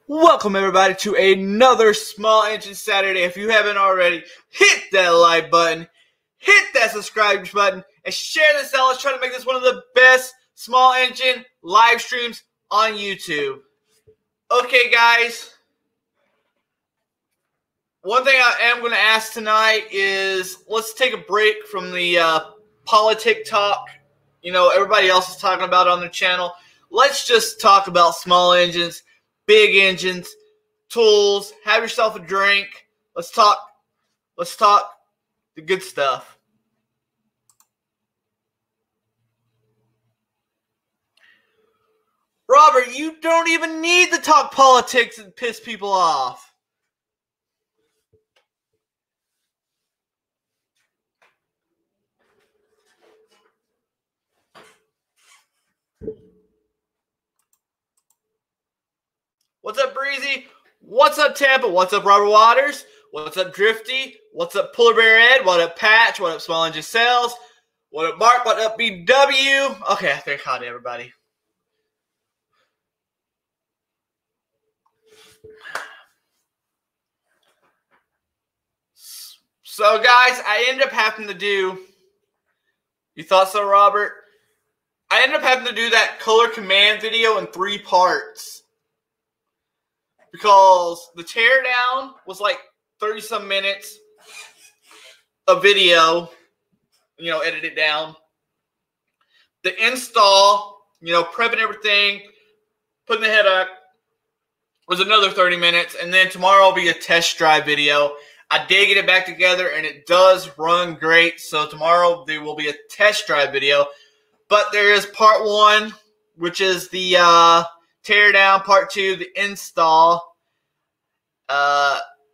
Welcome everybody to another Small Engine Saturday. If you haven't already, hit that like button, hit that subscribe button, and share this out. Let's try to make this one of the best small engine live streams on YouTube. Okay guys, one thing I am going to ask tonight is let's take a break from the politic talk. You know, everybody else is talking about on their channel. Let's just talk about small engines, big engines, tools. Have yourself a drink. Let's talk the good stuff. Robert, you don't even need to talk politics and piss people off. What's up, Breezy? What's up, Tampa? What's up, Robert Waters? What's up, Drifty? What's up, Polar Bear Ed? What up, Patch? What up, Small Engine Sales? What up, Mark? What up, BW? Okay, I think I caught everybody. So, guys, I ended up having to do... You thought so, Robert? I ended up having to do that color command video in 3 parts. Because the teardown was like 30-some minutes of video, you know, edit it down. The install, you know, prepping everything, putting the head up, was another 30 minutes. And then tomorrow will be a test drive video. I did get it back together, and it does run great. So tomorrow there will be a test drive video. But there is part 1, which is the teardown. Part 2, the install.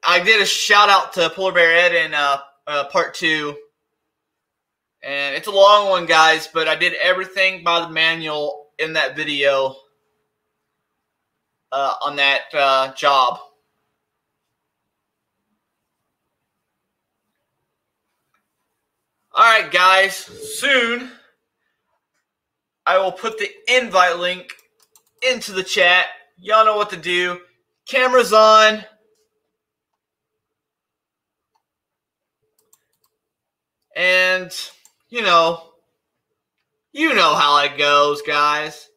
I did a shout out to Polar Bear Ed in part 2. And it's a long one, guys, but I did everything by the manual in that video on that job. Alright, guys, soon I will put the invite link into the chat. Y'all know what to do. Camera's on. And, you know how it goes, guys.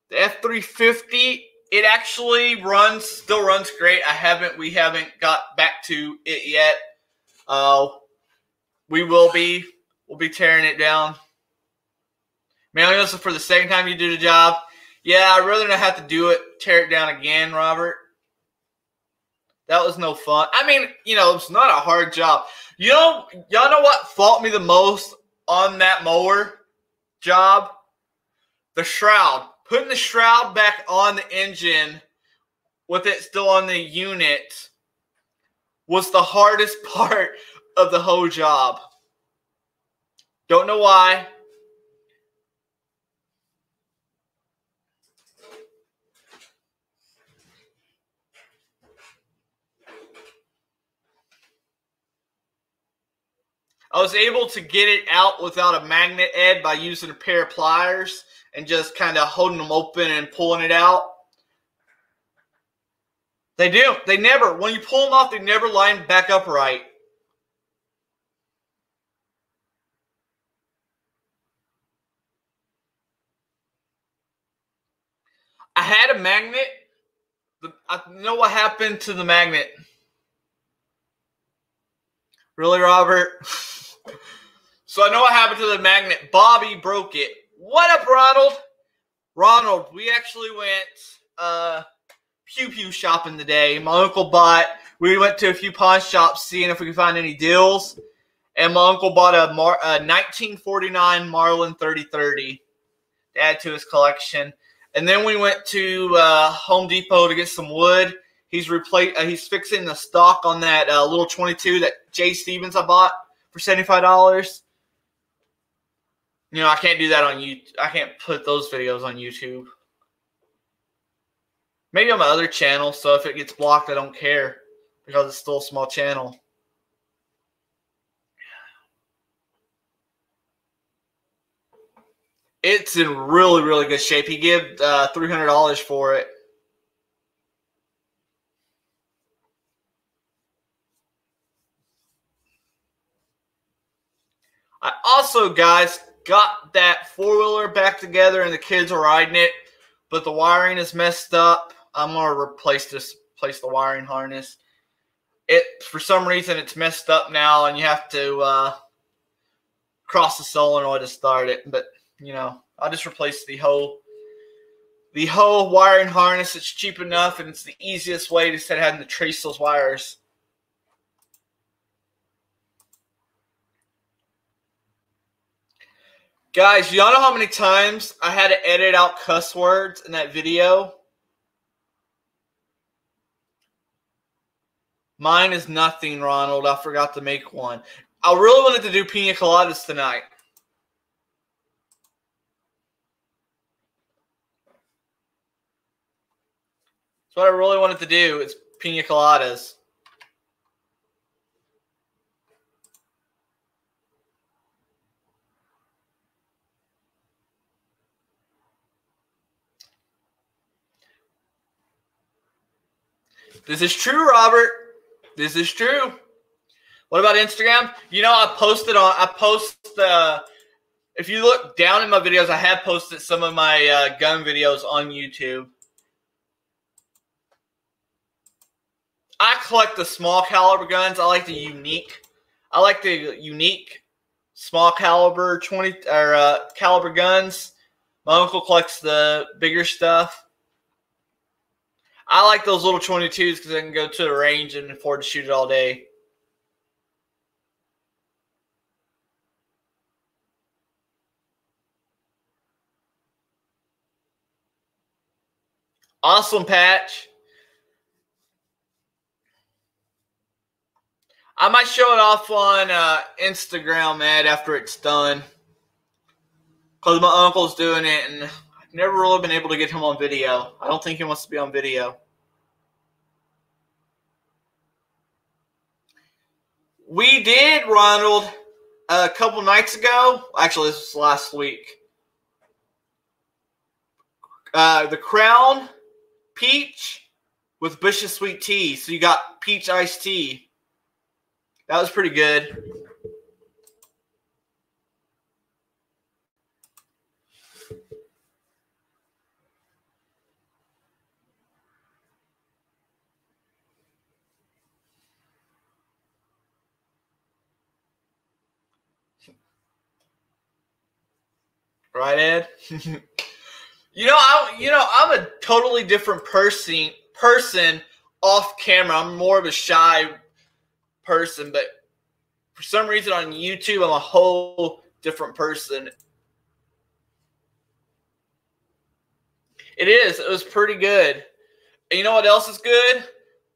The F350, it actually still runs great. We haven't got back to it yet. We'll be tearing it down. Mainly also for the second time you do the job. Yeah, I'd rather not have to do it, tear it down again, Robert. That was no fun. I mean, you know, it's not a hard job. Y'all know what fault me the most on that mower job? The shroud. Putting the shroud back on the engine with it still on the unit was the hardest part of the whole job. Don't know why. I was able to get it out without a magnet, Ed, by using a pair of pliers and just kind of holding them open and pulling it out. They do. They never, when you pull them off, they never line back up right. I had a magnet. I know what happened to the magnet. Really, Robert? So I know what happened to the magnet. Bobby broke it. What up, Ronald? Ronald, we actually went pew-pew shopping today. My uncle we went to a few pawn shops seeing if we could find any deals. And my uncle bought a 1949 Marlin 3030 to add to his collection. And then we went to Home Depot to get some wood. He's fixing the stock on that little 22 that Jay Stevens I bought for $75. You know, I can't do that on YouTube. I can't put those videos on YouTube. Maybe on my other channel, so if it gets blocked, I don't care because it's still a small channel. It's in really, really good shape. He gave $300 for it. I also, guys, got that four-wheeler back together and the kids are riding it, but the wiring is messed up. I'm going to replace the wiring harness. For some reason, it's messed up now, and you have to cross the solenoid to start it. But, you know, I'll just replace the whole wiring harness. It's cheap enough, and it's the easiest way instead of having to trace those wires. Guys, y'all know how many times I had to edit out cuss words in that video? Mine is nothing, Ronald. I forgot to make one. I really wanted to do pina coladas tonight. That's what I really wanted to do, is pina coladas. This is true, Robert. This is true. What about Instagram? You know, I post, if you look down in my videos, I have posted some of my gun videos on YouTube. I collect the small caliber guns. I like the unique small caliber caliber guns. My uncle collects the bigger stuff. I like those little 22s because I can go to the range and afford to shoot it all day. Awesome, Patch. I might show it off on Instagram, Ed, after it's done. Because my uncle's doing it, and I've never really been able to get him on video. I don't think he wants to be on video. We did, Ronald, a couple nights ago. Actually, this was last week. The Crown Peach with Bush's Sweet Tea. So you got peach iced tea. That was pretty good. Right, Ed? I'm a totally different person off camera. I'm more of a shy person, but for some reason on YouTube, I'm a whole different person. It is. It was pretty good. And you know what else is good?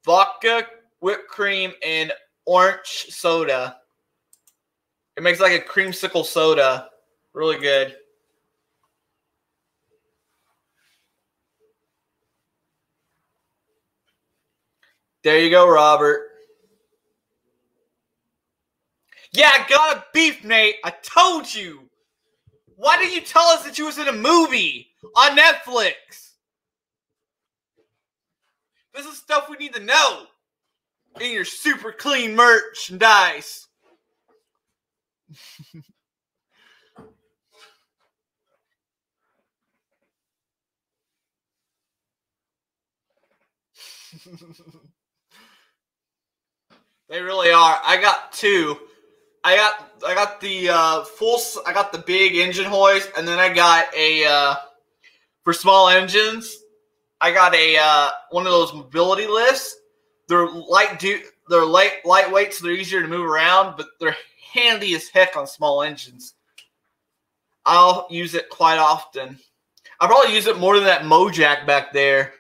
Vodka, whipped cream, and orange soda. It makes like a creamsicle soda. Really good. There you go, Robert. Yeah, I got a beef, Nate. I told you. Why didn't you tell us that you was in a movie on Netflix? This is stuff we need to know in your super clean merchandise. They really are. I got two. I got the I got the big engine hoist, and then I got a for small engines. I got a one of those mobility lifts. They're lightweight, so they're easier to move around, but they're handy as heck on small engines. I'll use it quite often. I probably use it more than that Mojack back there.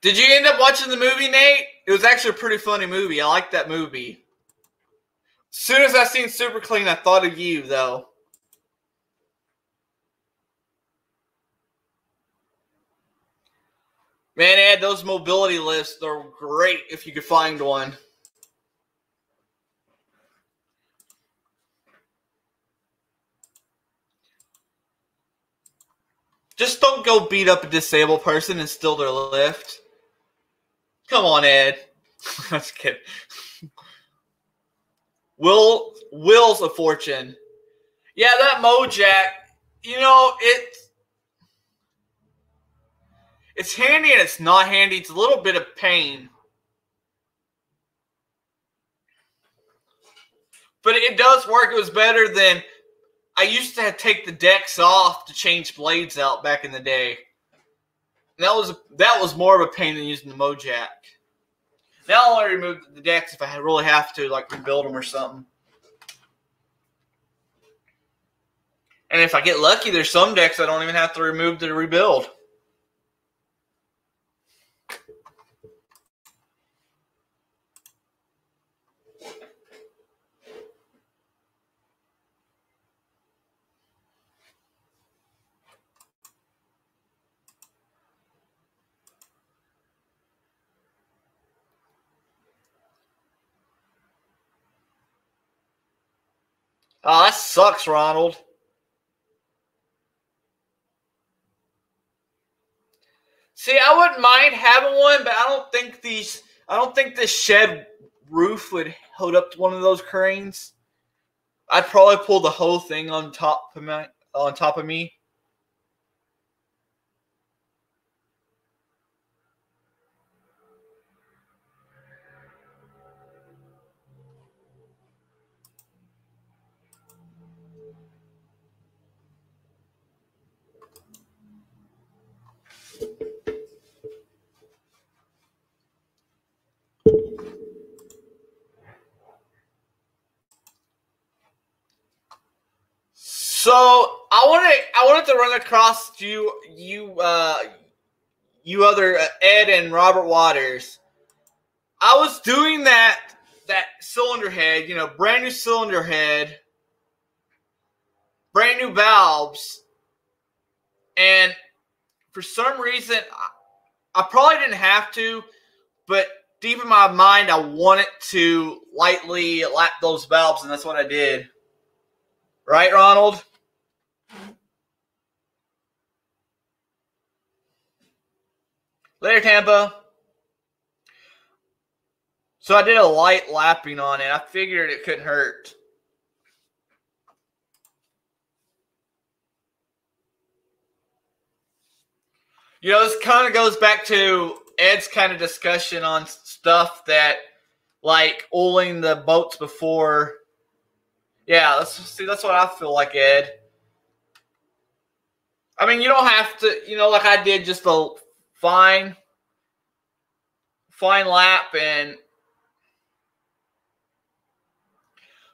Did you end up watching the movie, Nate? It was actually a pretty funny movie. I liked that movie. As soon as I seen Super Clean, I thought of you, though. Man, Ed, those mobility lifts are great if you could find one. Just don't go beat up a disabled person and steal their lift. Come on, Ed. I'm just kidding. Will's a fortune. Yeah, that Mojack, it's handy and it's not handy. It's a little bit of pain. But it does work. It was better than I used to take the decks off to change blades out back in the day. And that was more of a pain than using the Mojack. Now I'll only remove the decks if I really have to, like rebuild them or something. And if I get lucky, there's some decks I don't even have to remove to rebuild. Oh, that sucks, Ronald. See, I wouldn't mind having one, but I don't think this shed roof would hold up to one of those cranes. I'd probably pull the whole thing on top of me. So I wanted to run across you other Ed and Robert Waters. I was doing that cylinder head, brand new cylinder head, brand new valves, and for some reason I probably didn't have to, but deep in my mind I wanted to lightly lap those valves, and that's what I did. Right, Ronald? Later, Tampa. So I did a light lapping on it. I figured it couldn't hurt. This kind of goes back to Ed's kind of discussion on stuff that, like oiling the boats before. Yeah, that's what I feel like, Ed. I mean, you don't have to, like I did, just a fine lap,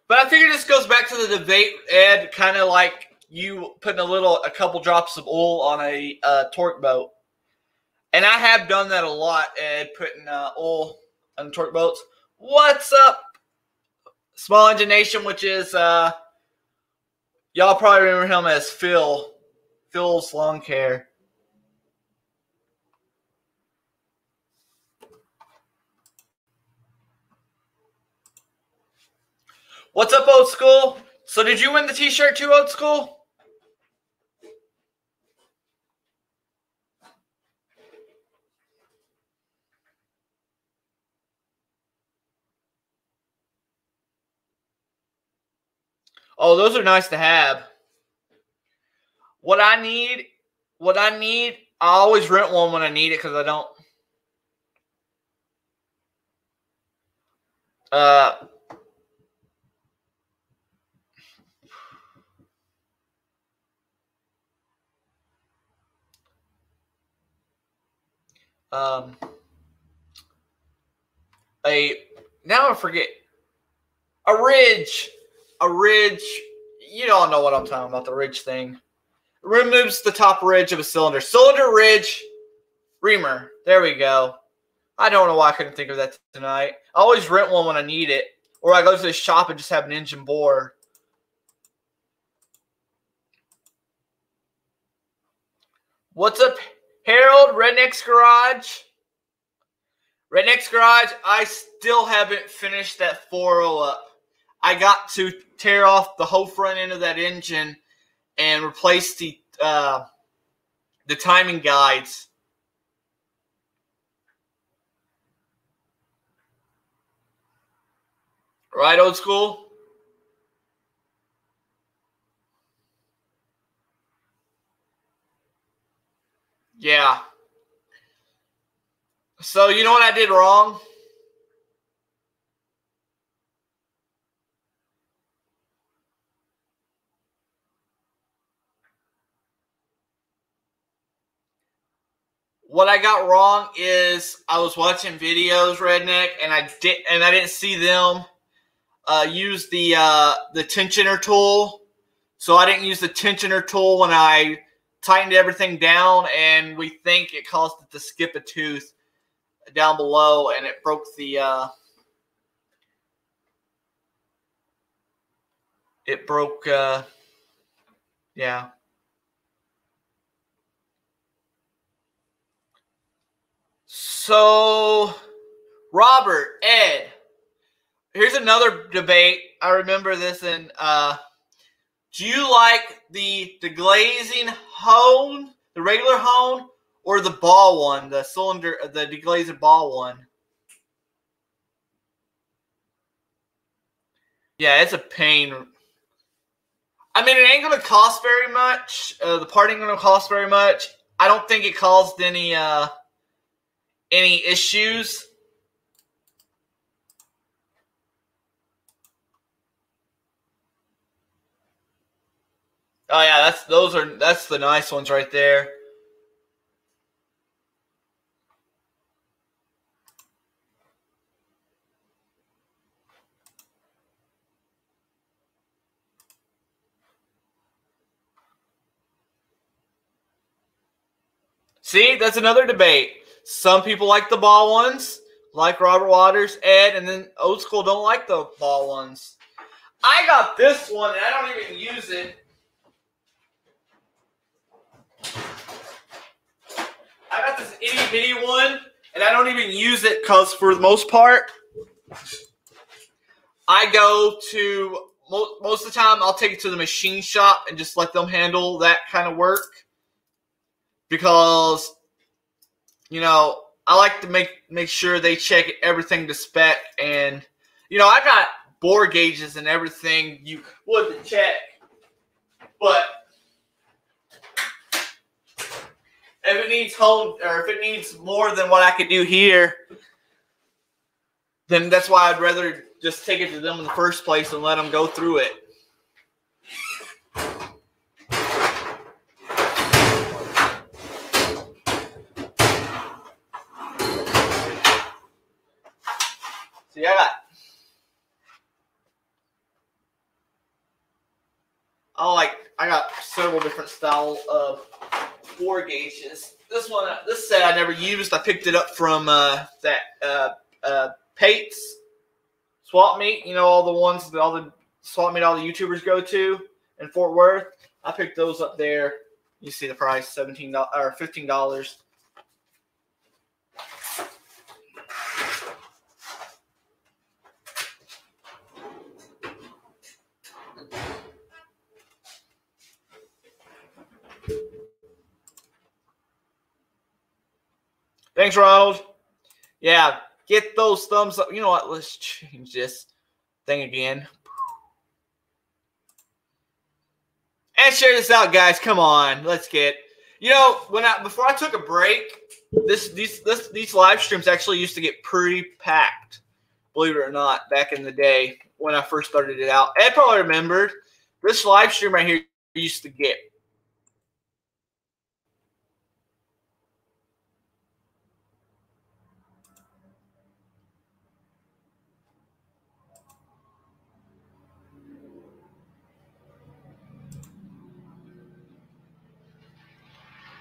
but I figure this goes back to the debate, Ed, kind of like you putting a couple drops of oil on a torque boat. And I have done that a lot, Ed, putting oil on torque boats. What's up, Small Engine Nation, which is, y'all probably remember him as Phil's Lawn Care. What's up, Old School? So did you win the t-shirt too, Old School? Oh, those are nice to have. What I need, I always rent one when I need it because I don't. Now I forget. A ridge. You don't know what I'm talking about, the ridge thing. Removes the top ridge of a cylinder. Cylinder ridge reamer. There we go. I don't know why I couldn't think of that tonight. I always rent one when I need it. Or I go to the shop and just have an engine bore. What's up, Harold? Redneck's Garage. Redneck's Garage, I still haven't finished that 4.0 up. I got to tear off the whole front end of that engine and replace the the timing guides. Right, old school? Yeah. So you know what I did wrong? What I got wrong is I was watching videos, Redneck, and I didn't see them use the tensioner tool. So I didn't use the tensioner tool when I tightened everything down, and we think it caused it to skip a tooth down below, and it broke the yeah. So Robert, Ed, here's another debate. I remember this in do you like the deglazing hone, the regular hone, or the ball one, the cylinder, the deglazed ball one? Yeah, it's a pain. I mean, it ain't gonna cost very much. The part ain't gonna cost very much. I don't think it caused any issues. Oh yeah, that's the nice ones right there. See, that's another debate. Some people like the ball ones, like Robert Waters, Ed, and then old school don't like the ball ones. I got this one, and I don't even use it. I got this itty bitty one, and I don't even use it because for the most part, I go to, most of the time, I'll take it to the machine shop and just let them handle that kind of work. Because, you know, I like to make sure they check everything to spec. And, you know, I got bore gauges and everything you would to check. But if it needs home, or if it needs more than what I could do here, then that's why I'd rather just take it to them in the first place and let them go through it. See, I got several different styles of bore gauges. This set I never used. I picked it up from Pate's swap meet. You know, all the ones that all the swap meet all the YouTubers go to in Fort Worth. I picked those up there. You see the price, $17 or $15. Thanks, Ronald. Yeah, get those thumbs up. You know what? Let's change this thing again. And share this out, guys. Come on, let's get. You know, before I took a break, these live streams actually used to get pretty packed. Believe it or not, back in the day when I first started it out, Ed probably remembered this live stream right here used to get.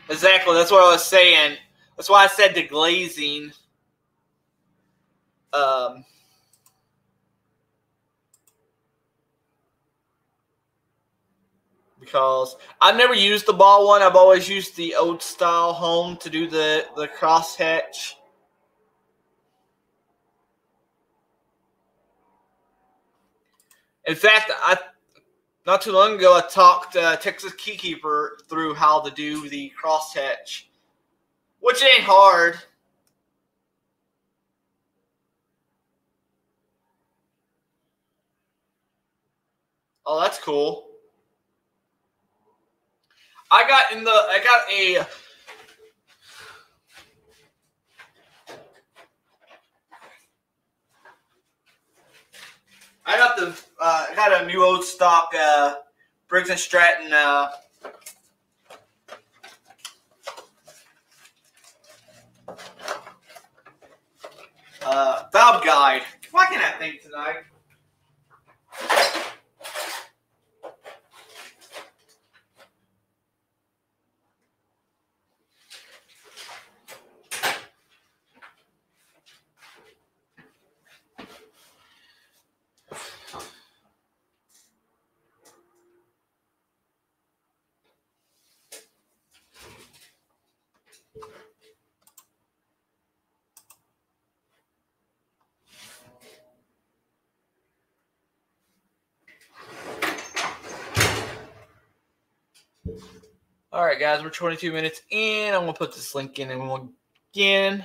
Exactly. That's what I was saying. That's why I said deglazing. Because I've never used the ball one. I've always used the old style home to do the crosshatch. In fact, not too long ago, I talked Texas Keykeeper through how to do the crosshatch, which ain't hard. Oh, that's cool. I got a new old stock Briggs and Stratton valve guide. Why can't I think tonight? All right, guys, we're 22 minutes in. I'm going to put this link in and we'll begin.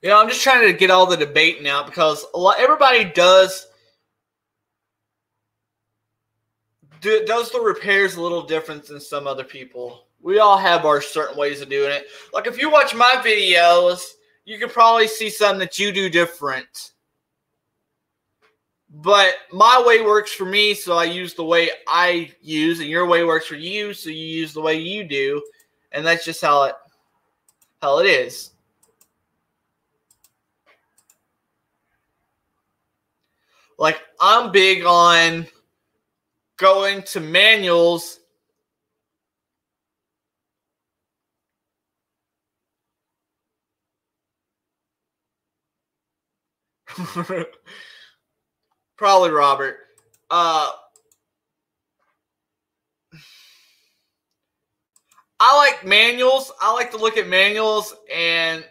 Yeah, I'm just trying to get all the debating out because everybody does the repairs a little different than some other people. We all have our certain ways of doing it. Like if you watch my videos, you can probably see something that you do different. But my way works for me, so I use the way I use, and your way works for you, so you use the way you do, and that's just how it is. Like I'm big on going to manuals. Probably Robert. I like manuals. I like to look at manuals, and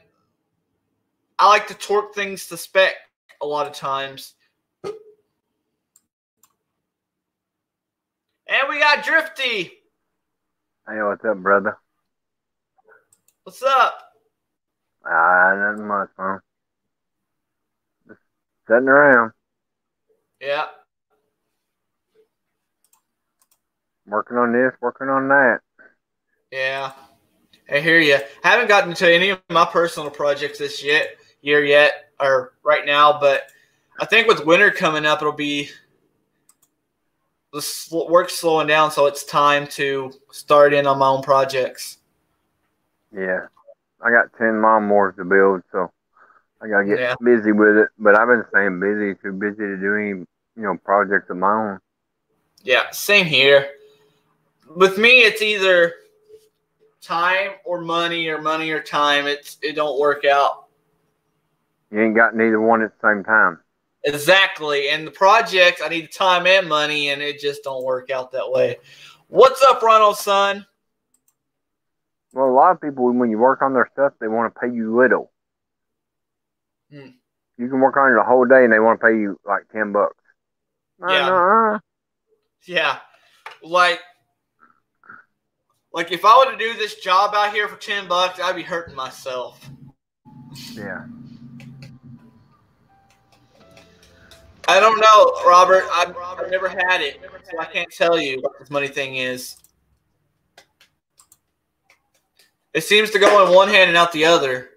I like to torque things to spec a lot of times. And we got Drifty. Hey, what's up, brother? What's up? Nothing much, man. Just sitting around. Yeah. Working on this, working on that. Yeah. I hear you. Haven't gotten to any of my personal projects this year yet, or right now, but I think with winter coming up, it'll be the work's slowing down, so it's time to start in on my own projects. Yeah. I got 10 lawnmowers to build, so I got to get busy with it. But I've been staying busy, too busy to do any, projects of my own. Yeah, same here. With me, it's either time or money or time. It don't work out. You ain't got neither one at the same time. Exactly. And the projects, I need time and money, and it just don't work out that way. What's up, Ronald, son? Well, a lot of people, when you work on their stuff, they want to pay you little. You can work on it the whole day, and they want to pay you like $10. Yeah. Yeah. Like if I were to do this job out here for $10, I'd be hurting myself. Yeah. I don't know, Robert. I've never had it, so I can't tell you what this money thing is. It seems to go in one hand and out the other.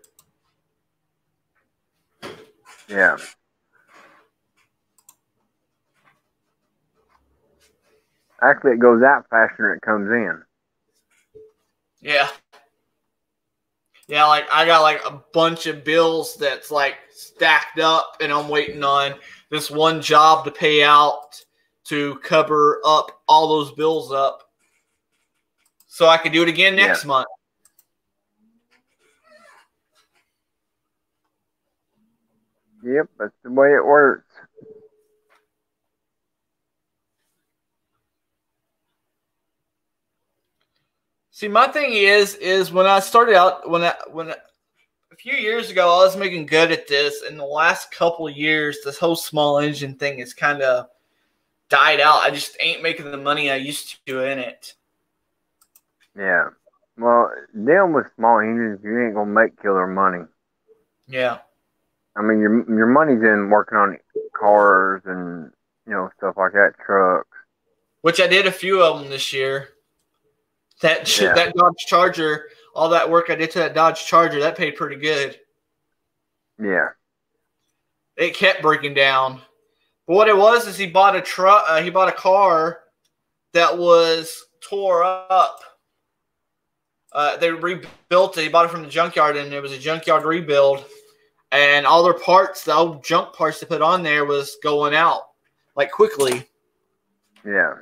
Yeah. Actually, it goes out faster than it comes in. Yeah. Yeah, like I got like a bunch of bills that's like stacked up, and I'm waiting on this one job to pay out to cover up all those bills up so I can do it again next month. Yep, that's the way it works. See, my thing is when I started out, when a few years ago, I was making good at this. In the last couple of years, this whole small engine thing has kind of died out. I just ain't making the money I used to in it. Yeah. Well, dealing with small engines, you ain't gonna make killer money. Yeah. I mean, your money's in working on cars and stuff like that, trucks. Which I did a few of them this year. That Dodge Charger, all that work I did to that Dodge Charger, that paid pretty good. Yeah. It kept breaking down. But what it was is he bought a car that was tore up. They rebuilt it. He bought it from the junkyard, and it was a junkyard rebuild. And all their parts, the old junk parts they put on there, was going out like quickly. Yeah.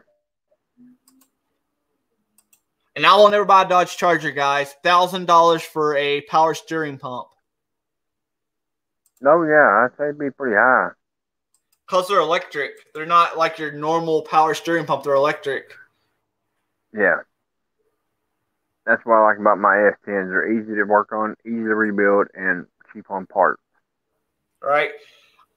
And I will never buy a Dodge Charger, guys. $1,000 for a power steering pump. Oh, yeah. I'd say it'd be pretty high. Because they're electric. They're not like your normal power steering pump. They're electric. Yeah. That's what I like about my S10s. They're easy to work on, easy to rebuild, and cheap on parts. Right.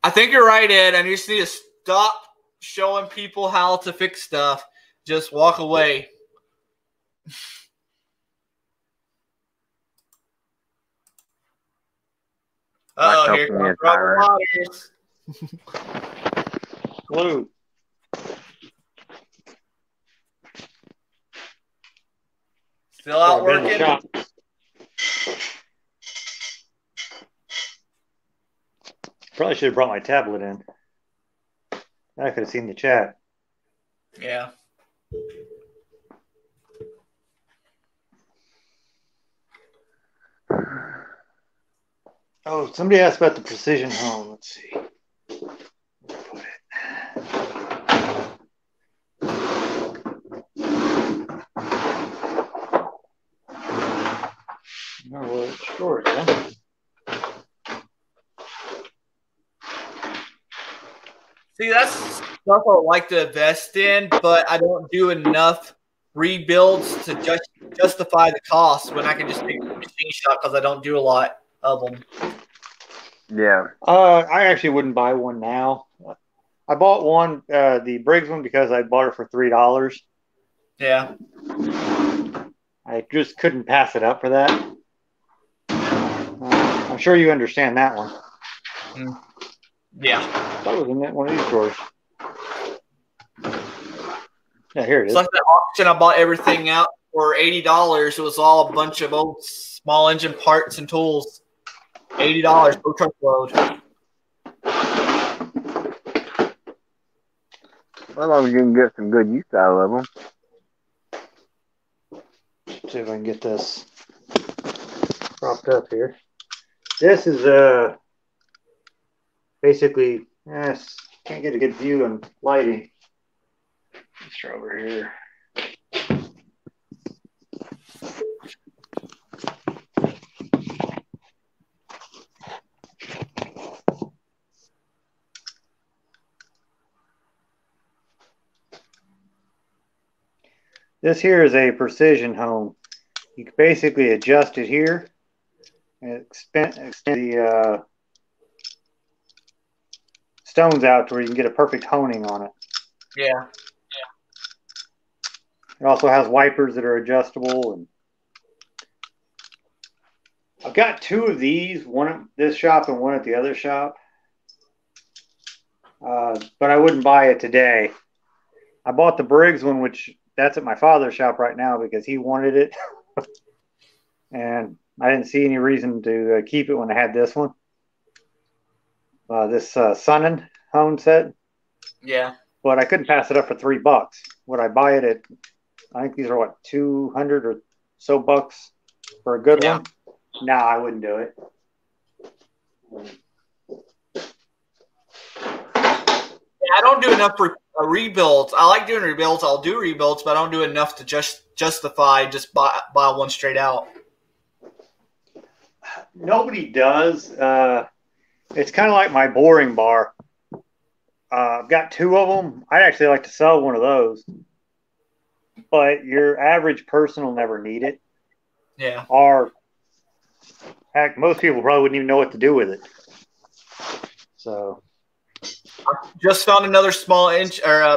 I think you're right, Ed. I just need to stop showing people how to fix stuff. Just walk away. Uh-oh, here comes Robert Waters. Hello. Still out working? Probably should have brought my tablet in. I could have seen the chat. Yeah. Oh, somebody asked about the precision home. Let's see. Put it. No, well, it's short, huh? See, that's stuff I would like to invest in, but I don't do enough rebuilds to justify the cost when I can just take a machine shop because I don't do a lot of them. Yeah. I actually wouldn't buy one now. I bought one, the Briggs one, because I bought it for $3. Yeah. I just couldn't pass it up for that. I'm sure you understand that one. Yeah. I thought it was in one of these drawers. Yeah, here it is. It's like that auction I bought everything out for $80. It was all a bunch of old small engine parts and tools. $80 per truckload. Well, you can get some good use out of them. See if I can get this propped up here. This is basically, can't get a good view on lighting. Let's try over here. This here is a precision home. You can basically adjust it here and extend the stones out to where you can get a perfect honing on it. Yeah. It also has wipers that are adjustable, and I've got two of these, one at this shop and one at the other shop. But I wouldn't buy it today. I bought the Briggs one, which that's at my father's shop right now because he wanted it. And I didn't see any reason to keep it when I had this one. This Sunnin hone set. Yeah. But I couldn't pass it up for $3. Would I buy it at, I think these are what, 200 or so bucks for a good one? No, I wouldn't do it. I don't do enough for rebuilds. I like doing rebuilds. I'll do rebuilds, but I don't do enough to justify just buy one straight out. Nobody does. It's kind of like my boring bar. I've got two of them. I'd actually like to sell one of those. but your average person will never need it. Yeah. Or, heck, most people probably wouldn't even know what to do with it. So, just found another small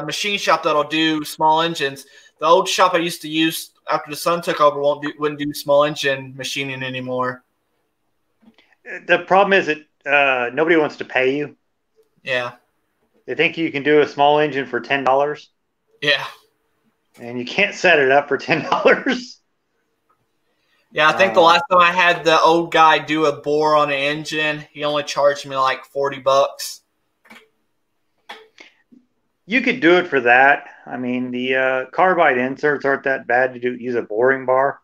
machine shop that'll do small engines. The old shop I used to use after the son took over wouldn't do small engine machining anymore. the problem is that nobody wants to pay you. Yeah. They think you can do a small engine for $10. Yeah. And you can't set it up for $10. Yeah, I think the last time I had the old guy do a bore on an engine, he only charged me like $40. You could do it for that. I mean, the carbide inserts aren't that bad to use a boring bar.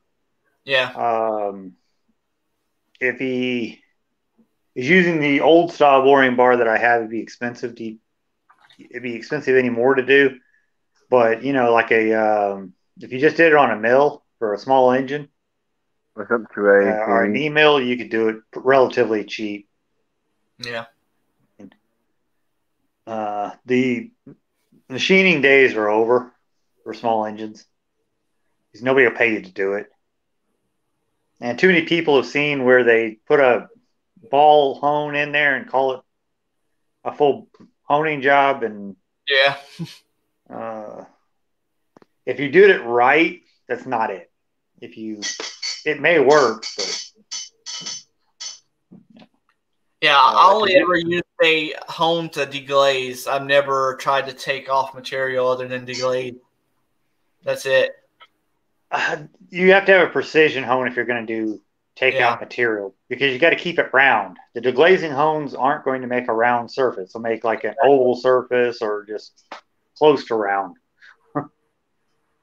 Yeah. If he is using the old style boring bar that I have, it'd be expensive anymore to do. But like if you just did it on a mill for a small engine, what's up to or an e-mill, you could do it relatively cheap. Yeah. The machining days are over for small engines because nobody will pay you to do it. And too many people have seen where they put a ball hone in there and call it a full honing job. And Yeah. if you did it right, that's not it. It may work, but yeah, I only ever used a hone to deglaze. I've never tried to take off material other than deglaze. That's it. You have to have a precision hone if you're going to take out material because you got to keep it round. The deglazing hones aren't going to make a round surface. They'll make like an oval surface or just close to round.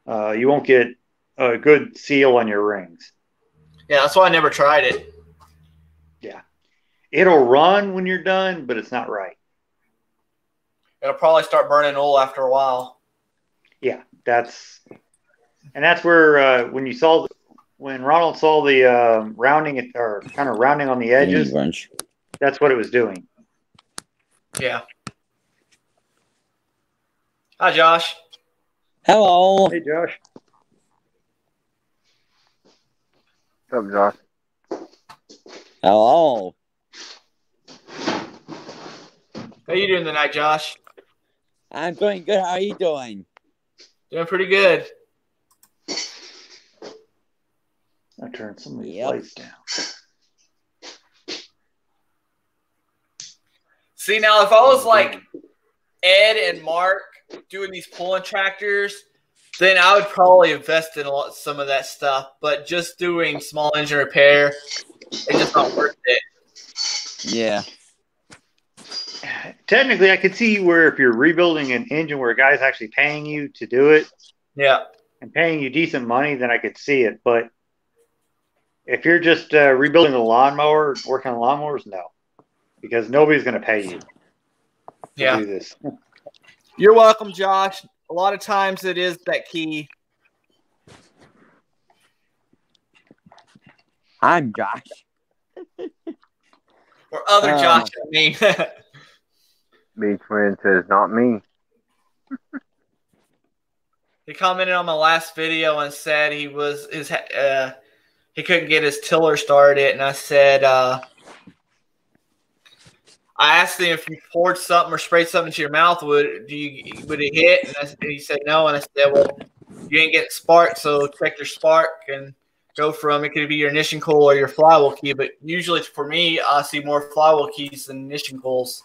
You won't get a good seal on your rings. Yeah, that's why I never tried it. Yeah. It'll run when you're done, but it's not right. It'll probably start burning oil after a while. Yeah, that's where when Ronald saw the rounding or kind of rounding on the edges, that's what it was doing. Yeah. Hi, Josh. Hello. Hey, Josh. What's up, Josh? Hello. How you doing tonight, Josh? I'm doing good. How are you doing? Doing pretty good. I turned some of these lights down. See, now if I was like Ed and Mark doing these pulling tractors, then I would probably invest in some of that stuff. But just doing small engine repair, it's just not worth it. Yeah. Technically, I could see where if you're rebuilding an engine where a guy's actually paying you to do it, and paying you decent money, then I could see it. But if you're just rebuilding a lawnmower, working on lawnmowers, no, because nobody's going to pay you to do this. You're welcome, Josh. A lot of times it is that key. I'm Josh. Or other Josh, I mean. B Twin says, not me. He commented on my last video and said he couldn't get his tiller started, and I said I asked him if you poured something or sprayed something into your mouth, would it hit? And he said no, and I said, well, you ain't getting spark, so check your spark and go from it could be your ignition coil or your flywheel key, but usually for me, I see more flywheel keys than ignition coils.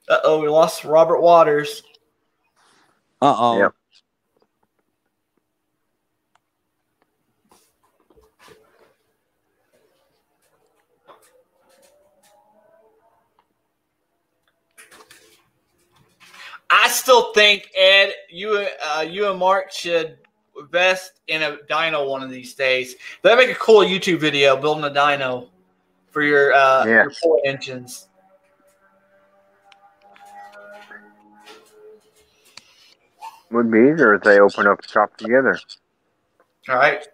Uh-oh, we lost Robert Waters. Uh-oh. Yep. I still think, Ed, you and Mark should invest in a dyno one of these days. That'd make a cool YouTube video building a dyno for your port engines. Would be easier if they open up shop together. All right.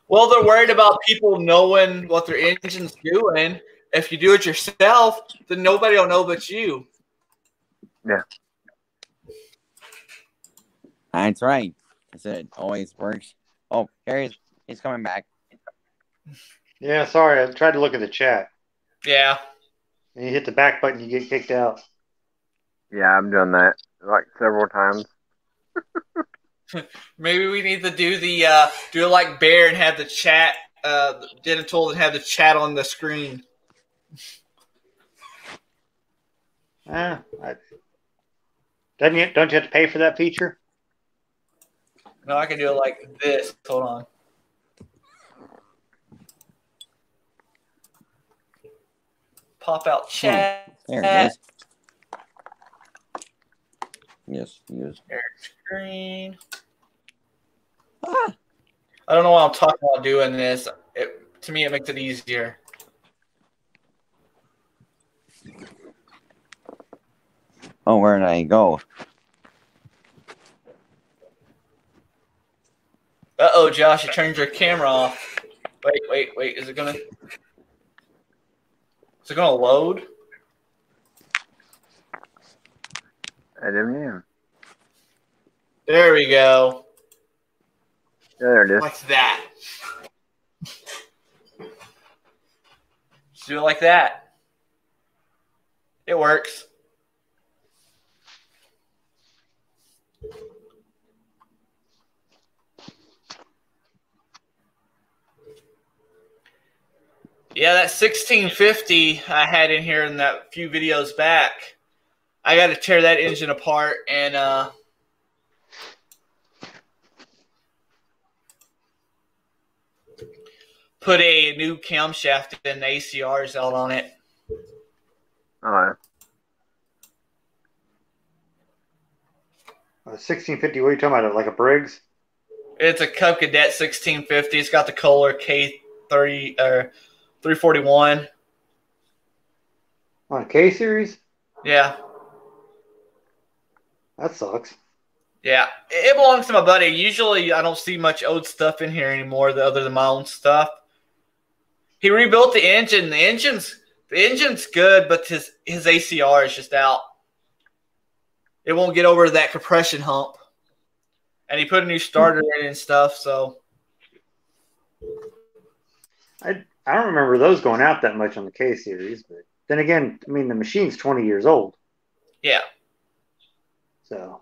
Well, they're worried about people knowing what their engine's doing. If you do it yourself, then nobody will know but you. Yeah. That's right. I said it always works. Oh, he's coming back. Yeah, sorry. I tried to look at the chat. Yeah. And you hit the back button, you get kicked out. Yeah, I've done that like several times. Maybe we need to do do it like Bear and have the chat, Dental, and have the chat on the screen. Don't you have to pay for that feature? No, I can do it like this. Hold on. Pop out chat. There it is. Yes. Share screen. I don't know why I'm talking about doing this. To me, it makes it easier. Oh, where did I go? Uh-oh, Josh, you turned your camera off. Wait. Is it gonna load? I didn't know. There we go. There it is. Like that. Just do it like that. It works. Yeah, that 1650 I had in here in that few videos back. I got to tear that engine apart and put a new camshaft and ACRs out on it. Oh, 1650, what are you talking about? Like a Briggs? It's a Cub Cadet 1650. It's got the Kohler K30 or 341. On a K series? Yeah. That sucks. Yeah. It belongs to my buddy. Usually I don't see much old stuff in here anymore other than my own stuff. He rebuilt the engine. The engine's good, but his ACR is just out. It won't get over that compression hump. And he put a new starter in and stuff, so. I don't remember those going out that much on the K series, but then again, I mean, the machine's 20 years old. Yeah. So.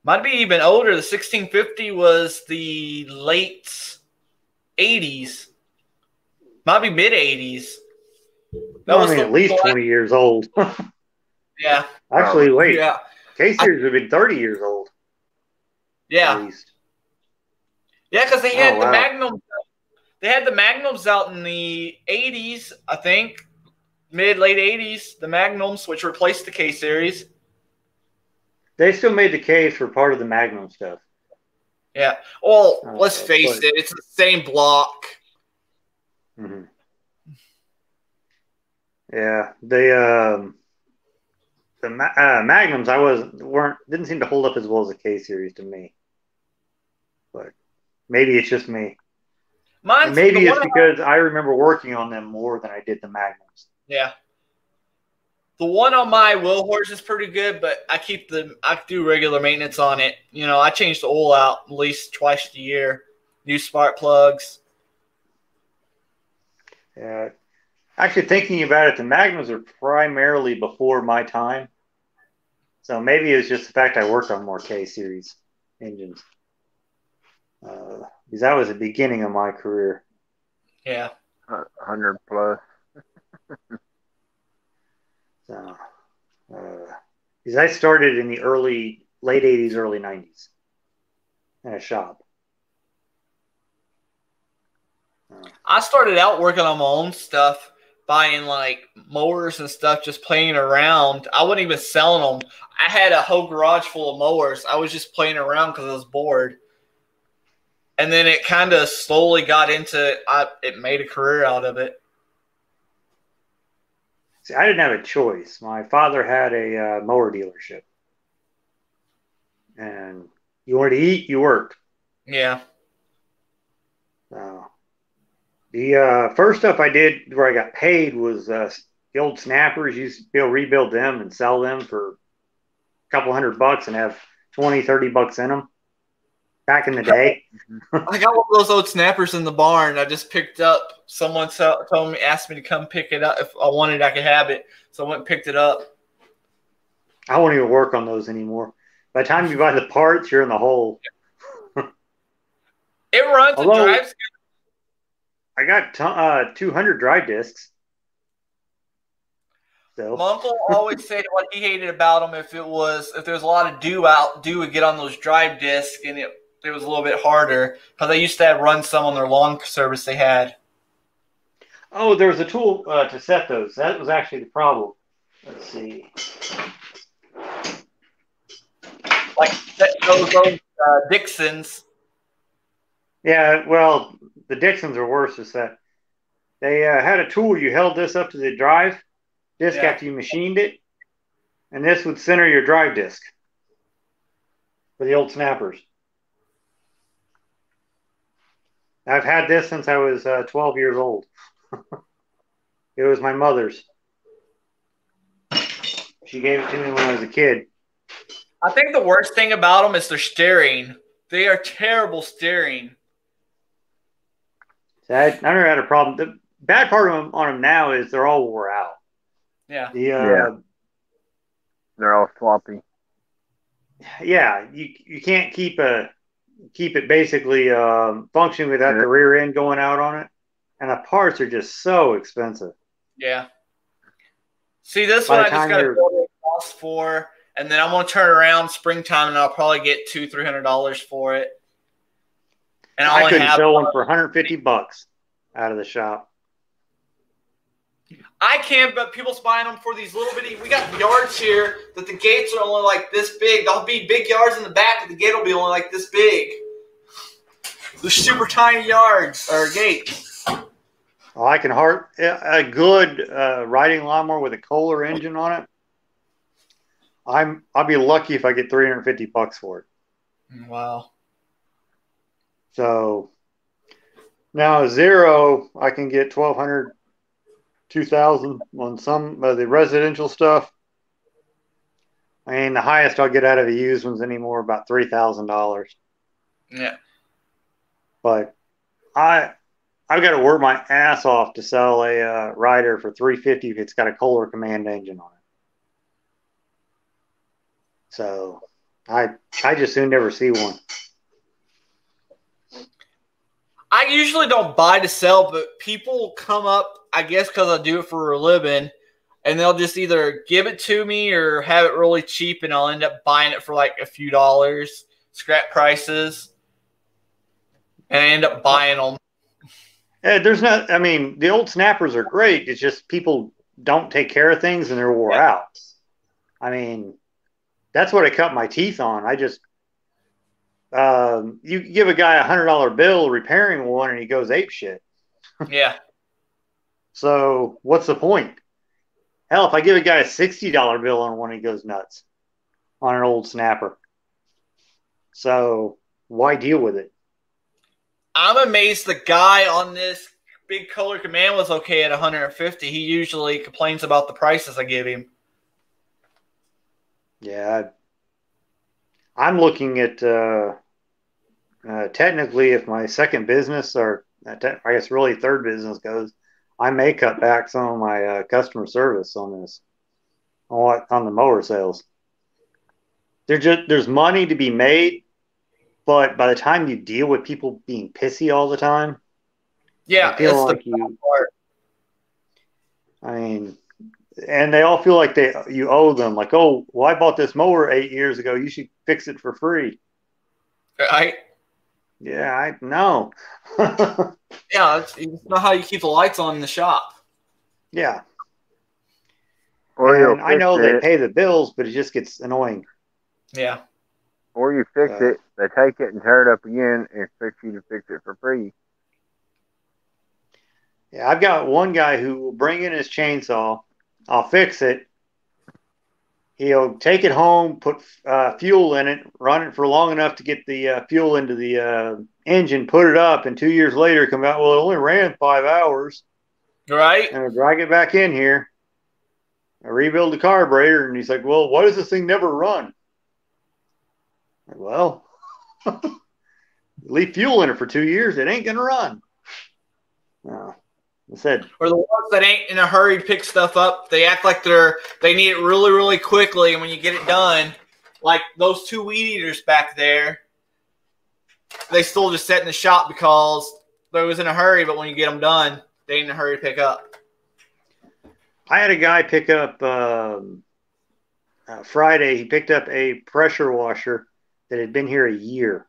Might be even older. The 1650 was the late 80s. Might be mid 80s. That was at least 20 years old. Yeah. Actually, wait. Yeah. K series would have been 30 years old. Yeah. At least. Yeah, because they had the wow. Magnum. They had the Magnums out in the 80s, I think. Late 80s. The Magnums, which replaced the K series. They still made the K for part of the Magnum stuff. Yeah. Well, let's face it. It's the same block. Mm-hmm. Yeah. The Magnums didn't seem to hold up as well as the K series to me. But maybe it's just me. Maybe it's because I remember working on them more than I did the Magnums. Yeah. The one on my wheel horse is pretty good, but I do regular maintenance on it. You know, I change the oil out at least twice a year. New spark plugs. Yeah. Actually, thinking about it, the Magnums are primarily before my time. So maybe it was just the fact I worked on more K series engines. Because that was the beginning of my career. Yeah. 100 plus. So, because I started in the late 80s, early 90s in a shop. I started out working on my own stuff, buying like mowers and stuff, just playing around. I wasn't even selling them. I had a whole garage full of mowers. I was just playing around because I was bored. And then it kind of slowly got into it made a career out of it. See, I didn't have a choice. My father had a mower dealership. And you wanted to eat, you worked. Yeah. The first stuff I did where I got paid was the old snappers. You used to be able to rebuild them and sell them for a couple $100 and have 20, $30 in them back in the day. I got one of those old snappers in the barn. I just picked up. Someone told me, asked me to come pick it up. If I wanted, I could have it. So I went and picked it up. I won't even work on those anymore. By the time you buy the parts, you're in the hole. It runs and drives good. I got 200 drive discs. So. My uncle always said what he hated about them if there's a lot of dew would get on those drive discs and it was a little bit harder because they used to run some on their lawn service they had. Oh, there was a tool to set those. That was actually the problem. Let's see. Like those Dixons. Yeah, well, the Dixons are worse to set. They had a tool. You held this up to the drive disc after you machined it, and this would center your drive disc for the old snappers. I've had this since I was 12 years old. It was my mother's. She gave it to me when I was a kid. I think the worst thing about them is their steering. They are terrible steering. So I never had a problem. The bad part on them now is they're all wore out. Yeah. They're all sloppy. Yeah, you can't keep it basically functioning without the rear end going out on it, and the parts are just so expensive. Yeah. See, this one I just got to build a cost for, and then I'm gonna turn around springtime, and I'll probably get $200-300 for it. And I couldn't sell one for $150 out of the shop. I can, but people's buying them for these little bitty. We got yards here that the gates are only like this big. There'll be big yards in the back, but the gate will be only like this big. They're super tiny yards or gates. Well, I can a good riding lawnmower with a Kohler engine on it. I'll be lucky if I get $350 for it. Wow. So now a Zero, I can get $1,200, $2,000 on some of the residential stuff. I mean, the highest I'll get out of the used ones anymore about $3,000. Yeah. But I've got to work my ass off to sell a rider for $350 if it's got a Kohler command engine on it. So I just soon never see one. I usually don't buy to sell, but people come up, I guess because I do it for a living, and they'll just either give it to me or have it really cheap, and I'll end up buying it for like a few dollars, scrap prices, and I end up buying them. Yeah, the old snappers are great. It's just people don't take care of things and they're wore out. I mean, that's what I cut my teeth on. I just you give a guy $100 bill repairing one and he goes ape shit. Yeah. So what's the point? Hell, if I give a guy a $60 bill on one, he goes nuts on an old snapper. So why deal with it? I'm amazed the guy on this big Kohler command was okay at $150. He usually complains about the prices I give him. Yeah, I'm looking at technically if my second business or I guess really third business goes, I may cut back some of my customer service on this, on the mower sales. There's money to be made, but by the time you deal with people being pissy all the time, yeah, I feel like part. I mean, and they all feel like you owe them. Like, oh, well, I bought this mower 8 years ago. You should fix it for free. Right? Yeah, I know. Yeah, it's not how you keep the lights on in the shop. Yeah. Or and I know they pay the bills, but it just gets annoying. Yeah. Or you fix it, they take it and tear it up again and expect you to fix it for free. Yeah, I've got one guy who will bring in his chainsaw. I'll fix it. he'll take it home, put fuel in it, run it for long enough to get the fuel into the engine, put it up, and 2 years later come out, well, it only ran 5 hours. Right. And I drag it back in here. I rebuild the carburetor, and he's like, well, why does this thing never run? Like, well, leave fuel in it for 2 years, it ain't going to run. No. I said, or the ones that ain't in a hurry to pick stuff up, they act like they need it really, really quickly, and when you get it done, like those 2 weed eaters back there, they still just sit in the shop because they was in a hurry, but when you get them done, they ain't in a hurry to pick up. I had a guy pick up Friday. He picked up a pressure washer that had been here a year.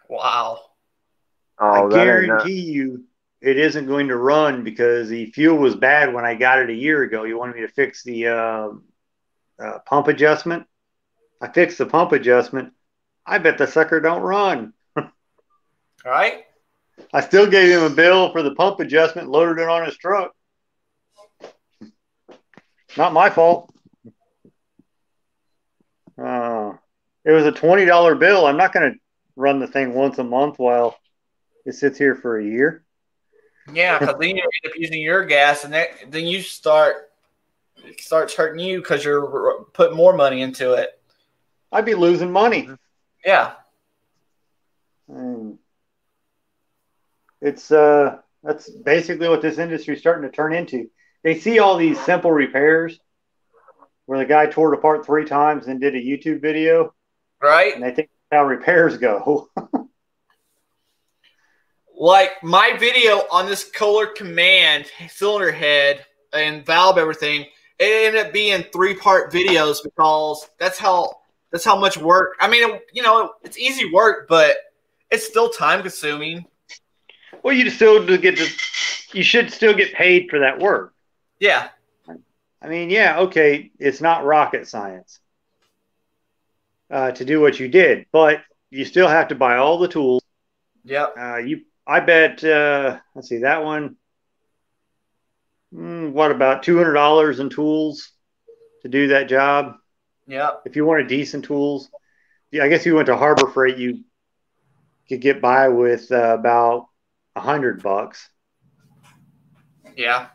Wow. Oh, I guarantee you it isn't going to run because the fuel was bad when I got it a year ago. You wanted me to fix the pump adjustment. I fixed the pump adjustment. I bet the sucker don't run. All right. I still gave him a bill for the pump adjustment, loaded it on his truck. Not my fault. It was a $20 bill. I'm not going to run the thing once a month while it sits here for a year. Yeah, because then you end up using your gas, and then it starts hurting you because you're putting more money into it. I'd be losing money. Yeah. It's that's basically what this industry is starting to turn into. They see all these simple repairs where the guy tore it apart 3 times and did a YouTube video. Right. And they think that's how repairs go. Like my video on this Kohler Command cylinder head and valve everything, it ended up being 3-part videos because that's how much work. I mean, it's easy work, but it's still time consuming. Well, you should still get paid for that work. Yeah. I mean, yeah, okay, it's not rocket science to do what you did, but you still have to buy all the tools. Yep. I bet, let's see, that one, what about $200 in tools to do that job? Yep. If you wanted decent tools, yeah, I guess if you went to Harbor Freight, you could get by with about $100. Yeah.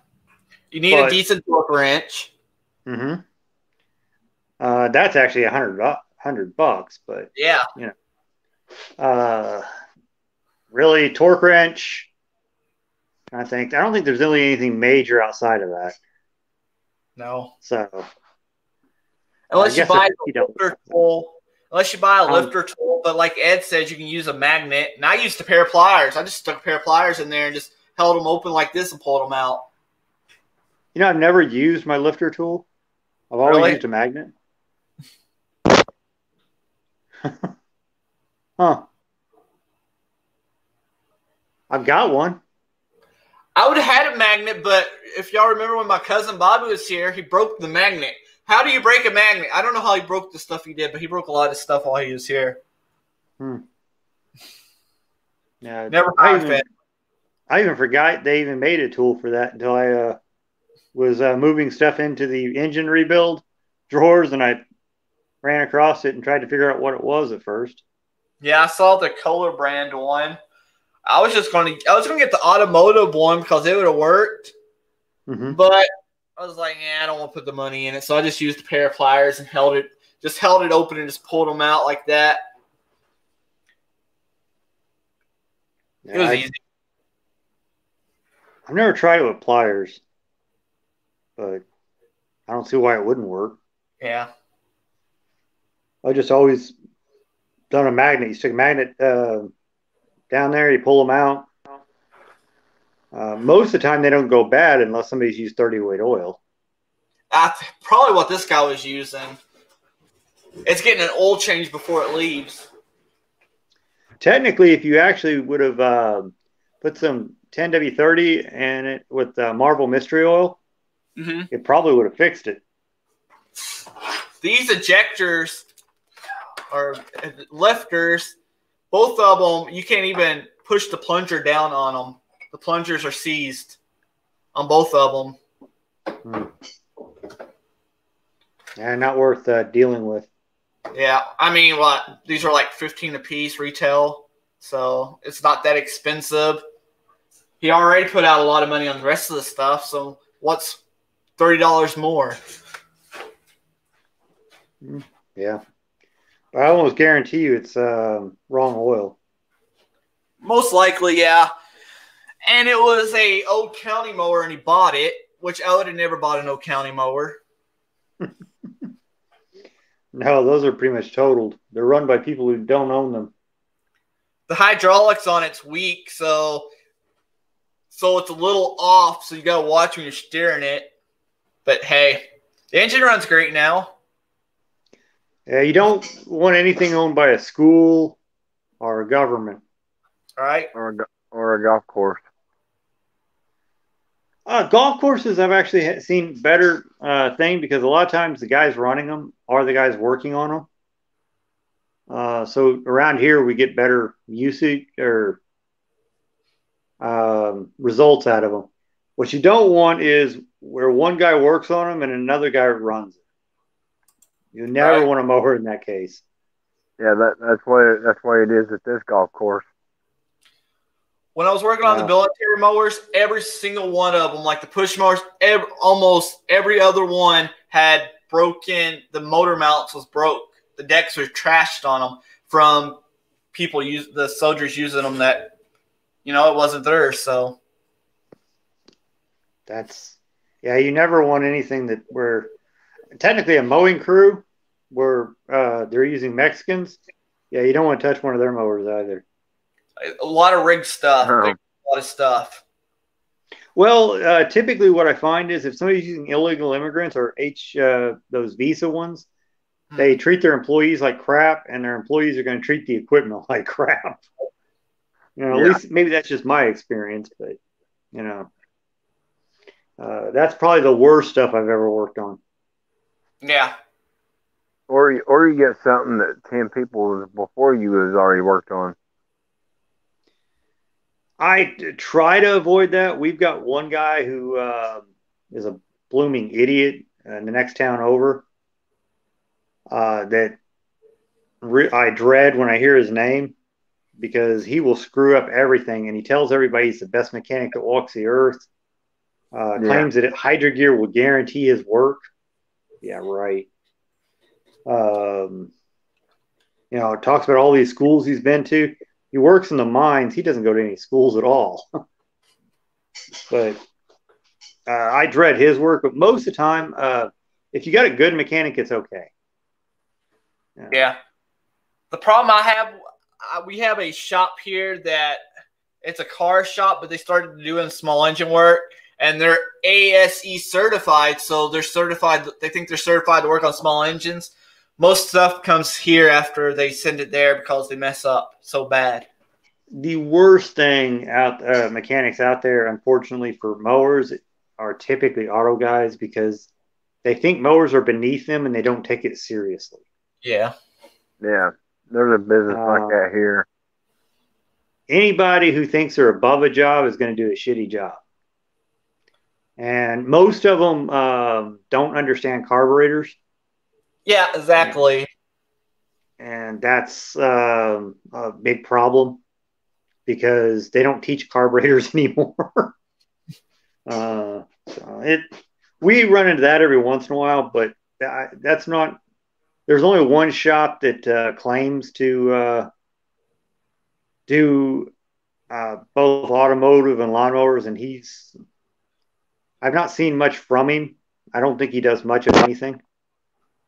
You need a decent torque wrench. Mm-hmm. That's actually $100, but yeah, really torque wrench. I don't think there's really anything major outside of that. No. So unless you buy a lifter tool, but like Ed said, you can use a magnet. And I used a pair of pliers. I just stuck a pair of pliers in there and just held them open like this and pulled them out. I've never used my lifter tool. I've always used a magnet. Huh. I've got one. I would have had a magnet, but if y'all remember when my cousin Bobby was here, he broke the magnet. How do you break a magnet? I don't know how he broke the stuff he did, but he broke a lot of stuff while he was here. Yeah, I even forgot they even made a tool for that until I was moving stuff into the engine rebuild drawers, and I ran across it and tried to figure out what it was at first. Yeah, I saw the Kohler brand one. I was going to get the automotive one because it would have worked. Mm-hmm. But I was like, I don't want to put the money in it. So I just used a pair of pliers and held it open and just pulled them out like that. Yeah, it was easy. I've never tried it with pliers, but I don't see why it wouldn't work. Yeah. I just always done a magnet. You stick a magnet down there, you pull them out. Most of the time, they don't go bad unless somebody's used 30-weight oil. That's probably what this guy was using. It's getting an oil change before it leaves. Technically, if you actually would have put some 10W30 in it with Marvel Mystery Oil, it probably would have fixed it. These ejectors or lifters, both of them, you can't even push the plunger down on them. The plungers are seized on both of them. Yeah, not worth dealing with. Yeah, I mean, these are like 15 a piece retail, so it's not that expensive. He already put out a lot of money on the rest of the stuff, so what's $30 more? Yeah. I almost guarantee you it's wrong oil. Most likely, yeah. And it was a Old County mower, and he bought it, which I would have never bought an Old County mower. No, those are pretty much totaled. They're run by people who don't own them. The hydraulics on it's weak, so it's a little off, so you got to watch when you're steering it. But, hey, the engine runs great now. Yeah, you don't want anything owned by a school or a government. All right? Or a golf course. Golf courses, I've actually seen better thing because a lot of times the guys running them are the guys working on them. So around here we get better usage or results out of them. What you don't want is where one guy works on them and another guy runs it. You never want a mower in that case. Yeah, that's why it is at this golf course. When I was working on the military mowers, every single one of them, like the push mowers, almost every other one had broken. The motor mounts was broke. The decks were trashed on them from the soldiers using them that, it wasn't theirs. So you never want anything that where technically a mowing crew where they're using Mexicans. Yeah, you don't want to touch one of their mowers either. A lot of rig stuff. A lot of stuff. Well, typically what I find is if somebody's using illegal immigrants or those visa ones, they treat their employees like crap, and their employees are going to treat the equipment like crap. At least maybe that's just my experience, but that's probably the worst stuff I've ever worked on. Yeah. Or you get something that 10 people before you has already worked on. I try to avoid that. We've got one guy who is a blooming idiot in the next town over that I dread when I hear his name because he will screw up everything, and he tells everybody he's the best mechanic that walks the earth. Claims that Hydro Gear will guarantee his work. Yeah, right. Talks about all these schools he's been to. He works in the mines. He doesn't go to any schools at all. But I dread his work. But most of the time, if you got a good mechanic, it's okay. Yeah. The problem I have, we have a shop here that it's a car shop, but they started doing small engine work, and they're ASE certified, so they're certified. They think they're certified to work on small engines. Most stuff comes here after they send it there because they mess up so bad. The worst thing mechanics out there, unfortunately, for mowers are typically auto guys because they think mowers are beneath them and they don't take it seriously. Yeah. Yeah. There's a business like that here. Anybody who thinks they're above a job is going to do a shitty job. And most of them don't understand carburetors. Yeah, exactly. And that's a big problem because they don't teach carburetors anymore. We run into that every once in a while, but that's not. There's only one shop that claims to do both automotive and lawnmowers, and I've not seen much from him. I don't think he does much of anything.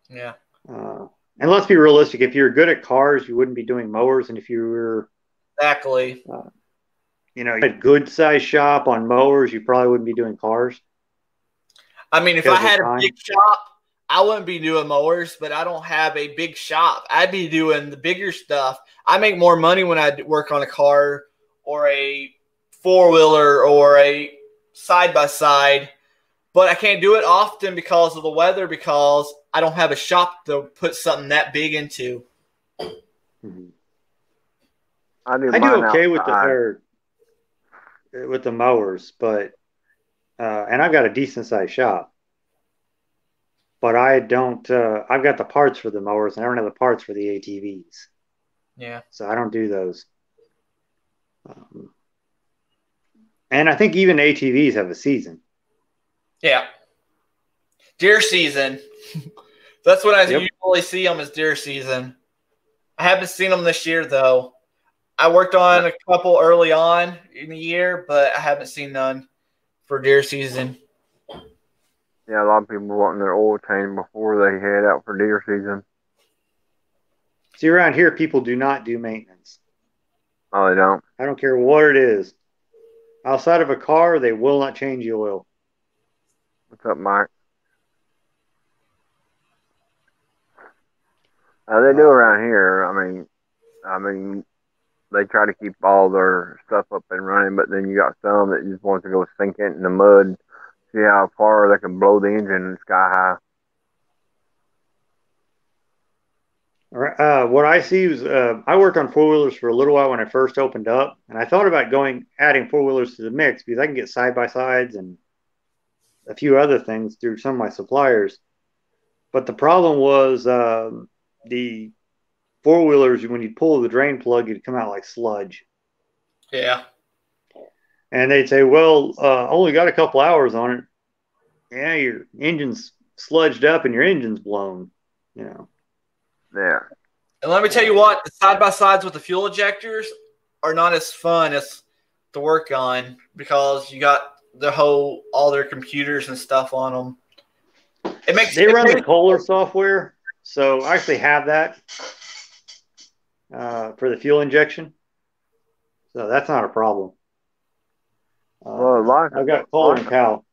Yeah. And let's be realistic. If you're good at cars, you wouldn't be doing mowers. And if you were exactly, a good size shop on mowers, you probably wouldn't be doing cars. I mean, if I had a big shop, I wouldn't be doing mowers, but I don't have a big shop. I'd be doing the bigger stuff. I make more money when I work on a car or a four-wheeler or a side-by-side, but I can't do it often because of the weather because I don't have a shop to put something that big into. Mm-hmm. I do okay with the mowers, but and I've got a decent sized shop, but I don't. I've got the parts for the mowers, and I don't have the parts for the ATVs. Yeah. So I don't do those. And I think even ATVs have a season. Yeah. Deer season. That's when I usually see them, is deer season. I haven't seen them this year, though. I worked on a couple early on in the year, but I haven't seen none for deer season. Yeah, a lot of people wanting their oil change before they head out for deer season. See, around here, people do not do maintenance. Oh, they don't? I don't care what it is. Outside of a car, they will not change the oil. What's up, Mike? They do around here. I mean, they try to keep all their stuff up and running, but then you got some that just want to go sink it in the mud, see how far they can blow the engine sky high. What I see is I worked on four-wheelers for a little while when I first opened up, and I thought about adding four-wheelers to the mix because I can get side-by-sides and a few other things through some of my suppliers. But the problem was the four-wheelers, when you pull the drain plug, it'd come out like sludge. Yeah. And they'd say, well, only got a couple hours on it. Yeah, your engine's sludged up and your engine's blown, you know. Yeah. And let me tell you what, the side-by-sides with the fuel injectors are not as fun as to work on because you got all their computers and stuff on them. They run the Kohler software, so I actually have that for the fuel injection. So that's not a problem. I've got Kohler and Cal.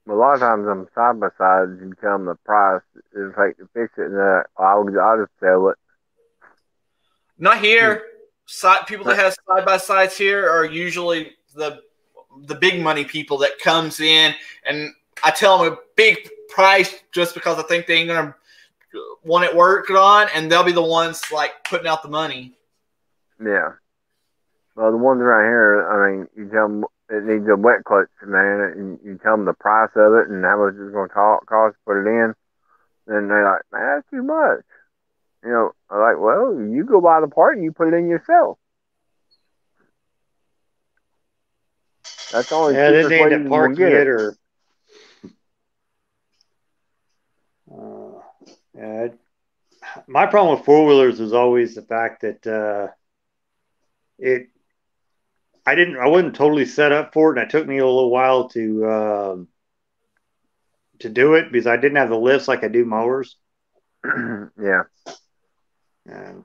A lot of times them side by sides, you tell them the price is like to fix it, and I'll just sell it. Not here. People that have side by sides here are usually the big money people that comes in, and I tell them a big price just because I think they ain't gonna want it worked on, and they'll be the ones like putting out the money. Yeah. Well, the ones around here, I mean, you tell them it needs a wet clutch, man, and you tell them the price of it and how much it's going to cost to put it in. Then they're like, man, that's too much. You know, I'm like, well, you go buy the part and you put it in yourself. That's the only cheapest way you can get it. My problem with four-wheelers is always the fact that I wasn't totally set up for it, and it took me a little while to do it because I didn't have the lifts like I do mowers. Yeah. And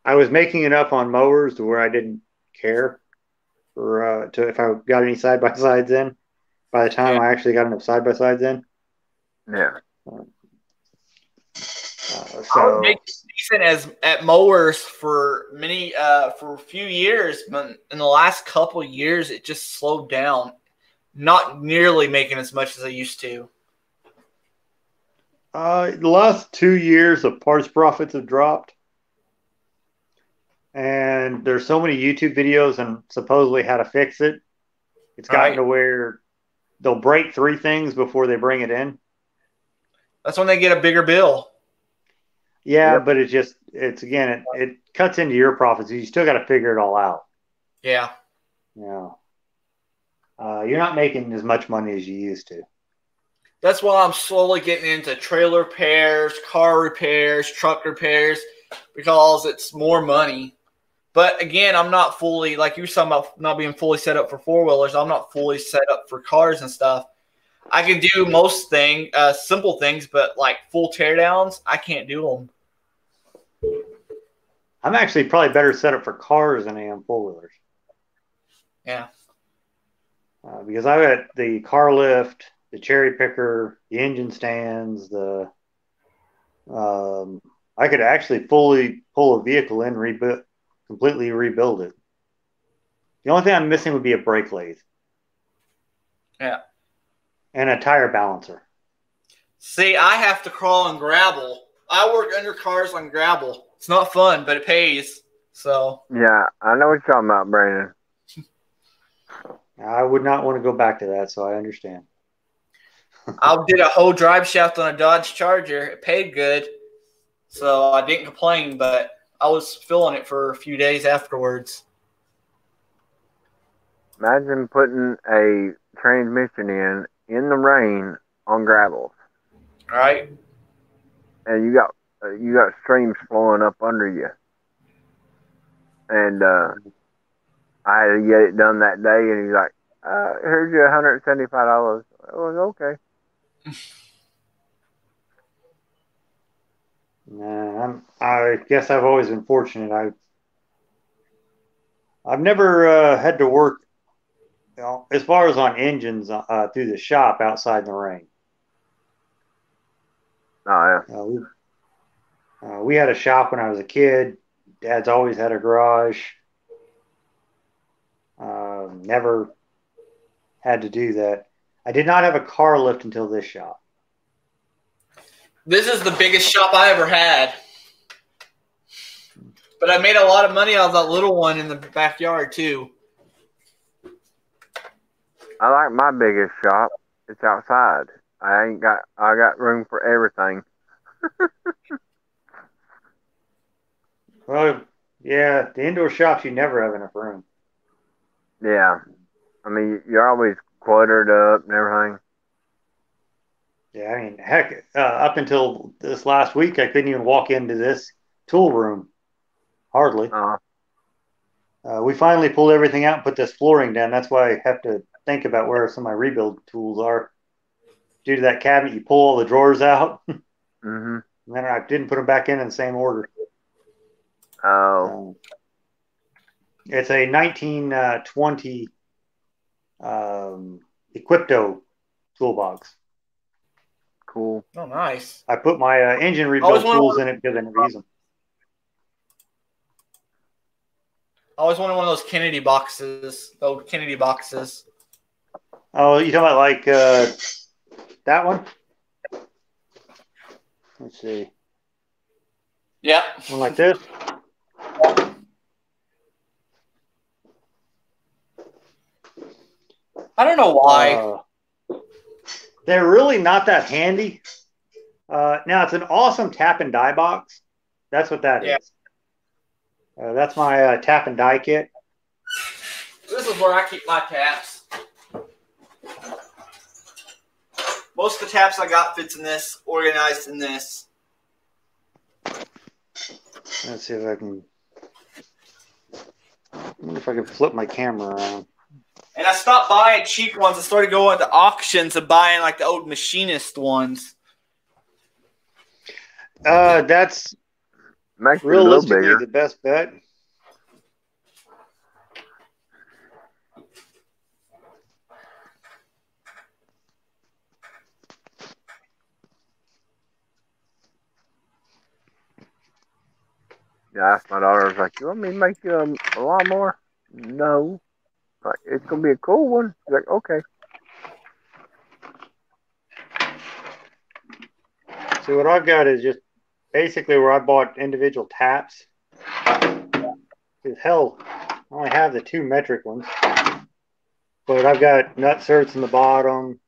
I was making enough on mowers to where I didn't care for if I got any side by sides in. By the time I actually got enough side by sides in. Yeah. I was making decent at mowers for a few years, but in the last couple of years, it just slowed down. Not nearly making as much as I used to. The last 2 years, the parts profits have dropped, and there's so many YouTube videos and supposedly how to fix it. It's gotten to where they'll break 3 things before they bring it in. That's when they get a bigger bill. Yeah, but it cuts into your profits. You still got to figure it all out. Yeah. Yeah. You're not making as much money as you used to. That's why I'm slowly getting into trailer repairs, car repairs, truck repairs, because it's more money. But again, I'm not fully, like you were talking about not being fully set up for four-wheelers, I'm not fully set up for cars and stuff. I can do most simple things, but like full teardowns, I can't do them. I'm actually probably better set up for cars than I am four-wheelers. Yeah. Because I've got the car lift, the cherry picker, the engine stands, I could actually fully pull a vehicle in, completely rebuild it. The only thing I'm missing would be a brake lathe. Yeah. And a tire balancer. See, I have to crawl on gravel. I work under cars on gravel. It's not fun, but it pays. So. Yeah, I know what you're talking about, Brandon. I would not want to go back to that, so I understand. I did a whole drive shaft on a Dodge Charger. It paid good, so I didn't complain, but I was feeling it for a few days afterwards. Imagine putting a transmission in the rain on gravel, Right? and you got streams flowing up under you, and I had to get it done that day, and he's like, "Here's your $175." I was okay. I guess I've always been fortunate. I've never had to work, as far as on engines through the shop outside in the rain. Oh yeah. We had a shop when I was a kid. Dad's always had a garage. Never had to do that. I did not have a car lift until this shop. This is the biggest shop I ever had. But I made a lot of money out of that little one in the backyard, too. I like my biggest shop. It's outside. I got room for everything. Well, yeah, the indoor shops, you never have enough room. Yeah. I mean, you're always cluttered up and everything. Yeah, I mean, heck, up until this last week, I couldn't even walk into this tool room. Hardly. We finally pulled everything out and put this flooring down. That's why I have to think about where some of my rebuild tools are. Due to that cabinet, you pull all the drawers out. Mm-hmm. And then I didn't put them back in the same order. Oh. It's a 1920 Equipto toolbox. Cool. Oh, nice. I put my engine rebuild tools in it because I never use them. I always wanted one of those Kennedy boxes, the old Kennedy boxes. Oh, you talking about like that one? Let's see. Yeah. One like this? I don't know why. They're really not that handy. Now, it's an awesome tap and die box. That's what that is. That's my tap and die kit. This is where I keep my taps. Most of the taps I got fits in this, organized in this. Let's see if I can. I wonder if I can flip my camera around. And I stopped buying cheap ones. I started going to auctions and buying like the old machinist ones. That's Makes it a realistically little bigger. the best bet. Yeah, I asked my daughter, I was like, "You want me to make you a lawnmower?" No. Like, it's gonna be a cool one. She's like, "Okay." So what I've got is just basically where I bought individual taps. Because hell, I only have the 2 metric ones. But I've got nut certs in the bottom.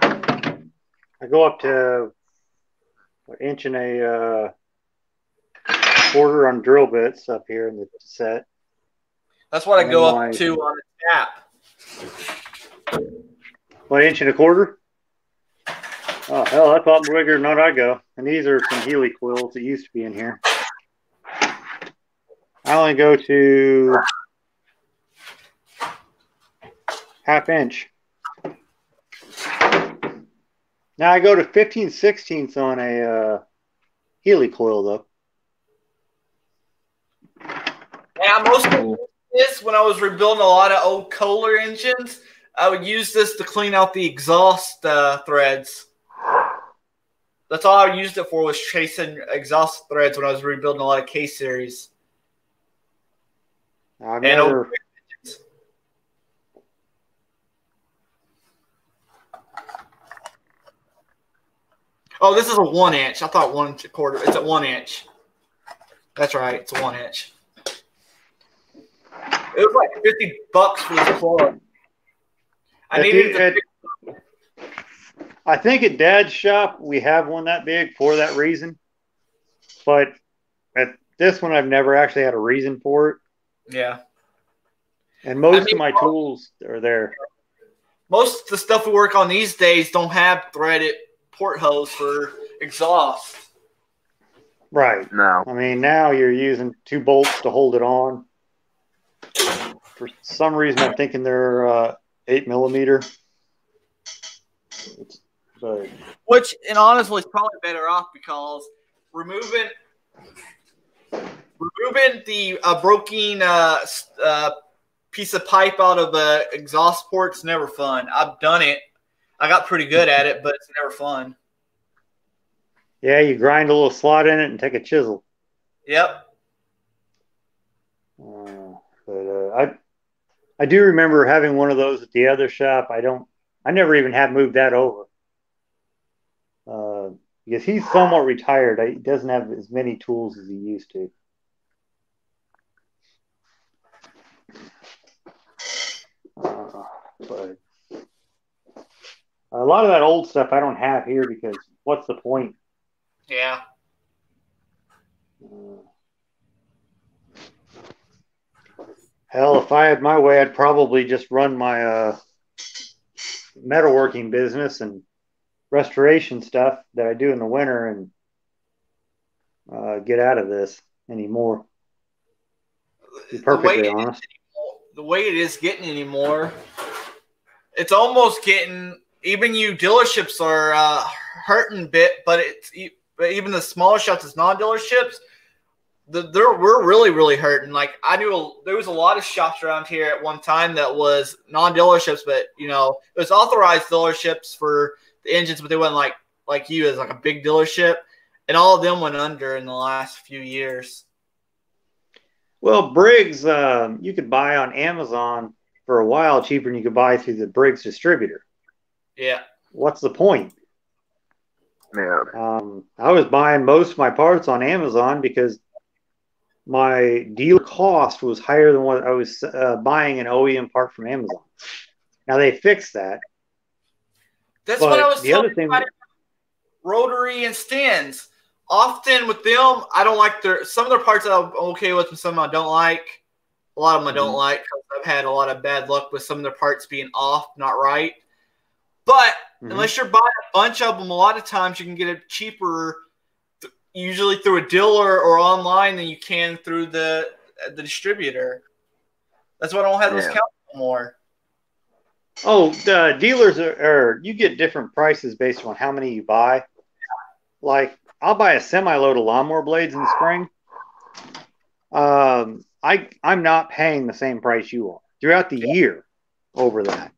I go up to an inch and a quarter on drill bits up here in the set. That's what I go up to on a tap. 1 inch and a quarter? Oh, hell, that's a lot bigger than what I go. And these are some Healy coils that used to be in here. I only go to 1/2 inch. Now I go to 15/16 on a Healy coil, though. Yeah, mostly this when I was rebuilding a lot of old Kohler engines, I would use this to clean out the exhaust threads. That's all I used it for, was chasing exhaust threads when I was rebuilding a lot of K series. I've never. Oh, this is a 1 inch. I thought 1 inch a quarter. It's a 1 inch. That's right. It's a 1 inch. It was like $50 for this coil. I needed to. I think at Dad's shop we have one that big for that reason, but at this one I've never actually had a reason for it. Yeah. And most of my tools are there. Most of the stuff we work on these days don't have threaded port hose for exhaust. Right. No. I mean, now you're using 2 bolts to hold it on. For some reason, I'm thinking they're 8mm. But Which, and honestly, is probably better off because removing the broken piece of pipe out of the exhaust port's never fun. I've done it. I got pretty good at it, but it's never fun. yeah, you grind a little slot in it and take a chisel. Yep. I do remember having one of those at the other shop. I never even had moved that over. Because he's somewhat retired. He doesn't have as many tools as he used to. But a lot of that old stuff I don't have here because what's the point? Yeah. Hell, if I had my way, I'd probably just run my metalworking business and restoration stuff that I do in the winter and get out of this anymore. To be perfectly honest. The way it is getting anymore, it's almost getting, even you dealerships are hurting a bit, but even the smaller shops as non-dealerships, we're really hurting. Like there was a lot of shops around here at one time that was non-dealerships, but it was authorized dealerships for the engines, but they weren't like you as like a big dealership, and all of them went under in the last few years. Well, Briggs, you could buy on Amazon for a while cheaper than you could buy through the Briggs distributor. Yeah. What's the point? Yeah. I was buying most of my parts on Amazon because my dealer cost was higher than what I was buying an OEM part from Amazon. Now they fixed that. That's what I was the other thing. Rotary and Stens. Often with them, I don't like some of their parts that I'm okay with and some I don't like. A lot of them I don't like because I've had a lot of bad luck with some of their parts being off, not right. But unless you're buying a bunch of them, a lot of times you can get it cheaper, usually through a dealer or online, than you can through the distributor. That's why I don't have those counts anymore. Oh, the dealers are you get different prices based on how many you buy. Like, I'll buy a semi-load of lawnmower blades in the spring. I'm not paying the same price you are throughout the year over that.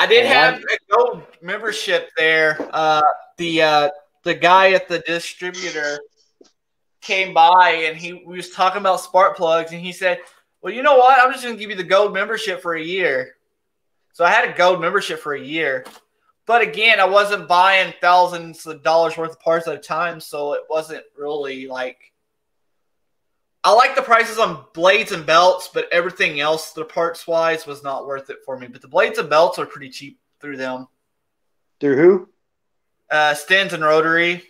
I did have a gold membership there. The guy at the distributor came by and we was talking about spark plugs, and he said, "Well, you know what? I'm just going to give you the gold membership for a year." So I had a gold membership for a year. But again, I wasn't buying thousands of dollars worth of parts at a time, so it wasn't really like – I like the prices on blades and belts, but everything else, the parts-wise, was not worth it for me. But the blades and belts are pretty cheap through them. Through who? Stens and Rotary.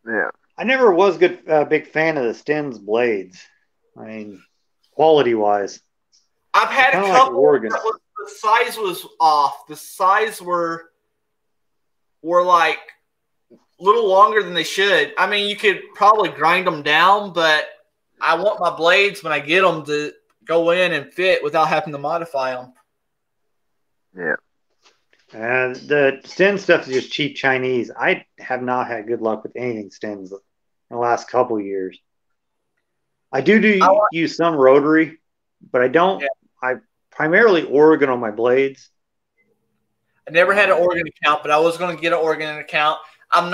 Yeah. I never was a big fan of the Stens blades. I mean, quality-wise. I've had a couple that the size was off. The size were like a little longer than they should. I mean, you could probably grind them down, but I want my blades when I get them to go in and fit without having to modify them. Yeah. And the Sten stuff is just cheap Chinese. I have not had good luck with anything Stens in the last couple of years. I do use some Rotary, but I don't. Yeah. I primarily Oregon on my blades. I never had an Oregon account, but I was going to get an Oregon account. I'm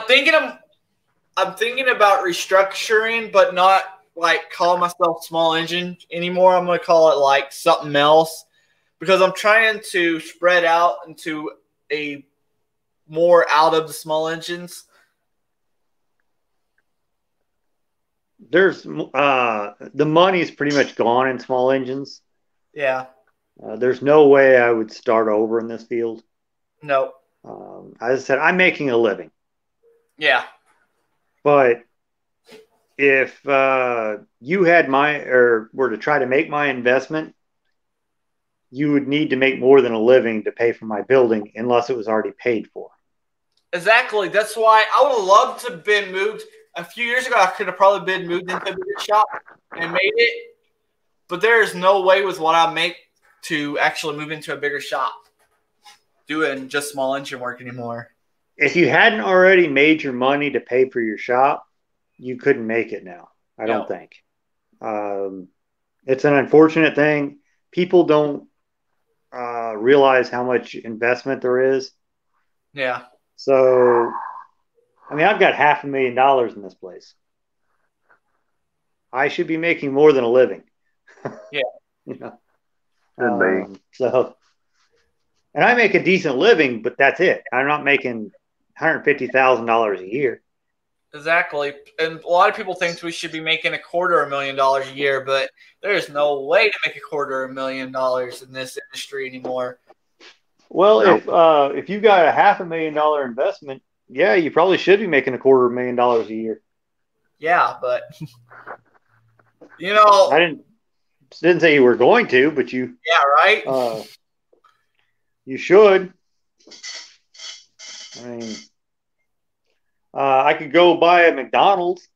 thinking about restructuring, but not like call myself small engine anymore. I'm going to call it like something else because I'm trying to spread out into a more out of the small engines. There's the money's pretty much gone in small engines. Yeah. There's no way I would start over in this field. No. As I said, I'm making a living. Yeah. But if you had were to try to make my investment, you would need to make more than a living to pay for my building unless it was already paid for. Exactly. That's why I would have loved to have been moved. A few years ago, I could have probably been moved into a bigger shop and made it. But there is no way with what I make to actually move into a bigger shop doing just small engine work anymore. If you hadn't already made your money to pay for your shop, you couldn't make it now. I don't think. It's an unfortunate thing. People don't realize how much investment there is. Yeah. So, I mean, I've got $500,000 in this place. I should be making more than a living. Yeah. You know. Should be. So, and I make a decent living, but that's it. I'm not making $150,000 a year. Exactly. And a lot of people think we should be making $250,000 a year, but there's no way to make $250,000 in this industry anymore. Well, Nope. if you got a $500,000 investment, yeah, you probably should be making $250,000 a year. Yeah, but you know, I didn't say you were going to, but you. Yeah, right. You should. I mean, I could go buy a McDonald's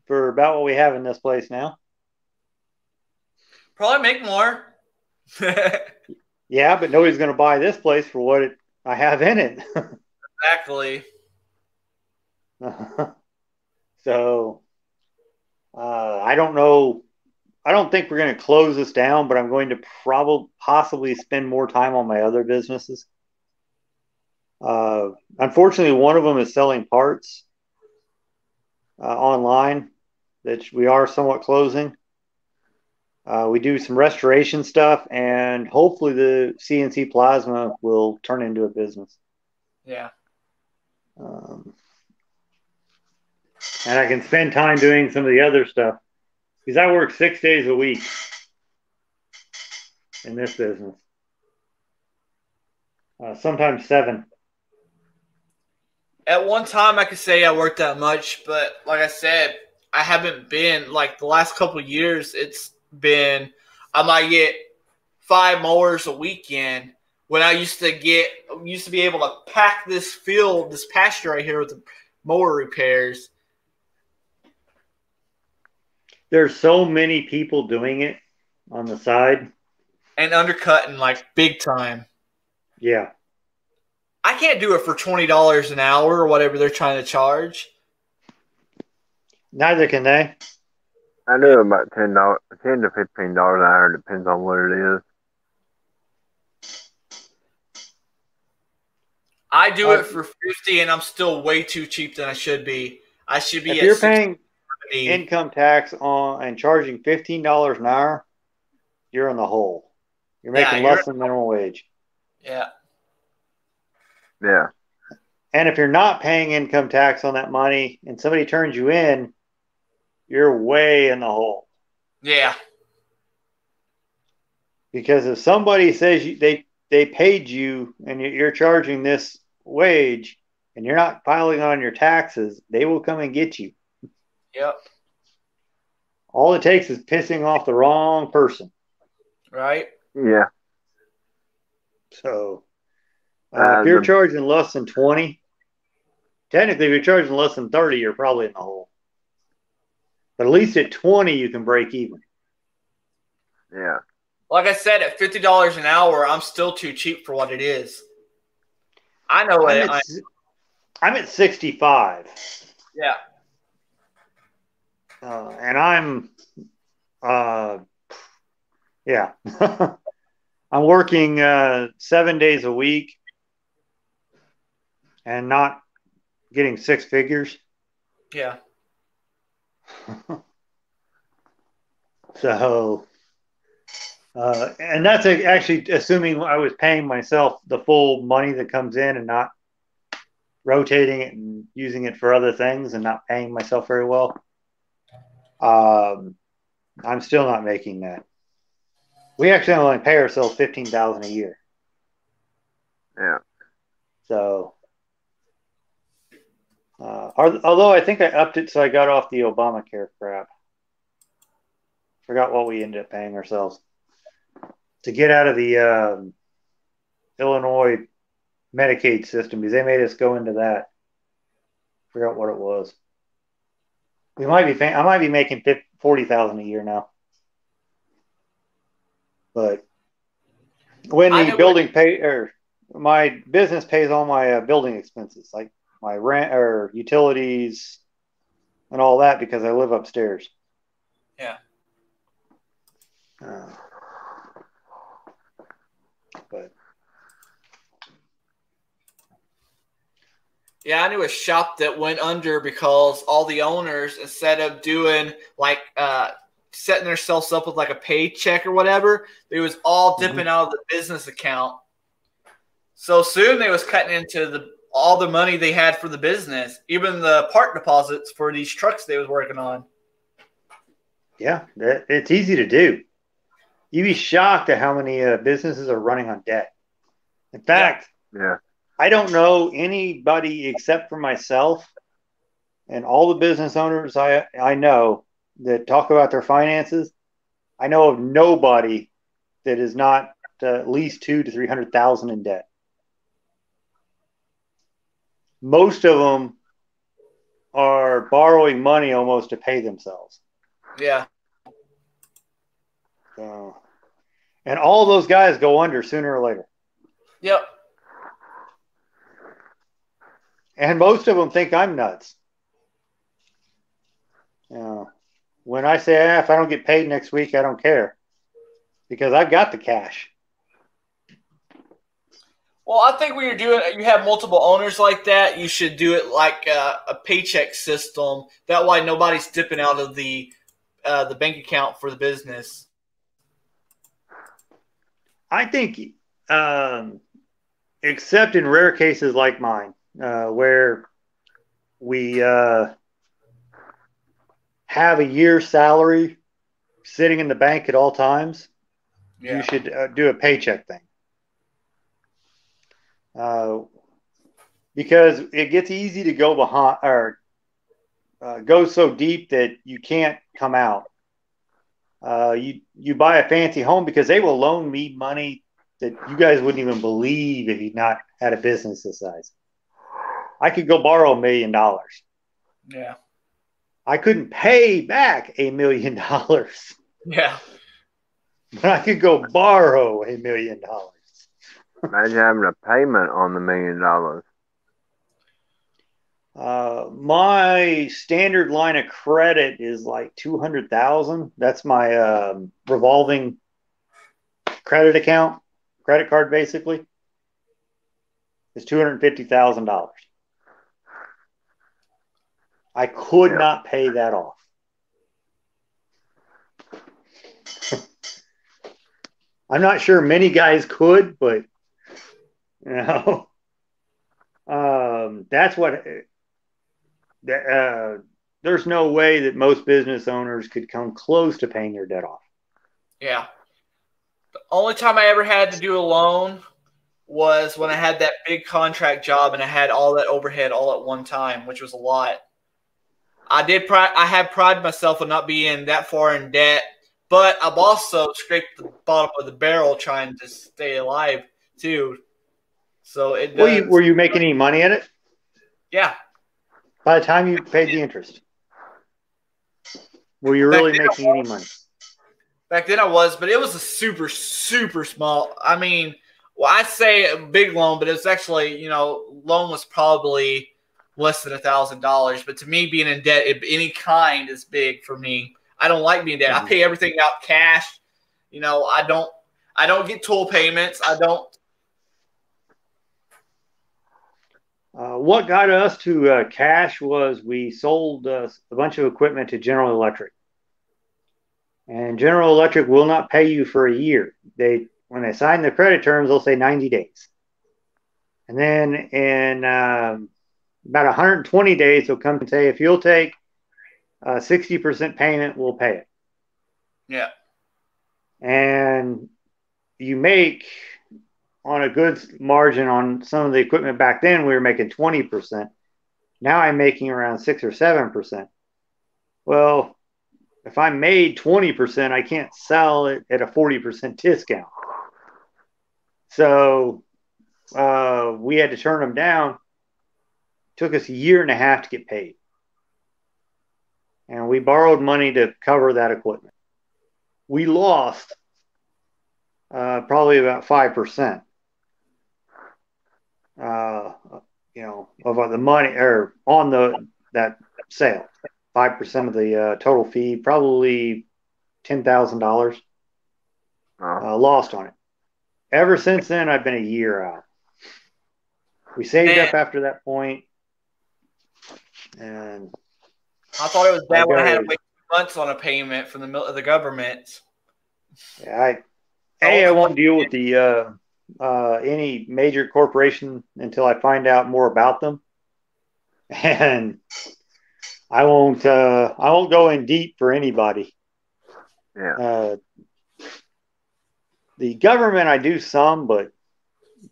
for about what we have in this place now. Probably make more. Yeah, but nobody's going to buy this place for what I have in it. Exactly. So, I don't know. I don't think we're going to close this down, but I'm going to possibly spend more time on my other businesses. Unfortunately, one of them is selling parts online that we are somewhat closing. We do some restoration stuff, and hopefully the CNC plasma will turn into a business. Yeah. And I can spend time doing some of the other stuff because I work 6 days a week in this business. Sometimes 7. At one time, I could say I worked that much, but like I said, I haven't been like the last couple of years. It's been I might get 5 mowers a weekend when I used to be able to pack this field, this pasture right here with the mower repairs. There's so many people doing it on the side and undercutting like big time. Yeah. I can't do it for $20 an hour or whatever they're trying to charge. Neither can they. I do about $10 to $15 an hour, depends on what it is. I do it for $50, and I'm still way too cheap than I should be. I should be. If you're paying income tax on and charging $15 an hour, you're in the hole. You're making less than minimum wage. Yeah. Yeah. And if you're not paying income tax on that money and somebody turns you in, you're way in the hole. Yeah. Because if somebody says they paid you and you're charging this wage and you're not filing on your taxes, they will come and get you. Yep. All it takes is pissing off the wrong person. Right? Yeah. So if you're charging less than 20, technically if you're charging less than 30, you're probably in the hole. But at least at 20, you can break even. Yeah. Like I said, at $50 an hour, I'm still too cheap for what it is. I know I'm at 65. Yeah. And I'm, yeah. I'm working 7 days a week and not getting 6 figures. Yeah. So, and that's actually assuming I was paying myself the full money that comes in and not rotating it and using it for other things and not paying myself very well. I'm still not making that. We actually only pay ourselves $15,000 a year. Yeah. So, although I think I upped it so I got off the Obamacare crap. Forgot what we ended up paying ourselves to get out of the Illinois Medicaid system because they made us go into that. Forgot what it was. I might be making $40,000 a year now, but when the building pay or my business pays all my building expenses, like my rent or utilities and all that, because I live upstairs. Yeah. But yeah, I knew a shop that went under because all the owners, instead of doing like setting themselves up with like a paycheck or whatever, they was all dipping out of the business account. So soon they was cutting into all the money they had for the business, even the part deposits for these trucks they was working on. Yeah, it's easy to do. You'd be shocked at how many businesses are running on debt. In fact, yeah. I don't know anybody except for myself and all the business owners I know that talk about their finances. I know of nobody that is not at least $200,000 to $300,000 in debt. Most of them are borrowing money almost to pay themselves. Yeah. And all those guys go under sooner or later. Yep. And most of them think I'm nuts. When I say, if I don't get paid next week, I don't care. Because I've got the cash. Well, I think when you have multiple owners like that, you should do it like a paycheck system. That way nobody's dipping out of the bank account for the business. I think, except in rare cases like mine, where we have a year's salary sitting in the bank at all times, you should do a paycheck thing. Because it gets easy to go behind or go so deep that you can't come out. You buy a fancy home because they will loan me money that you guys wouldn't even believe if you not had a business this size. I could go borrow $1 million. Yeah. I couldn't pay back $1 million. Yeah. But I could go borrow $1 million. Imagine having a payment on the $1 million. My standard line of credit is like $200,000. That's my revolving credit account, credit card, basically. It's $250,000. I could not pay that off. I'm not sure many guys could, but that's what. There's no way that most business owners could come close to paying their debt off. Yeah. The only time I ever had to do a loan was when I had that big contract job and I had all that overhead all at one time, which was a lot. I have prided myself on not being that far in debt, but I've also scraped the bottom of the barrel trying to stay alive too. So were you making any money in it? Yeah. By the time you paid the interest, were you really making any money? Back then I was, but it was a super, super small. I mean, well, I'd say a big loan, but it's actually, loan was probably less than $1,000. But to me, being in debt of any kind is big for me. I don't like being in debt. I pay everything out cash. I don't get toll payments. I don't. What got us to cash was we sold a bunch of equipment to General Electric. And General Electric will not pay you for a year. When they sign the credit terms, they'll say 90 days. And then in about 120 days, they'll come and say, if you'll take 60% payment, we'll pay it. Yeah. And you make on a good margin on some of the equipment back then, we were making 20%. Now I'm making around 6 or 7%. Well, if I made 20%, I can't sell it at a 40% discount. So we had to turn them down. It took us a year and a half to get paid. And we borrowed money to cover that equipment. We lost probably about 5%. Of the money or on that sale, 5% of the total fee, probably $10,000 lost on it. Ever since then, I've been a year out. We saved up after that point, and I thought it was bad when I had to wait 2 months on a payment from the government. Yeah, I won't deal with the any major corporation until I find out more about them, and I won't go in deep for anybody. Yeah. The government I do some, but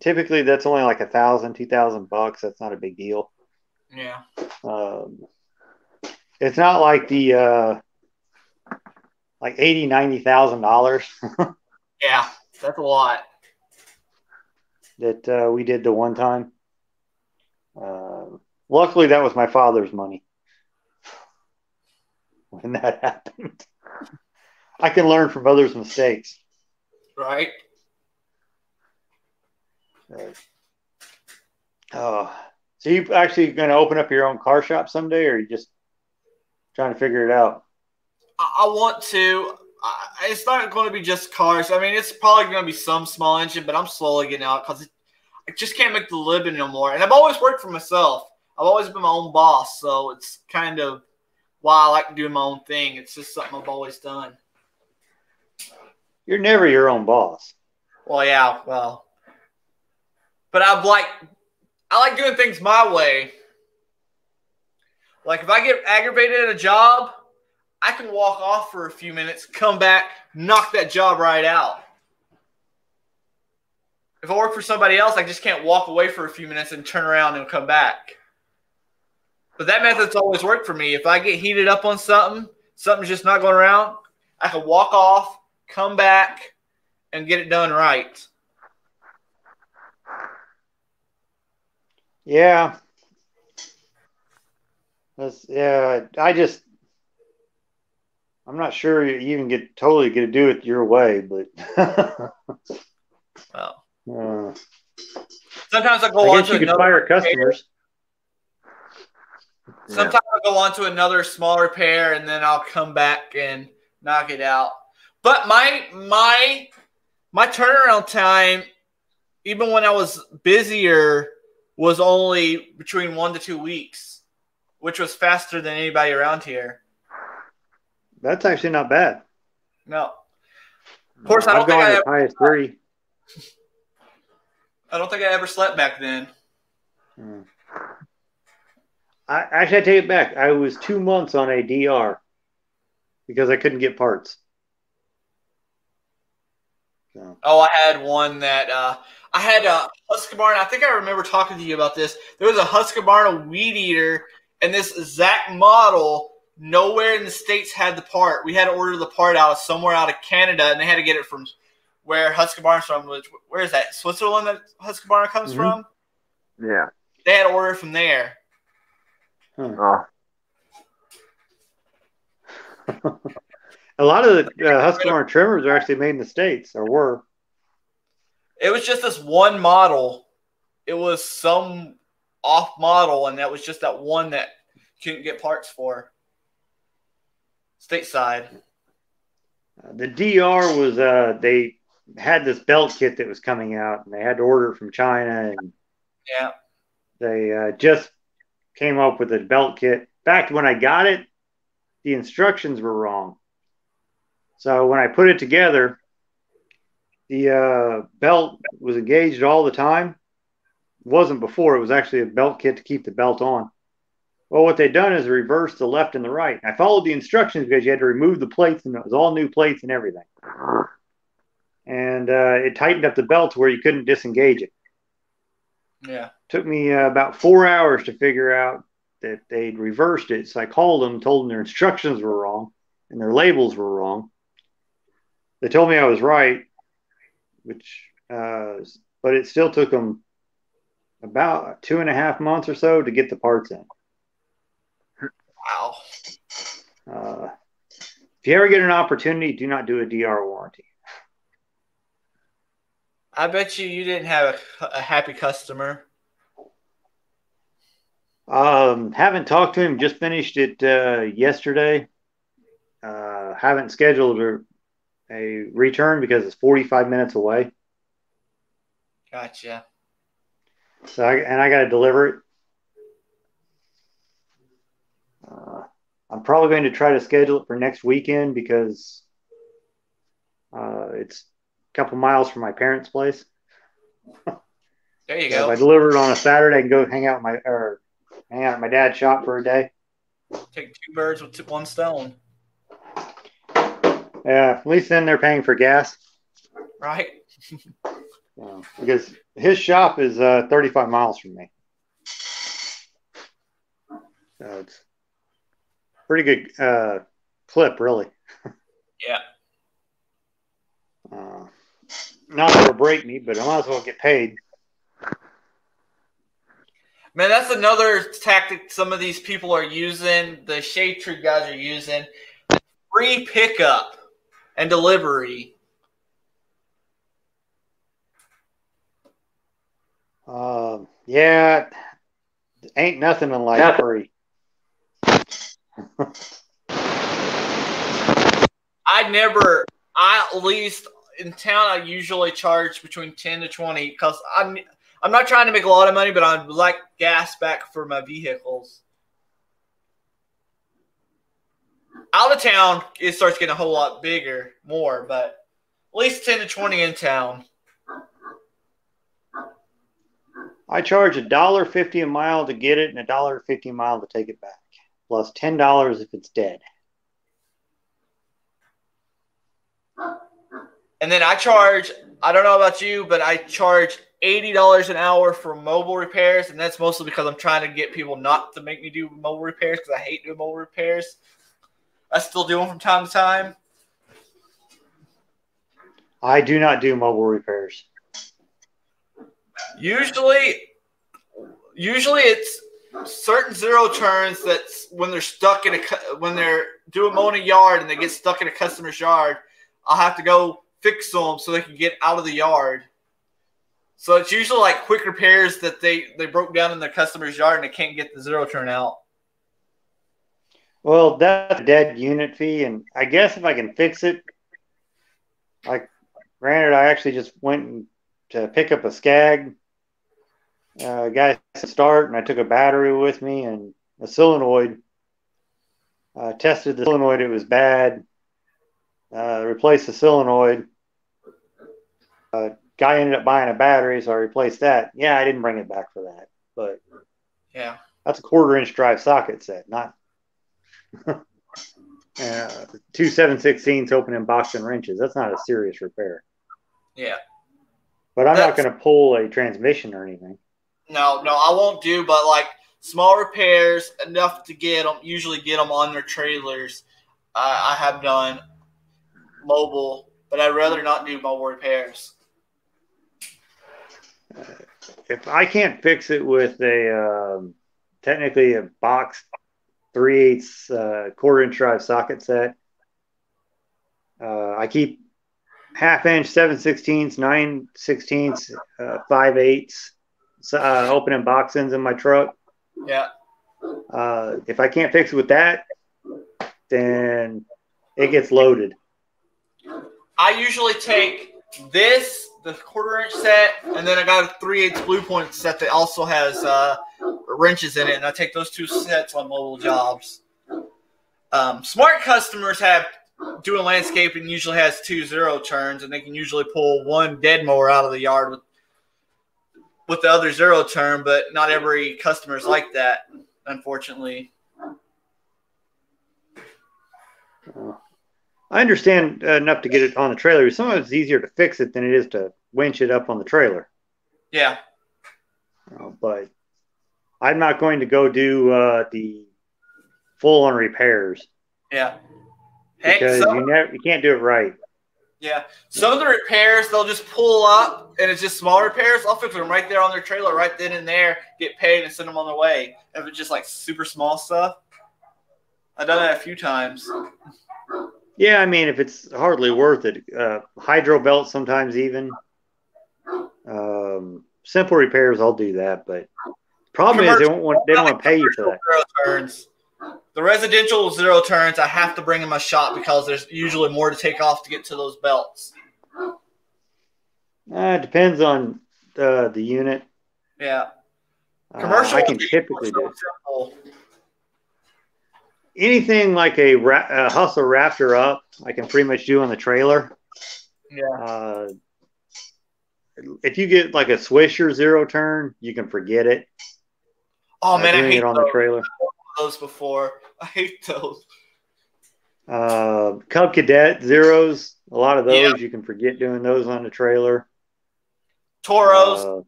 typically that's only like $1,000, $2,000. That's not a big deal. Yeah. It's not like the like $80,000-$90,000. Yeah, that's a lot. That we did the one time. Luckily, that was my father's money when that happened. I can learn from others' mistakes. Right. So you actually going to open up your own car shop someday, or are you just trying to figure it out? I want to. It's not going to be just cars. I mean, it's probably going to be some small engine, but I'm slowly getting out because I just can't make the living no more. And I've always worked for myself. I've always been my own boss, so it's kind of why I like doing my own thing. It's just something I've always done. You're never your own boss. Well, yeah, but I like doing things my way. Like if I get aggravated at a job, I can walk off for a few minutes, come back, knock that job right out. If I work for somebody else, I just can't walk away for a few minutes and turn around and come back. But that method's always worked for me. If I get heated up on something's just not going around, I can walk off, come back, and get it done right. Yeah. I'm not sure you even totally get to do it your way, but well, sometimes I go on to another fire customers. Sometimes I'll go on to another small repair and then I'll come back and knock it out. But my turnaround time, even when I was busier, was only between 1 to 2 weeks, which was faster than anybody around here. That's actually not bad. No. Of course, I don't think I ever slept. 3. I don't think I ever slept back then. I take it back. I was 2 months on a DR because I couldn't get parts. So. Oh, I had one that I had a Husqvarna. I think I remember talking to you about this. There was a Husqvarna weed eater, and this exact model. Nowhere in the States had the part. We had to order the part out of somewhere out of Canada, and they had to get it from where Husqvarna's from. Where is that? Switzerland that Husqvarna comes from? Yeah. They had to order it from there. Oh. A lot of the Husqvarna trimmers are actually made in the States, or were. It was just this one model. It was some off model, and that was just that one that couldn't get parts for. Stateside. The DR was they had this belt kit that was coming out, and they had to order it from China, and yeah, they just came up with a belt kit. In fact, when I got it, the instructions were wrong. So when I put it together, the belt was engaged all the time. It wasn't before. It was actually a belt kit to keep the belt on. Well, what they'd done is reverse the left and the right. I followed the instructions because you had to remove the plates, and it was all new plates and everything. and it tightened up the belt to where you couldn't disengage it. Yeah. Took me about 4 hours to figure out that they'd reversed it. So I called them, told them their instructions were wrong and their labels were wrong. They told me I was right, but it still took them about 2.5 months or so to get the parts in. Wow. If you ever get an opportunity, do not do a DR warranty. I bet you didn't have a happy customer. Haven't talked to him. Just finished it yesterday. Haven't scheduled a return because it's 45 minutes away. Gotcha. So I got to deliver it. I'm probably going to try to schedule it for next weekend because it's a couple miles from my parents' place. There you So go. if I deliver it on a Saturday, I can go hang out at my dad's shop for a day. Take two birds with one stone. Yeah, at least then they're paying for gas. Right. Because his shop is 35 miles from me. So it's pretty good clip, really. Yeah. Not that it'll break me, but I might as well get paid. Man, that's another tactic some of these people are using. The shade tree guys are using free pickup and delivery. Yeah, ain't nothing in life free. At least in town, I usually charge between 10 to 20 because I'm not trying to make a lot of money, but I'd like gas back for my vehicles. Out of town, it starts getting a whole lot more, but at least 10 to 20 in town. I charge $1.50 a mile to get it and $1.50 a mile to take it back, plus $10 if it's dead. And then I don't know about you, but I charge $80 an hour for mobile repairs, and that's mostly because I'm trying to get people not to make me do mobile repairs because I hate doing mobile repairs. I still do them from time to time. I do not do mobile repairs. Usually it's certain zero turns that's when they're stuck when they're mowing a yard and they get stuck in a customer's yard, I'll have to go fix them so they can get out of the yard. So it's usually like quick repairs that they broke down in their customer's yard and they can't get the zero turn out. Well, that's a dead unit fee, and I guess if I can fix it, like, granted, I actually just went to pick up a Skag. Guy said start, and I took a battery with me and a solenoid. Tested the solenoid, it was bad. Replaced the solenoid. Guy ended up buying a battery, so I replaced that. Yeah, I didn't bring it back for that, but yeah, that's a 1/4-inch drive socket set, not 2 7/16 opening box and wrenches. That's not a serious repair. Yeah, but I'm not going to pull a transmission or anything. No, I won't do. But like small repairs, enough to usually get them on their trailers. I have done mobile, but I'd rather not do mobile repairs. If I can't fix it with technically a box 3/8 1/4-inch drive socket set, I keep 1/2-inch 7/16, 9/16, 5/8 opening box ends in my truck. Yeah. If I can't fix it with that, then it gets loaded. I usually take the 1/4-inch set, and then I got a 3/8 Blue Point set that also has wrenches in it, and I take those two sets on mobile jobs. Smart customers doing landscaping usually has 2 zero turns, and they can usually pull one dead mower out of the yard with the other zero turn, but not every customer is like that, unfortunately. I understand enough to get it on the trailer. Sometimes it's easier to fix it than it is to winch it up on the trailer. Yeah. But I'm not going to go do the full-on repairs. Yeah. Because you can't do it right. Yeah. Some of the repairs, they'll just pull up, and it's just small repairs. I'll fix them right there on their trailer, right then and there, get paid, and send them on their way. If it's just like super small stuff, I've done that a few times. Yeah, I mean, if it's hardly worth it. Hydro belt sometimes even. Simple repairs, I'll do that. But problem is they don't want to pay you for that. Zero turns. The residential zero turns, I have to bring in my shop because there's usually more to take off to get to those belts. It depends on the unit. Yeah. Commercial, I can typically do simple. Anything like a Hustler Raptor up, I can pretty much do on the trailer. Yeah. If you get like a Swisher zero turn, you can forget it. Oh man, I hate it on those. the trailer. Those before. I hate those. Cub Cadet zeros, a lot of those you can forget doing those on the trailer. Toros.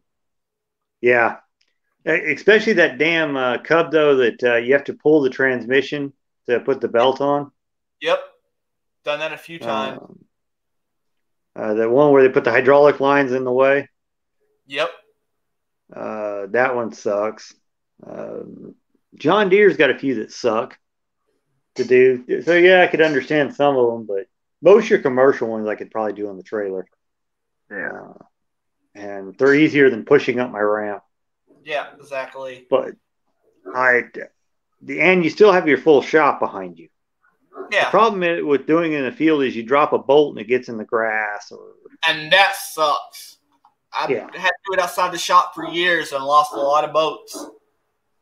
Yeah. Especially that damn Cub, though, that you have to pull the transmission to put the belt on. Yep. Done that a few times. The one where they put the hydraulic lines in the way. Yep. That one sucks. John Deere's got a few that suck to do. So, yeah, I could understand some of them, but most of your commercial ones I could probably do on the trailer. Yeah. And they're easier than pushing up my ramp. Yeah, exactly. But and you still have your full shop behind you. Yeah. The problem with doing it in the field is you drop a bolt and it gets in the grass. And that sucks. I've had to do it outside the shop for years and lost a lot of boats.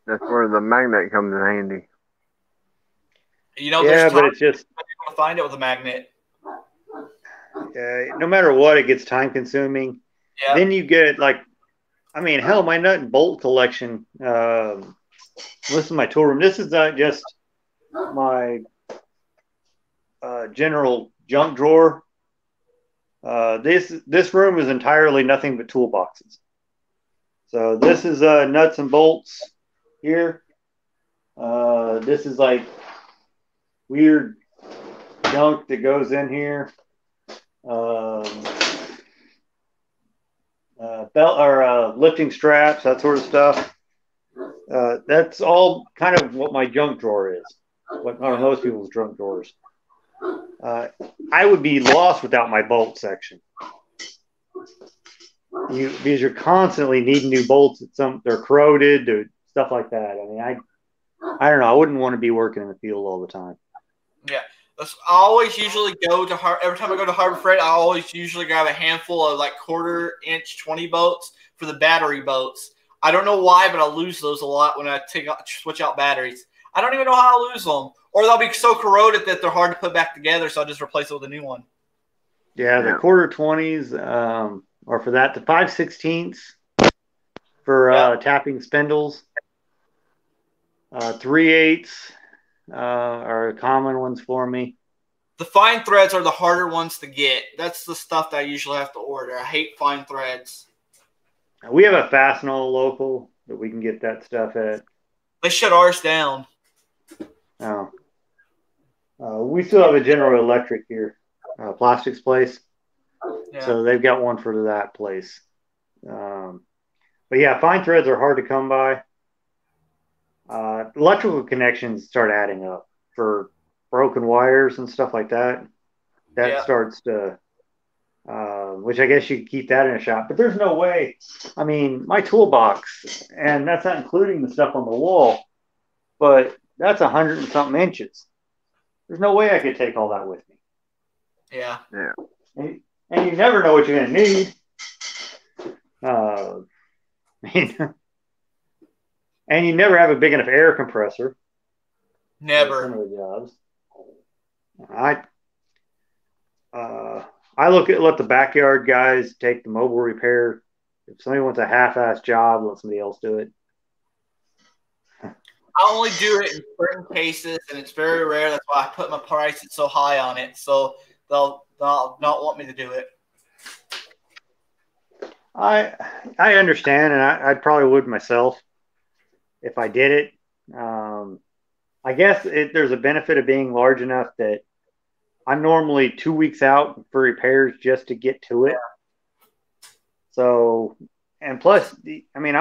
That's where the magnet comes in handy. You know, there's but it's just to find it with a magnet. No matter what, it gets time consuming. Yeah. Then you get hell, my nut and bolt collection. This is my tool room. This is just my general junk drawer. This room is entirely nothing but toolboxes. So this is nuts and bolts here. This is like weird junk that goes in here. Belt or lifting straps, that sort of stuff. That's all kind of what my junk drawer is. What are most people's junk drawers. I would be lost without my bolt section. Because you're constantly needing new bolts. They're corroded or stuff like that. I mean, I don't know. I wouldn't want to be working in the field all the time. Yeah. I always usually go to every time I go to Harbor Freight, I always usually grab a handful of like 1/4-inch 20 bolts for the battery boats. I don't know why, but I lose those a lot when I switch out batteries. I don't even know how I lose them. Or they'll be so corroded that they're hard to put back together, so I'll just replace it with a new one. Yeah, the 1/4-20s are for that. The 5/16 for tapping spindles. 3/8 are common ones for me. The fine threads are the harder ones to get. That's the stuff that I usually have to order. I hate fine threads. We have a Fastenal local that we can get that stuff at. They shut ours down. Oh. We still have a General Electric here, plastics place. Yeah. So they've got one for that place. But yeah, fine threads are hard to come by. Electrical connections start adding up for broken wires and stuff like that. That starts to, which I guess you could keep that in a shop, but there's no way. I mean, my toolbox, and that's not including the stuff on the wall, but that's 100 and something inches. There's no way I could take all that with me. Yeah. Yeah. And you never know what you're going to need. And you never have a big enough air compressor. Never. Some of the jobs. I let the backyard guys take the mobile repair. If somebody wants a half-ass job, let somebody else do it. I only do it in certain cases, and it's very rare. That's why I put my prices so high on it, so they'll not want me to do it. I understand, and I probably would myself if I did it. I guess there's a benefit of being large enough that I'm normally 2 weeks out for repairs just to get to it. So, and plus, I mean,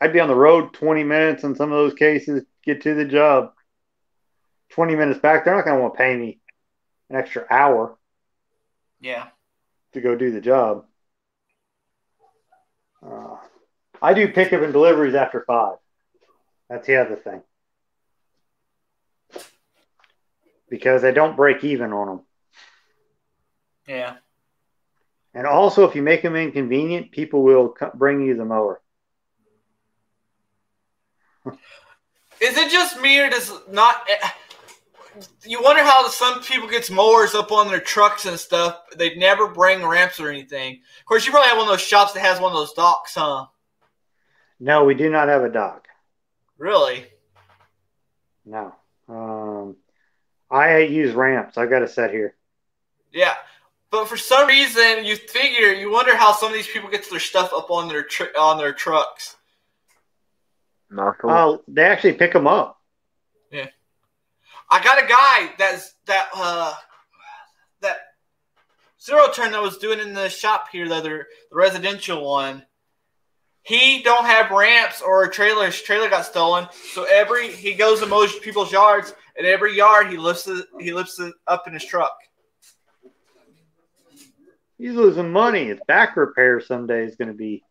I'd be on the road 20 minutes in some of those cases, get to the job. 20 minutes back, they're not going to want to pay me an extra hour. Yeah. To go do the job. I do pickup and deliveries after 5. That's the other thing. Because I don't break even on them. Yeah. And also, if you make them inconvenient, people will bring you the mower. Is it just me, or does not? You wonder how some people gets mowers up on their trucks and stuff. They never bring ramps or anything. Of course, you probably have one of those shops that has one of those docks, huh? No, we do not have a dock. Really? No. I use ramps. I got a set here. Yeah. But for some reason, you wonder how some of these people get their stuff up on their trucks. They actually pick them up. Yeah. I got a guy that zero turn that was doing in the shop here, the residential one. He don't have ramps or trailers. His trailer got stolen, so he goes to mow people's yards, and every yard he lifts it up in his truck. He's losing money. His back repair someday is going to be.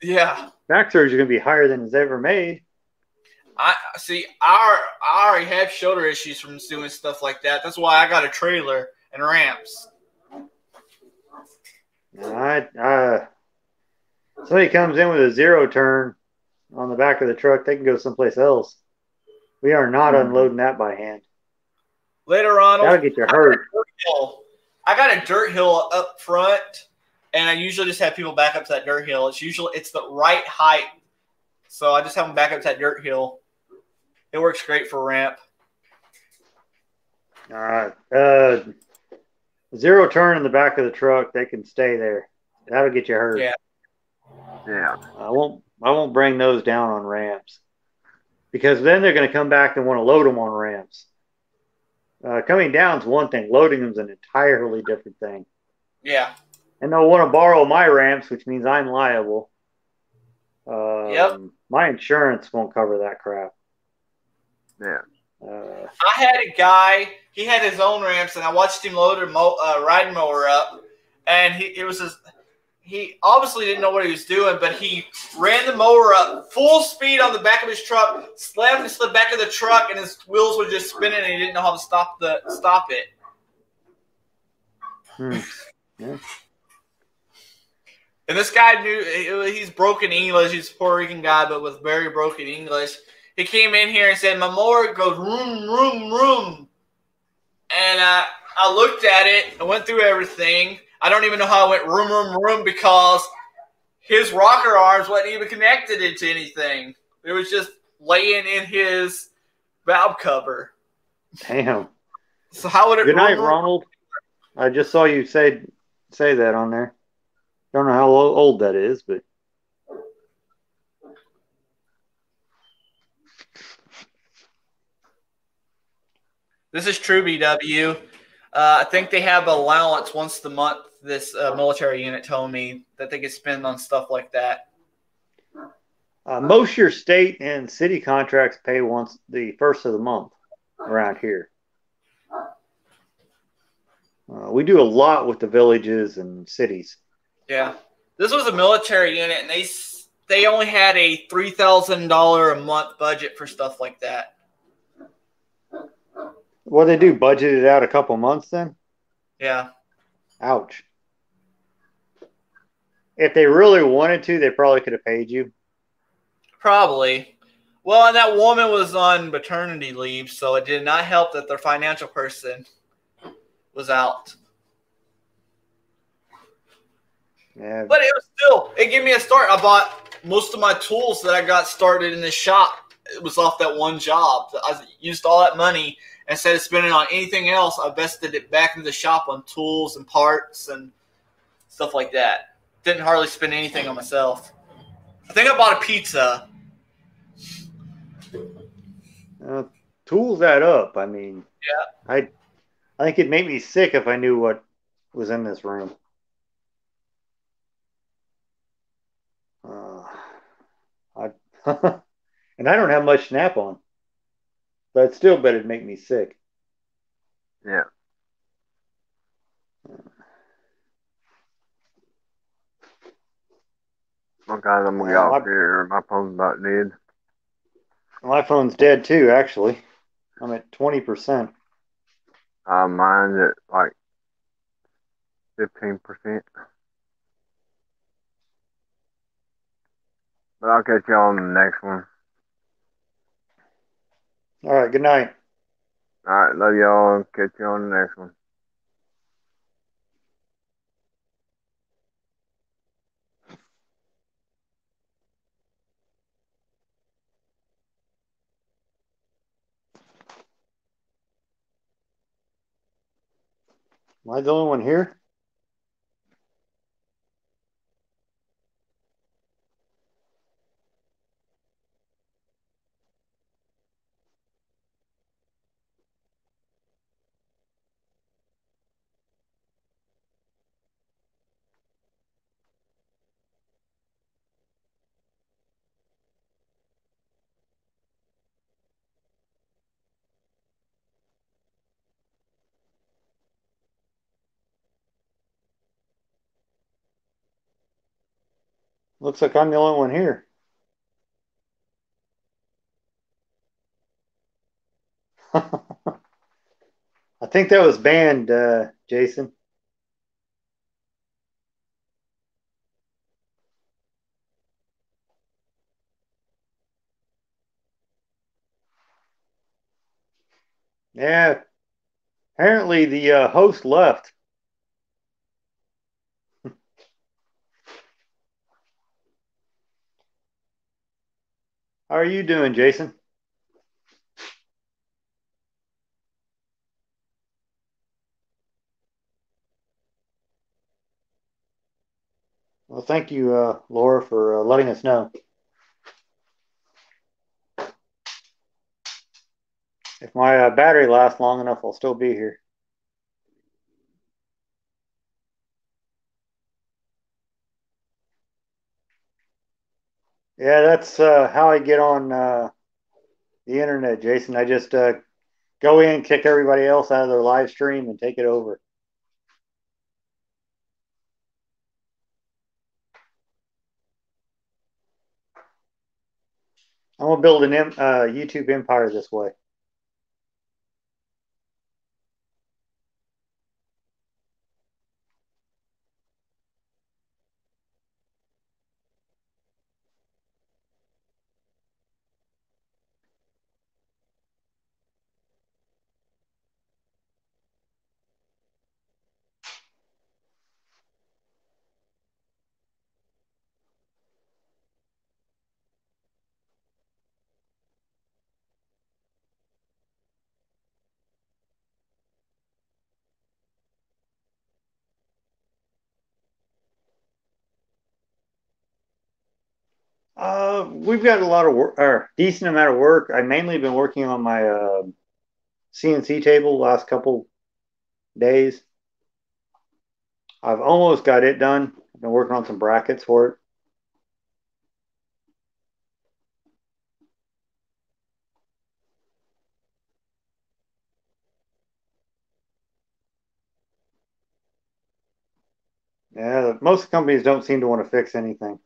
Yeah. Back surgery is going to be higher than it's ever made. I see. I already have shoulder issues from doing stuff like that. That's why I got a trailer and ramps. Somebody comes in with a zero turn on the back of the truck, they can go someplace else. We are not unloading that by hand. Later on, that'll get you hurt. I got a dirt hill up front, and I usually just have people back up to that dirt hill. It's the right height, so I just have them back up to that dirt hill. It works great for ramp. All right. Zero turn in the back of the truck, they can stay there. That'll get you hurt. Yeah. Yeah. I won't bring those down on ramps, because then they're going to come back and want to load them on ramps. Coming down is one thing. Loading them is an entirely different thing. Yeah. And they'll want to borrow my ramps, which means I'm liable. Yep. My insurance won't cover that crap. Yeah. I had a guy. He had his own ramps, and I watched him load a riding mower up, and he obviously didn't know what he was doing, but he ran the mower up full speed on the back of his truck, slammed into the back of the truck, and his wheels were just spinning, and he didn't know how to stop it. Yeah. And this guy he's broken English. He's a Puerto Rican guy, but with very broken English. He came in here and said, my mower goes room, room, room. And I looked at it and went through everything. I don't even know how I went room, room, room, because his rocker arms wasn't even connected into anything. It was just laying in his valve cover. Damn. So how would it? Good night, Ronald. I just saw you say that on there. Don't know how old that is, but. This is true, BW. I think they have allowance once a month. This military unit told me that they could spend on stuff like that. Most of your state and city contracts pay once the first of the month around here. We do a lot with the villages and cities. Yeah, this was a military unit, and they only had a $3,000 a month budget for stuff like that. What they do, budget it out a couple months then? Yeah. Ouch. If they really wanted to, they probably could have paid you. Probably. Well, and that woman was on maternity leave, so it did not help that their financial person was out. Yeah. But it gave me a start. I bought most of my tools that I got started in this shop it was off that one job. I used all that money. Instead of spending on anything else, I invested it back into the shop on tools and parts and stuff like that. Didn't hardly spend anything on myself. I think I bought a pizza. Tools add up. I mean, Yeah. I think it'd make me sick if I knew what was in this room. I and I don't have much snap on, but still bet it'd make me sick. Yeah. Okay, I'm gonna get off here. My phone's about dead. My phone's dead too, actually. I'm at 20%. Mine's at like 15%. But I'll catch you on the next one. All right, good night. All right, love y'all. Catch you on the next one. Am I the only one here? Looks like I'm the only one here. I think that was banned, Jason. Yeah, apparently the host left. How are you doing, Jason? Well, thank you, Laura, for letting us know. If my battery lasts long enough, I'll still be here. Yeah, that's how I get on the internet, Jason. I just go in, kick everybody else out of their live stream, and take it over. I'm gonna build an YouTube empire this way. We've got a lot of work, or decent amount of work. I mainly been working on my CNC table the last couple days. I've almost got it done. I've been working on some brackets for it. Yeah, most companies don't seem to want to fix anything.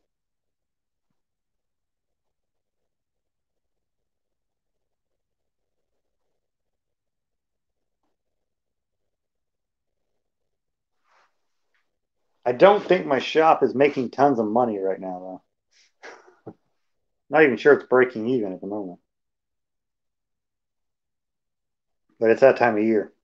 I don't think my shop is making tons of money right now, though. Not even sure it's breaking even at the moment. But it's that time of year.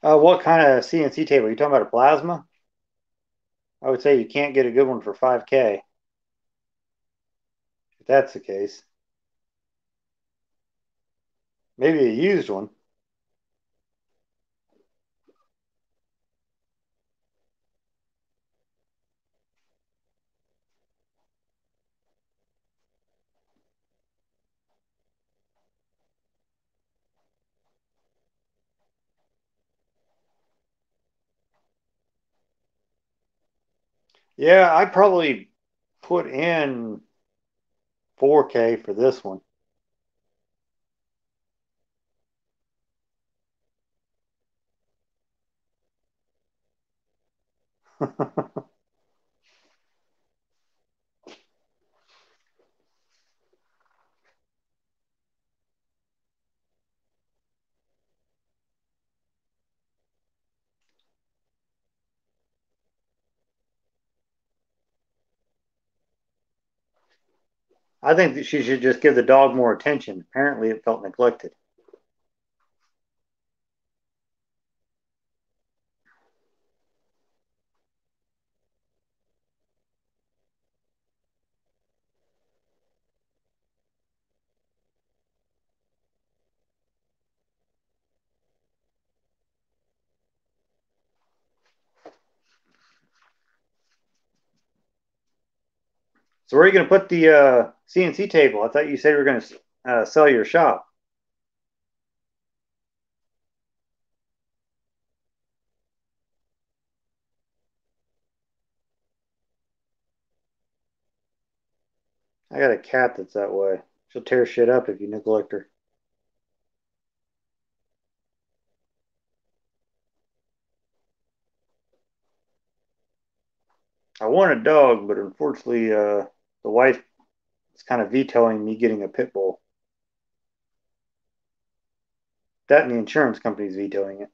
What kind of CNC table? Are you talking about a plasma? I would say you can't get a good one for 5K. If that's the case. Maybe a used one. Yeah, I probably put in 4K for this one. I think that she should just give the dog more attention. Apparently, it felt neglected. So, where are you going to put the CNC table? I thought you said you were going to sell your shop. I got a cat that's that way. She'll tear shit up if you neglect her. I want a dog, but unfortunately, the wife is kind of vetoing me getting a pit bull. That and the insurance company's vetoing it.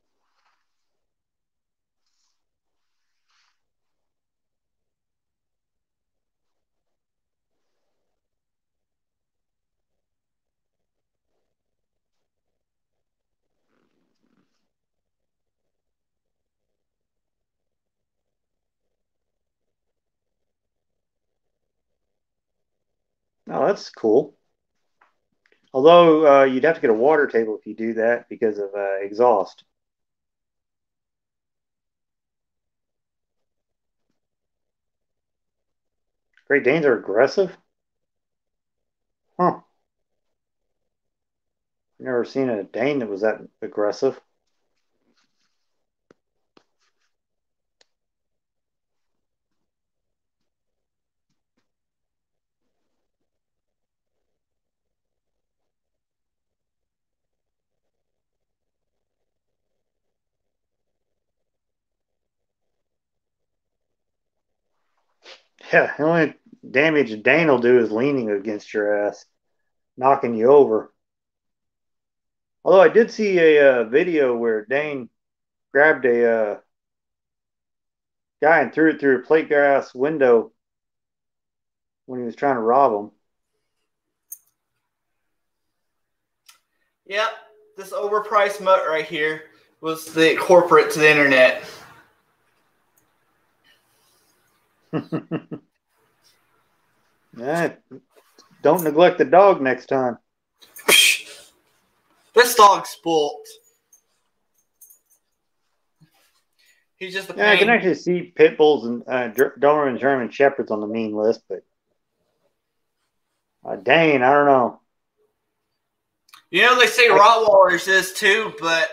Oh, that's cool. Although you'd have to get a water table if you do that because of exhaust. Great Danes are aggressive? Huh. Never seen a Dane that was that aggressive. Yeah, the only damage a Dane will do is leaning against your ass, knocking you over. Although I did see a video where Dane grabbed a guy and threw it through a plate glass window when he was trying to rob him. Yep, this overpriced mutt right here was the corporate to the internet. Yeah, don't neglect the dog next time. This dog's spoilt. He's just a pain. Yeah, I can actually see pit bulls and Doberman German Shepherds on the mean list, but Dane, I don't know. You know, they say Rottweilers is too, but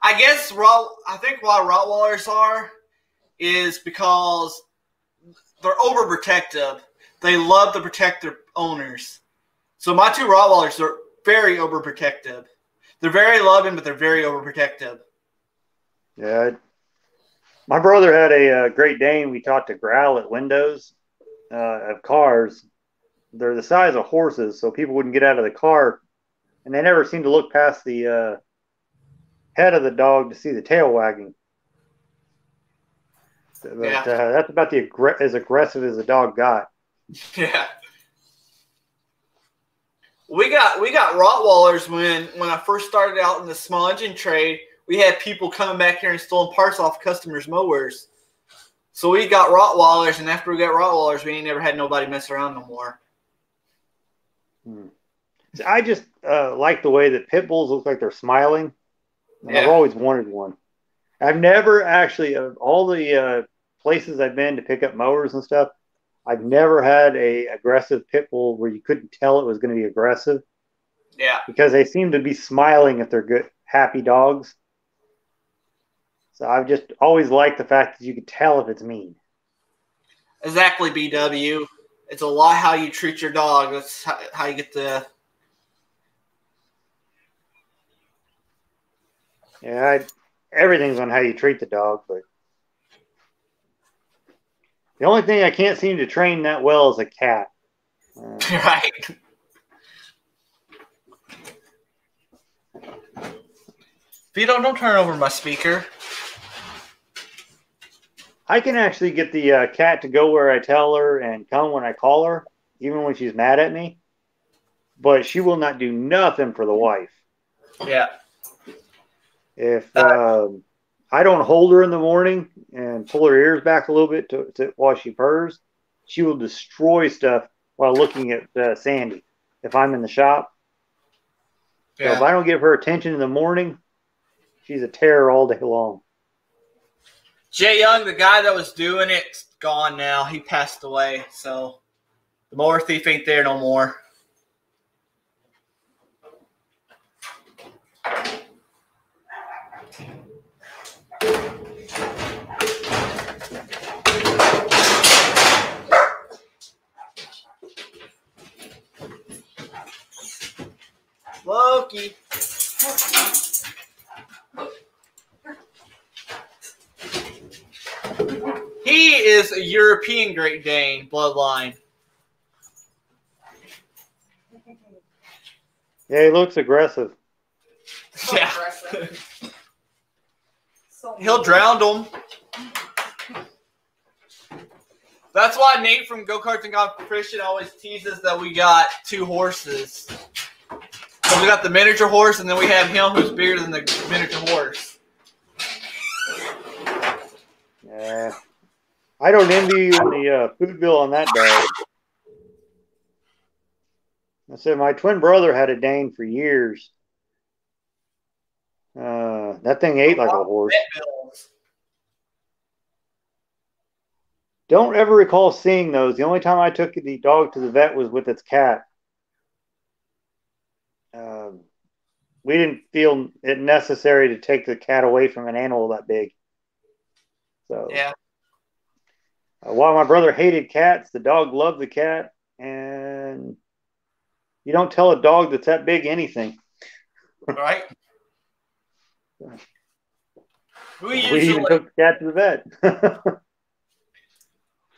I guess I think why Rottweilers are is because they're overprotective. They love to protect their owners. So my two Rottweilers are very overprotective. They're very loving, but they're very overprotective. Yeah. My brother had a Great Dane we taught to growl at windows of cars. They're the size of horses, so people wouldn't get out of the car, and they never seemed to look past the head of the dog to see the tail wagging. But that's about as aggressive as the dog got. Yeah. We got Rottweilers when I first started out in the small engine trade. we had people coming back here and stealing parts off customers' mowers. So we got Rottweilers, and after we got Rottweilers, we ain't never had nobody mess around no more. I just like the way that pit bulls look like they're smiling. And Yeah. I've always wanted one. I've never actually, of all the places I've been to pick up mowers and stuff, I've never had a aggressive pit bull where you couldn't tell it was going to be aggressive. Yeah. Because they seem to be smiling if they're good, happy dogs. So I've just always liked the fact that you can tell if it's mean. Exactly, BW. It's a lot how you treat your dog. That's how you get the... Yeah, everything's on how you treat the dog, but the only thing I can't seem to train that well is a cat. Right. Vito, don't turn over my speaker. I can actually get the cat to go where I tell her and come when I call her, even when she's mad at me. But she will not do nothing for the wife. Yeah. If I don't hold her in the morning and pull her ears back a little bit while she purrs, she will destroy stuff while looking at Sandy if I'm in the shop. Yeah. So if I don't give her attention in the morning, she's a terror all day long. Jay Young, the guy that was doing it, gone now. He passed away, so the mower thief ain't there no more. Loki. He is a European Great Dane bloodline. Yeah, he looks aggressive. Yeah. He'll drown them. That's why Nate from Go Karts and Competition always teases that we got 2 horses. So we got the miniature horse, and then we have him who's bigger than the miniature horse. Yeah. I don't envy you in the food bill on that dog. I said my twin brother had a Dane for years. That thing ate like a horse. Don't ever recall seeing those. The only time I took the dog to the vet was with its cat. We didn't feel it necessary to take the cat away from an animal that big. So Yeah. While my brother hated cats, the dog loved the cat, and you don't tell a dog that's that big anything. Right. We even took the cat to the vet.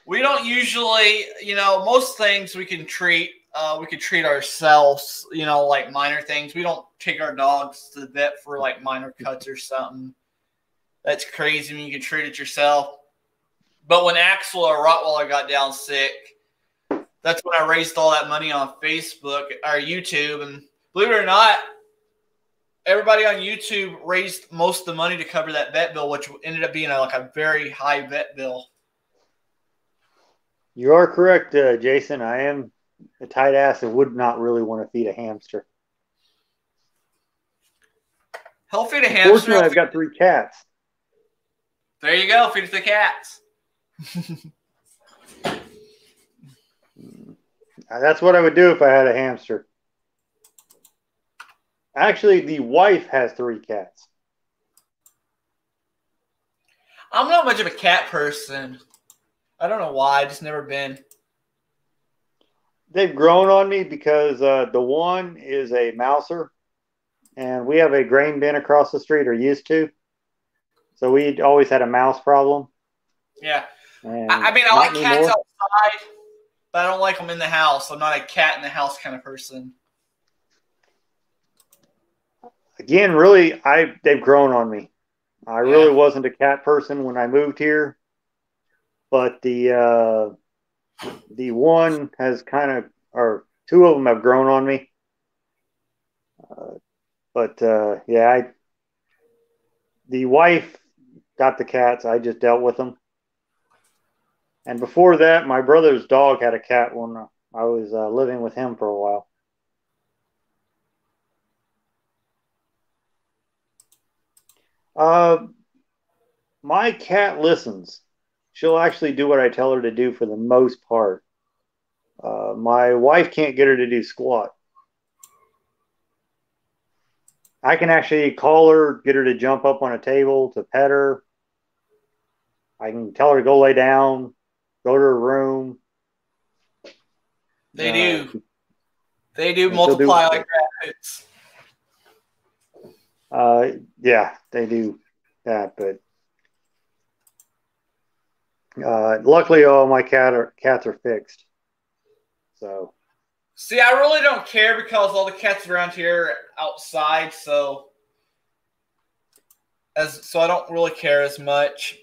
We don't usually, most things we can treat ourselves, like minor things. We don't take our dogs to the vet for like minor cuts or something. That's crazy when you can treat it yourself. But when Axel or Rottweiler got down sick, that's when I raised all that money on Facebook or YouTube. And believe it or not, everybody on YouTube raised most of the money to cover that vet bill, which ended up being a very high vet bill. You are correct, Jason. I am a tight ass and would not really want to feed a hamster. He'll feed a hamster. Fortunately, I've got 3 cats. There you go. Feed it to the cats. That's what I would do if I had a hamster. Actually, the wife has 3 cats. I'm not much of a cat person. I don't know why. I've just never been. They've grown on me because the one is a mouser, and we have a grain bin across the street, or used to. So we always had a mouse problem. Yeah. And I mean, I like not cats anymore. outside, but I don't like them in the house. I'm not a cat in the house kind of person. Again, really, they've grown on me. I really wasn't a cat person when I moved here, but the one has or 2 of them have grown on me. Yeah, the wife got the cats. I just dealt with them. And before that, my brother's dog had a cat when I was living with him for a while. My cat listens. She'll actually do what I tell her to do for the most part. My wife can't get her to do squat. I can actually call her, get her to jump up on a table to pet her. I can tell her to go lay down, go to her room. They do. They do multiply like rabbits. Yeah, they do that, but luckily all my cats are fixed. So see, I really don't care because all the cats around here are outside, so I don't really care as much.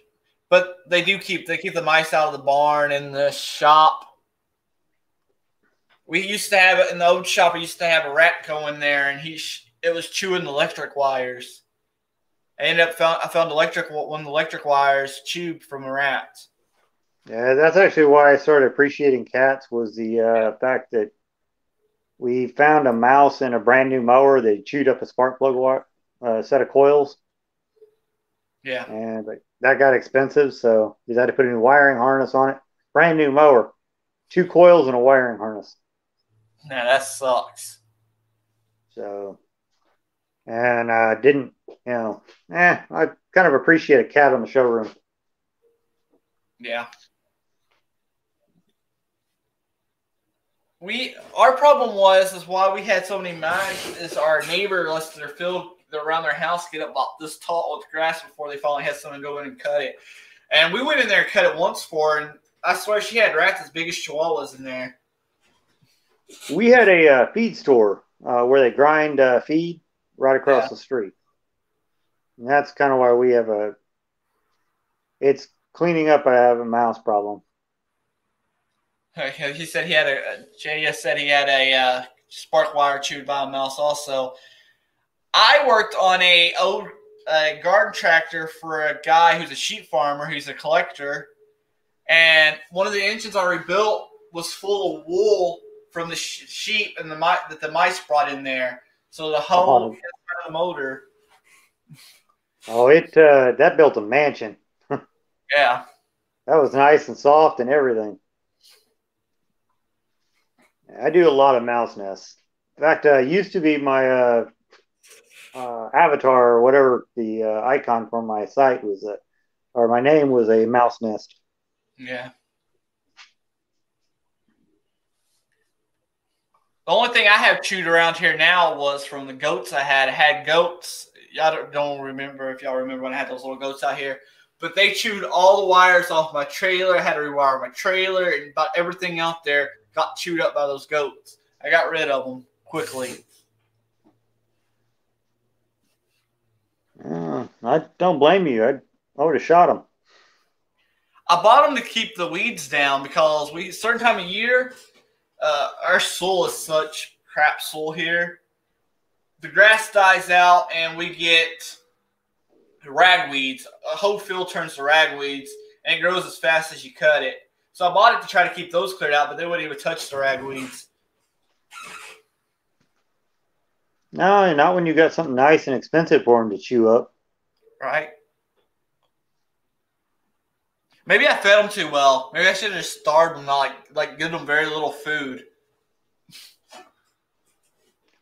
But they keep the mice out of the barn and the shop. We used to have in the old shop. We used to have a rat go in there, and it was chewing the electric wires. I found one of the electric wires chewed from a rat. Yeah, that's actually why I started appreciating cats. Was the fact that we found a mouse in a brand new mower that chewed up a spark plug set of coils. Yeah, and that got expensive, so we had to put a new wiring harness on it. Brand new mower, 2 coils and a wiring harness. Nah, that sucks. So, and didn't, I kind of appreciate a cat on the showroom. Yeah. Our problem is why we had so many mice is our neighbor lets their field around their house get up about this tall with grass before they finally had someone go in and cut it. And we went in there and cut it once for her, and I swear she had rats as big as chihuahuas in there. We had a feed store where they grind feed right across the street. And that's kind of why we have it's cleaning up. I have a mouse problem. He said JS said he had a spark wire chewed by a mouse also. I worked on a old garden tractor for a guy who's a sheep farmer. He's a collector. And one of the engines I rebuilt was full of wool from the sheep and that the mice brought in there. So the whole the motor. Oh, that built a mansion. Yeah. That was nice and soft and everything. I do a lot of mouse nests. In fact, used to be my avatar or whatever the icon for my site was, or my name was a mouse nest. Yeah. The only thing I have chewed around here now was from the goats I had. I had goats. Y'all don't remember if y'all remember when I had those little goats out here. But they chewed all the wires off my trailer. I had to rewire my trailer, and about everything out there got chewed up by those goats. I got rid of them quickly. I don't blame you. I would have shot them. I bought them to keep the weeds down because certain time of year, our soil is such crap soil here. The grass dies out and we get ragweeds. A whole field turns to ragweeds and it grows as fast as you cut it. So I bought it to try to keep those cleared out, but they wouldn't even touch the ragweeds. No, not when you got something nice and expensive for them to chew up. Right. Maybe I fed them too well. Maybe I should have just starved them, not like give them very little food.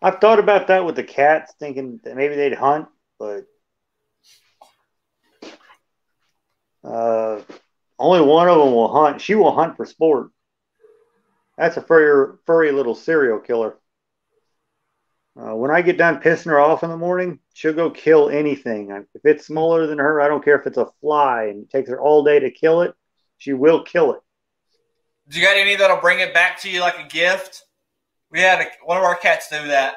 I've thought about that with the cats, thinking that maybe they'd hunt, but only one of them will hunt. She will hunt for sport. That's a furry little serial killer. When I get done pissing her off in the morning, she'll go kill anything. If it's smaller than her, I don't care if it's a fly, and it takes her all day to kill it, she will kill it. Do you got any that'll bring it back to you like a gift? We had one of our cats do that.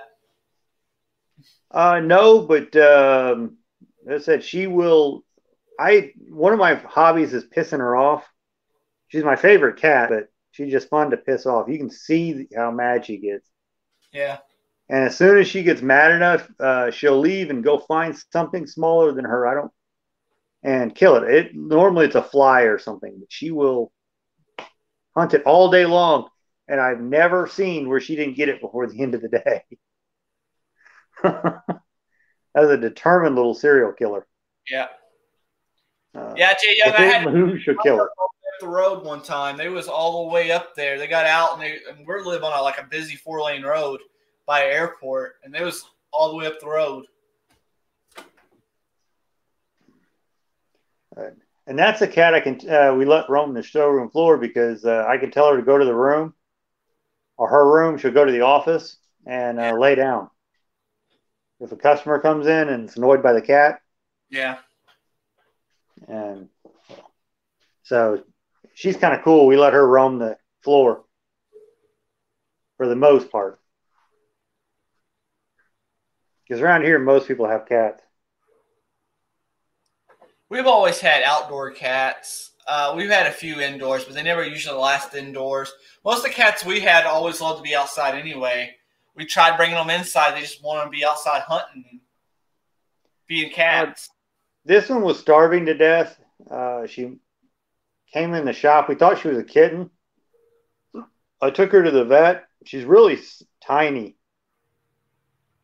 No, but as I said, she will. One of my hobbies is pissing her off. She's my favorite cat, but she's just fun to piss off. You can see how mad she gets. Yeah. And as soon as she gets mad enough, she'll leave and go find something smaller than her. And kill it. Normally it's a fly or something, but she will hunt it all day long. And I've never seen where she didn't get it before the end of the day. That's a determined little serial killer. Yeah. Yeah, Jay Young, if I it had moves, she'll kill it. up the road one time. They was all the way up there. They got out and we're living on a busy 4-lane road by an airport, and they was all the way up the road. And that's a cat we let roam the showroom floor because I can tell her to go to the room or her room. She'll go to the office and lay down. If a customer comes in and is annoyed by the cat. Yeah. And so she's kind of cool. We let her roam the floor for the most part. Because around here, most people have cats. We've always had outdoor cats. We've had a few indoors, but they never usually last indoors. Most of the cats we had always loved to be outside anyway. We tried bringing them inside. They just wanted to be outside hunting and feeding cats. This one was starving to death. She came in the shop. We thought she was a kitten. I took her to the vet. She's really tiny.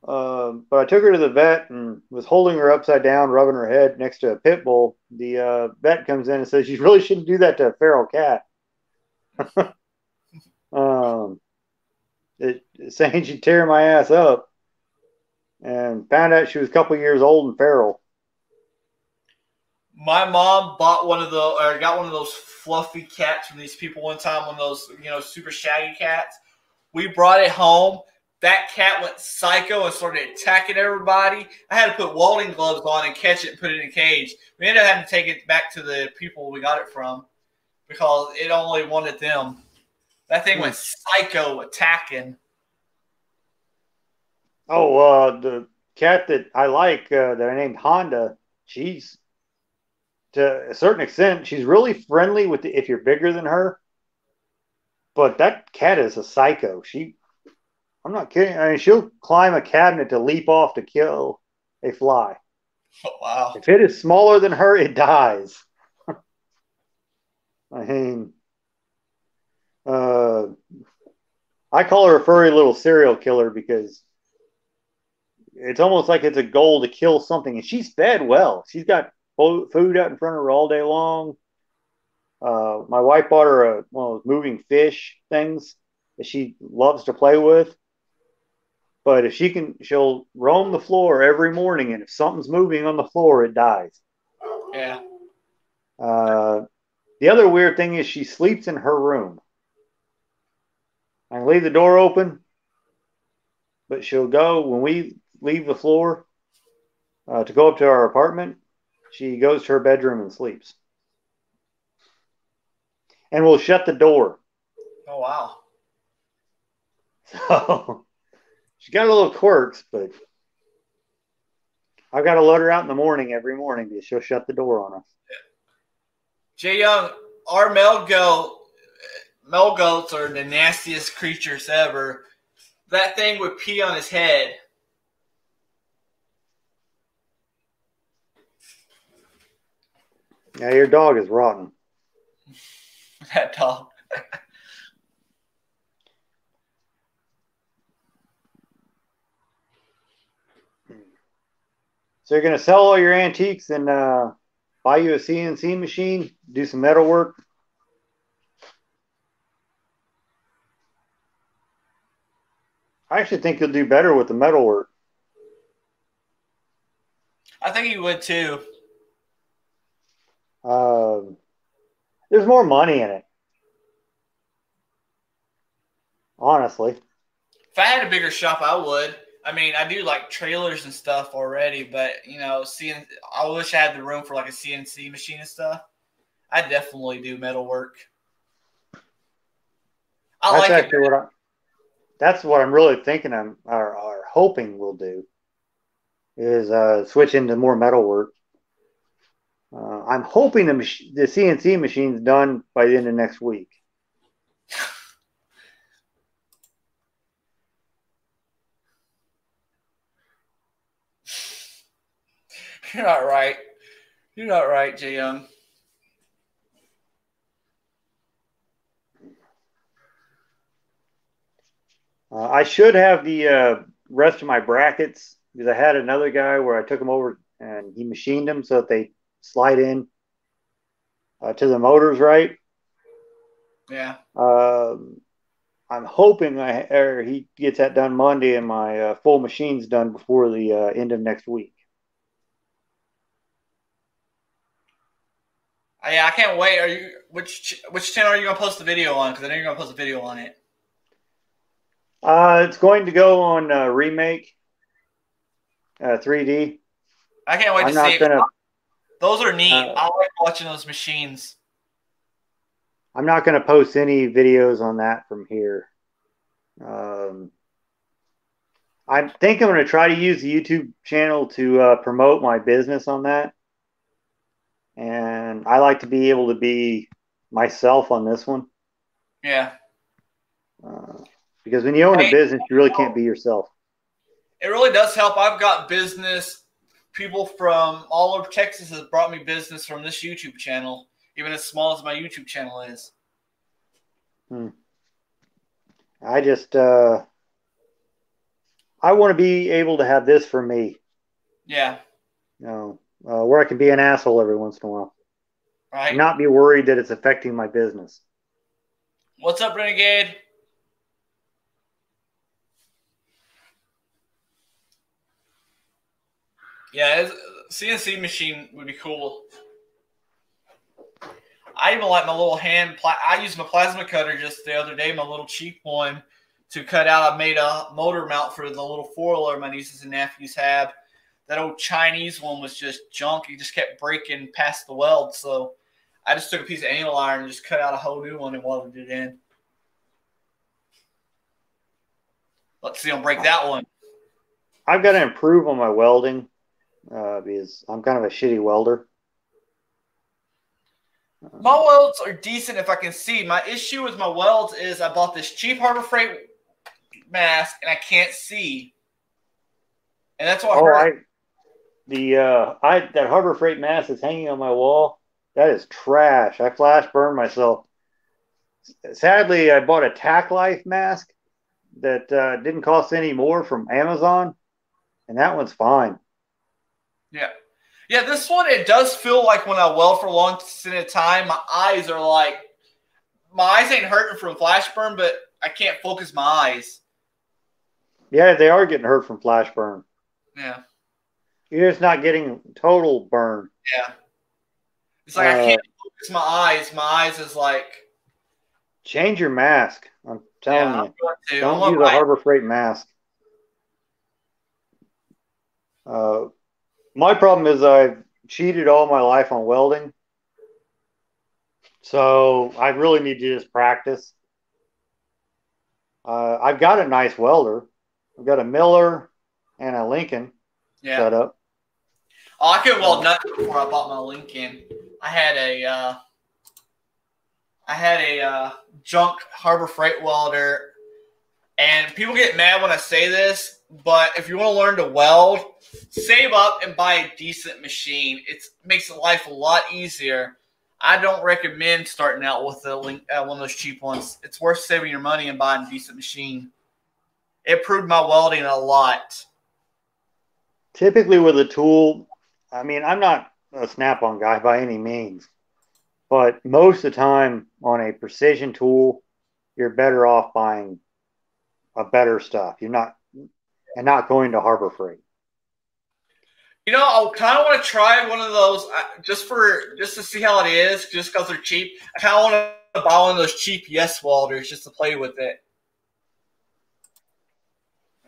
But I took her to the vet and was holding her upside down, rubbing her head next to a pit bull. The vet comes in and says, you really shouldn't do that to a feral cat. Saying she'd tear my ass up. And found out she was a couple years old and feral. My mom got one of those fluffy cats from these people one time, one of those, super shaggy cats. We brought it home. That cat went psycho and started attacking everybody. I had to put welding gloves on and catch it and put it in a cage. We ended up having to take it back to the people we got it from because it only wanted them. That thing went psycho attacking. Oh, the cat that I like that I named Honda, she's to a certain extent, she's really friendly with if you're bigger than her. But that cat is a psycho. I'm not kidding. I mean, she'll climb a cabinet to leap off to kill a fly. Oh, wow. If it is smaller than her, it dies. I mean, I call her a furry little serial killer because it's almost like it's a goal to kill something. And she's fed well. She's got food out in front of her all day long. My wife bought her one of those moving fish things that she loves to play with. But if she'll roam the floor every morning, and if something's moving on the floor, it dies. Yeah. The other weird thing is she sleeps in her room. I leave the door open, but she'll go when we leave the floor to go up to our apartment. She goes to her bedroom and sleeps. And we'll shut the door. Oh, wow. So she's got a little quirks, but I've got to let her out in the morning every morning because she'll shut the door on us. Jay Young, our male goats are the nastiest creatures ever. That thing would pee on his head. Yeah, your dog is rotten. That dog. So you're going to sell all your antiques and buy you a CNC machine, do some metal work? I actually think you'll do better with the metal work. I think you would too. There's more money in it. Honestly. If I had a bigger shop, I would. I mean, I do like trailers and stuff already, but I wish I had the room for like a CNC machine and stuff. I definitely do metal work. That's what I'm really thinking. Or hoping we'll do is switch into more metal work. I'm hoping the CNC machine's done by the end of next week. You're not right. You're not right, Jay Young. I should have the rest of my brackets because I had another guy where I took them over and he machined them so that they slide in to the motors right. Yeah. I'm hoping he gets that done Monday and my full machine's done before the end of next week. Yeah, I can't wait. Are you which channel are you gonna post the video on? Because I know you're gonna post a video on it. It's going to go on Remake 3D. I can't wait I'm to not see it. gonna. Those are neat. I like watching those machines. I'm not going to post any videos on that from here. I think I'm going to try to use the YouTube channel to promote my business on that. And I like to be able to be myself on this one. Yeah. Because when you own a business, you really can't be yourself. It really does help. I've got business. People from all over Texas have brought me business from this YouTube channel, even as small as my YouTube channel is. I just, I want to be able to have this for me. Yeah. You know, where I can be an asshole every once in a while. Right. And not be worried that it's affecting my business. What's up, Renegade? Yeah, CNC machine would be cool. I even like my little hand. I used my plasma cutter just the other day, my little cheap one, to cut out. I made a motor mount for the little four-wheeler my nieces and nephews have. That old Chinese one was just junk. It just kept breaking past the weld. So I just took a piece of angle iron and just cut out a whole new one and welded it in. Let's see them break that one. I've got to improve on my welding because I'm kind of a shitty welder. My welds are decent if I can see. My issue with my welds is I bought this cheap Harbor Freight mask and I can't see. And that's what hurt. That Harbor Freight mask is hanging on my wall. That is trash. I flash burned myself. Sadly, I bought a Tack Life mask that didn't cost any more from Amazon, and that one's fine. Yeah. Yeah, this one, it does feel like when I weld for a long time, my eyes ain't hurting from flash burn, but I can't focus my eyes. Yeah, they are getting hurt from flash burn. Yeah. You're just not getting total burn. Yeah. It's like I can't focus my eyes. My eyes is like... Change your mask. I'm telling you. Don't use a Harbor Freight mask. My problem is I've cheated all my life on welding. So I really need to just practice. I've got a nice welder. I've got a Miller and a Lincoln set up. Oh, I could weld nuts before I bought my Lincoln. I had a junk Harbor Freight welder, and people get mad when I say this, but if you want to learn to weld, save up and buy a decent machine. It makes life a lot easier. I don't recommend starting out with one of those cheap ones. It's worth saving your money and buying a decent machine. It improved my welding a lot. Typically with a tool, I mean, I'm not a Snap-on guy by any means, but most of the time on a precision tool, you're better off buying a better stuff. You're not going to Harbor Freight. You know, I kind of want to try one of those just to see how it is, just because they're cheap. I kind of want to buy one of those cheap Yes welders just to play with it.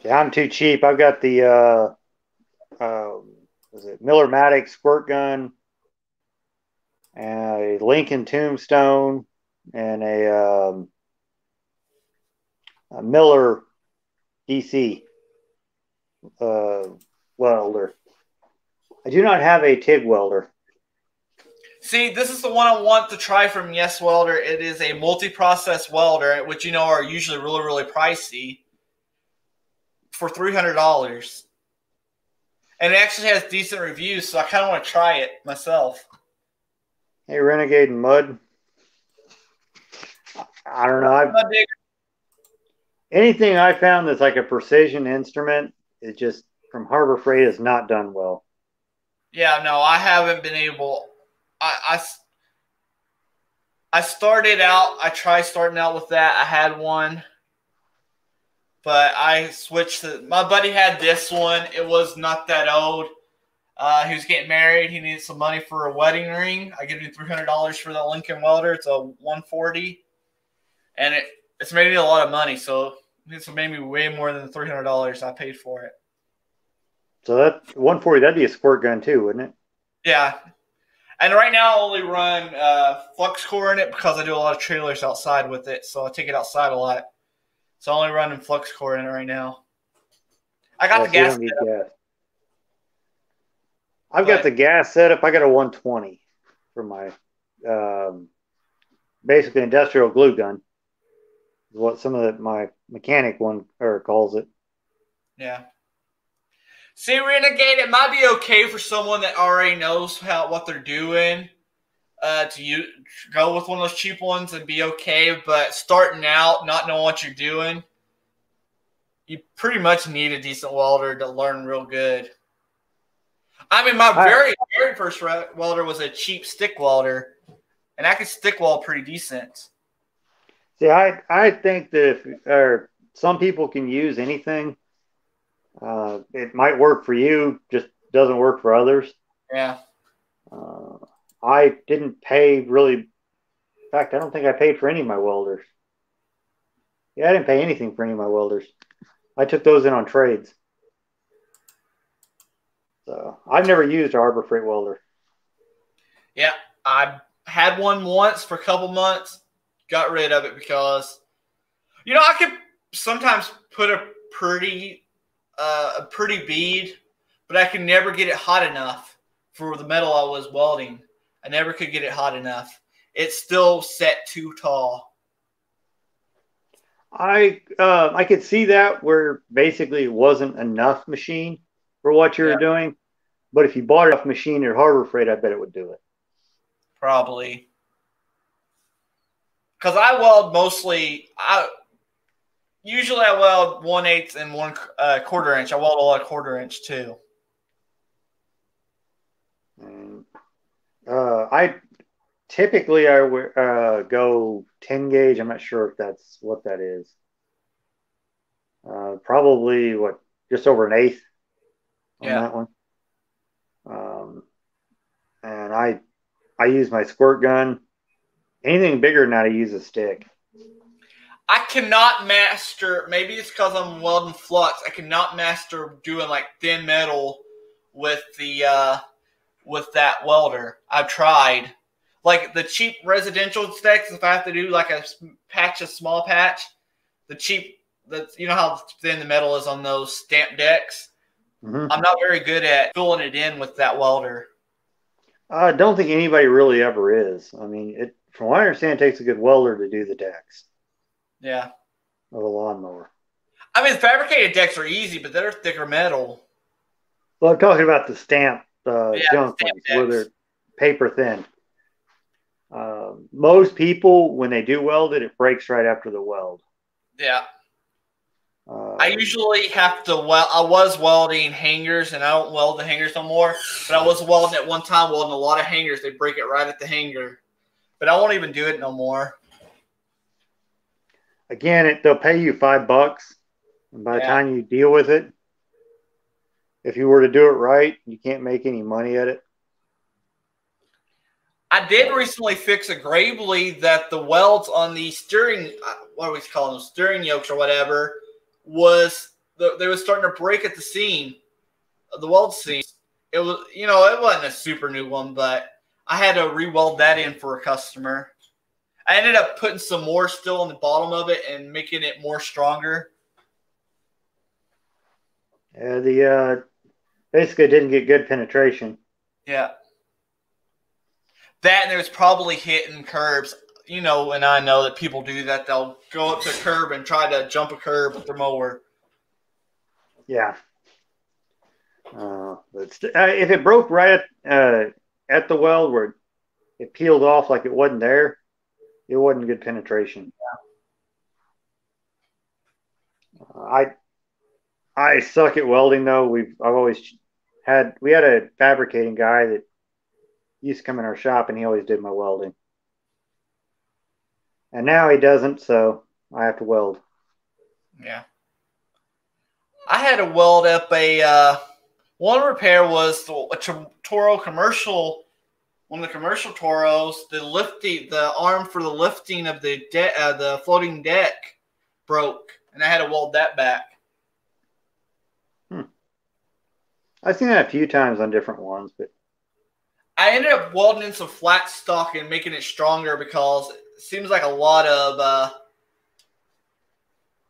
Yeah, I'm too cheap. I've got the Miller-Matic squirt gun, and a Lincoln Tombstone, and a Miller DC welder. I do not have a TIG welder. See, this is the one I want to try from Yes Welder. It is a multi-process welder, which are usually really, really pricey, for $300. And it actually has decent reviews, so I kind of want to try it myself. Hey, Renegade and Mud. I don't know. Anything I found that's like a precision instrument, it just from Harbor Freight is not done well. Yeah, no, I haven't been able. I started out. I tried starting out with that. I had one, but I switched to my buddy had this one. It was not that old. He was getting married. He needed some money for a wedding ring. I give him $300 for the Lincoln welder. It's a 140, and it's made me a lot of money. So it's made me way more than the $300 I paid for it. So that 140, that'd be a squirt gun too, wouldn't it? Yeah. And right now I only run flux core in it because I do a lot of trailers outside with it. So I take it outside a lot. So I'm only running flux core in it right now. I got the gas. I've got the gas setup. I got a 120 for my basically industrial glue gun. Is what some of my mechanic one calls it. Yeah. See, Renegade, it might be okay for someone that already knows what they're doing to go with one of those cheap ones and be okay. But starting out, not knowing what you're doing, you pretty much need a decent welder to learn real good. I mean, my very first welder was a cheap stick welder, and I could stick weld pretty decent. See, I think that some people can use anything. It might work for you, just doesn't work for others. Yeah. I didn't pay really. In fact, I don't think I paid for any of my welders. Yeah, I didn't pay anything for any of my welders. I took those in on trades. So I've never used a Harbor Freight welder. Yeah, I had one once for a couple months, got rid of it because, I could sometimes put a pretty bead, but I could never get it hot enough for the metal I was welding. I never could get it hot enough. It's still set too tall. I could see that where basically it wasn't enough machine for what you were doing, but if you bought enough machine at Harbor Freight, I bet it would do it. Probably. Because I weld mostly, usually I weld 1/8 and 1/4 inch. I weld a lot of 1/4 inch too. And I typically go 10 gauge. I'm not sure if that's what that is. Probably just over 1/8 on that one. And I use my squirt gun. Anything bigger than that, I use a stick. I cannot master, maybe it's because I'm welding flux, I cannot master doing like thin metal with that welder. I've tried. Like the cheap residential sticks, if I have to do like a small patch, you know how thin the metal is on those stamp decks? Mm-hmm. I'm not very good at filling it in with that welder. I don't think anybody really ever is. I mean, from what I understand, it takes a good welder to do the decks. Yeah. Of a lawnmower. I mean, fabricated decks are easy, but they're thicker metal. Well, I'm talking about the stamp junk ones where they're paper thin. Most people, when they do weld it breaks right after the weld. Yeah. I usually have to weld. I was welding hangers, and I don't weld the hangers no more. But I was welding at one time, welding a lot of hangers. They break it right at the hanger. But I won't even do it no more. Again, they'll pay you $5, and by the time you deal with it, if you were to do it right, you can't make any money at it. I did recently fix a Gravely that the welds on the steering, what are we calling them, steering yokes or whatever, they were starting to break at the seam, the weld seam. It was, it wasn't a super new one, but I had to re-weld that in for a customer. I ended up putting some more still on the bottom of it and making it more stronger. Yeah, basically didn't get good penetration. Yeah. That, and it was probably hitting curbs. And I know that people do that. They'll go up to a curb and try to jump a curb with their mower. Yeah. If it broke right at the weld where it peeled off like it wasn't there, it wasn't good penetration. I suck at welding though. We had a fabricating guy that used to come in our shop and he always did my welding. And now he doesn't, so I have to weld. Yeah. I had to weld up one repair was a Toro commercial, one of the commercial Toros, the arm for the lifting of the floating deck broke, and I had to weld that back. I've seen that a few times on different ones, but I ended up welding in some flat stock and making it stronger because it seems like a lot of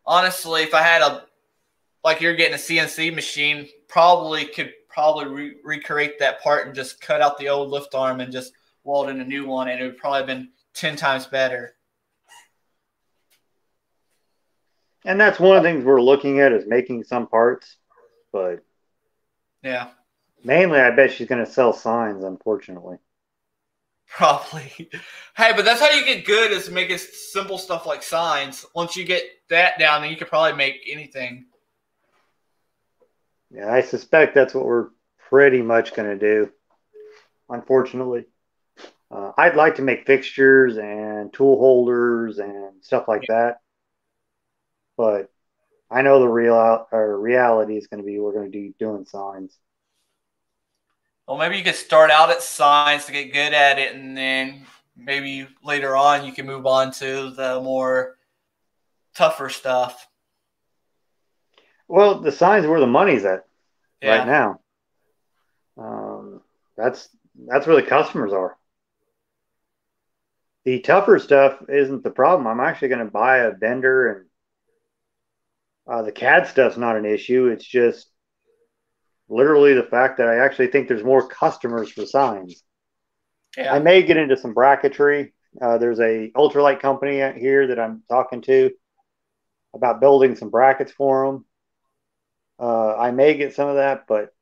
honestly, if I had like you're getting a CNC machine, could recreate that part and just cut out the old lift arm and just weld in a new one, and it would probably have been 10 times better. And that's one of the things we're looking at is making some parts, but yeah, mainly I bet she's going to sell signs, unfortunately. Probably. Hey, but that's how you get good, is making simple stuff like signs. Once you get that down, then you could probably make anything. Yeah, I suspect that's what we're pretty much going to do, unfortunately. I'd like to make fixtures and tool holders and stuff like that. But I know the reality is going to be we're going to be doing signs. Well, maybe you could start out at signs to get good at it, and then maybe later on you can move on to the more tougher stuff. Well, the signs where the money's at right now. That's where the customers are. The tougher stuff isn't the problem. I'm actually going to buy a vendor, and the CAD stuff's not an issue. It's just literally the fact that I actually think there's more customers for signs. Yeah. I may get into some bracketry. There's a ultralight company out here that I'm talking to about building some brackets for them. I may get some of that, but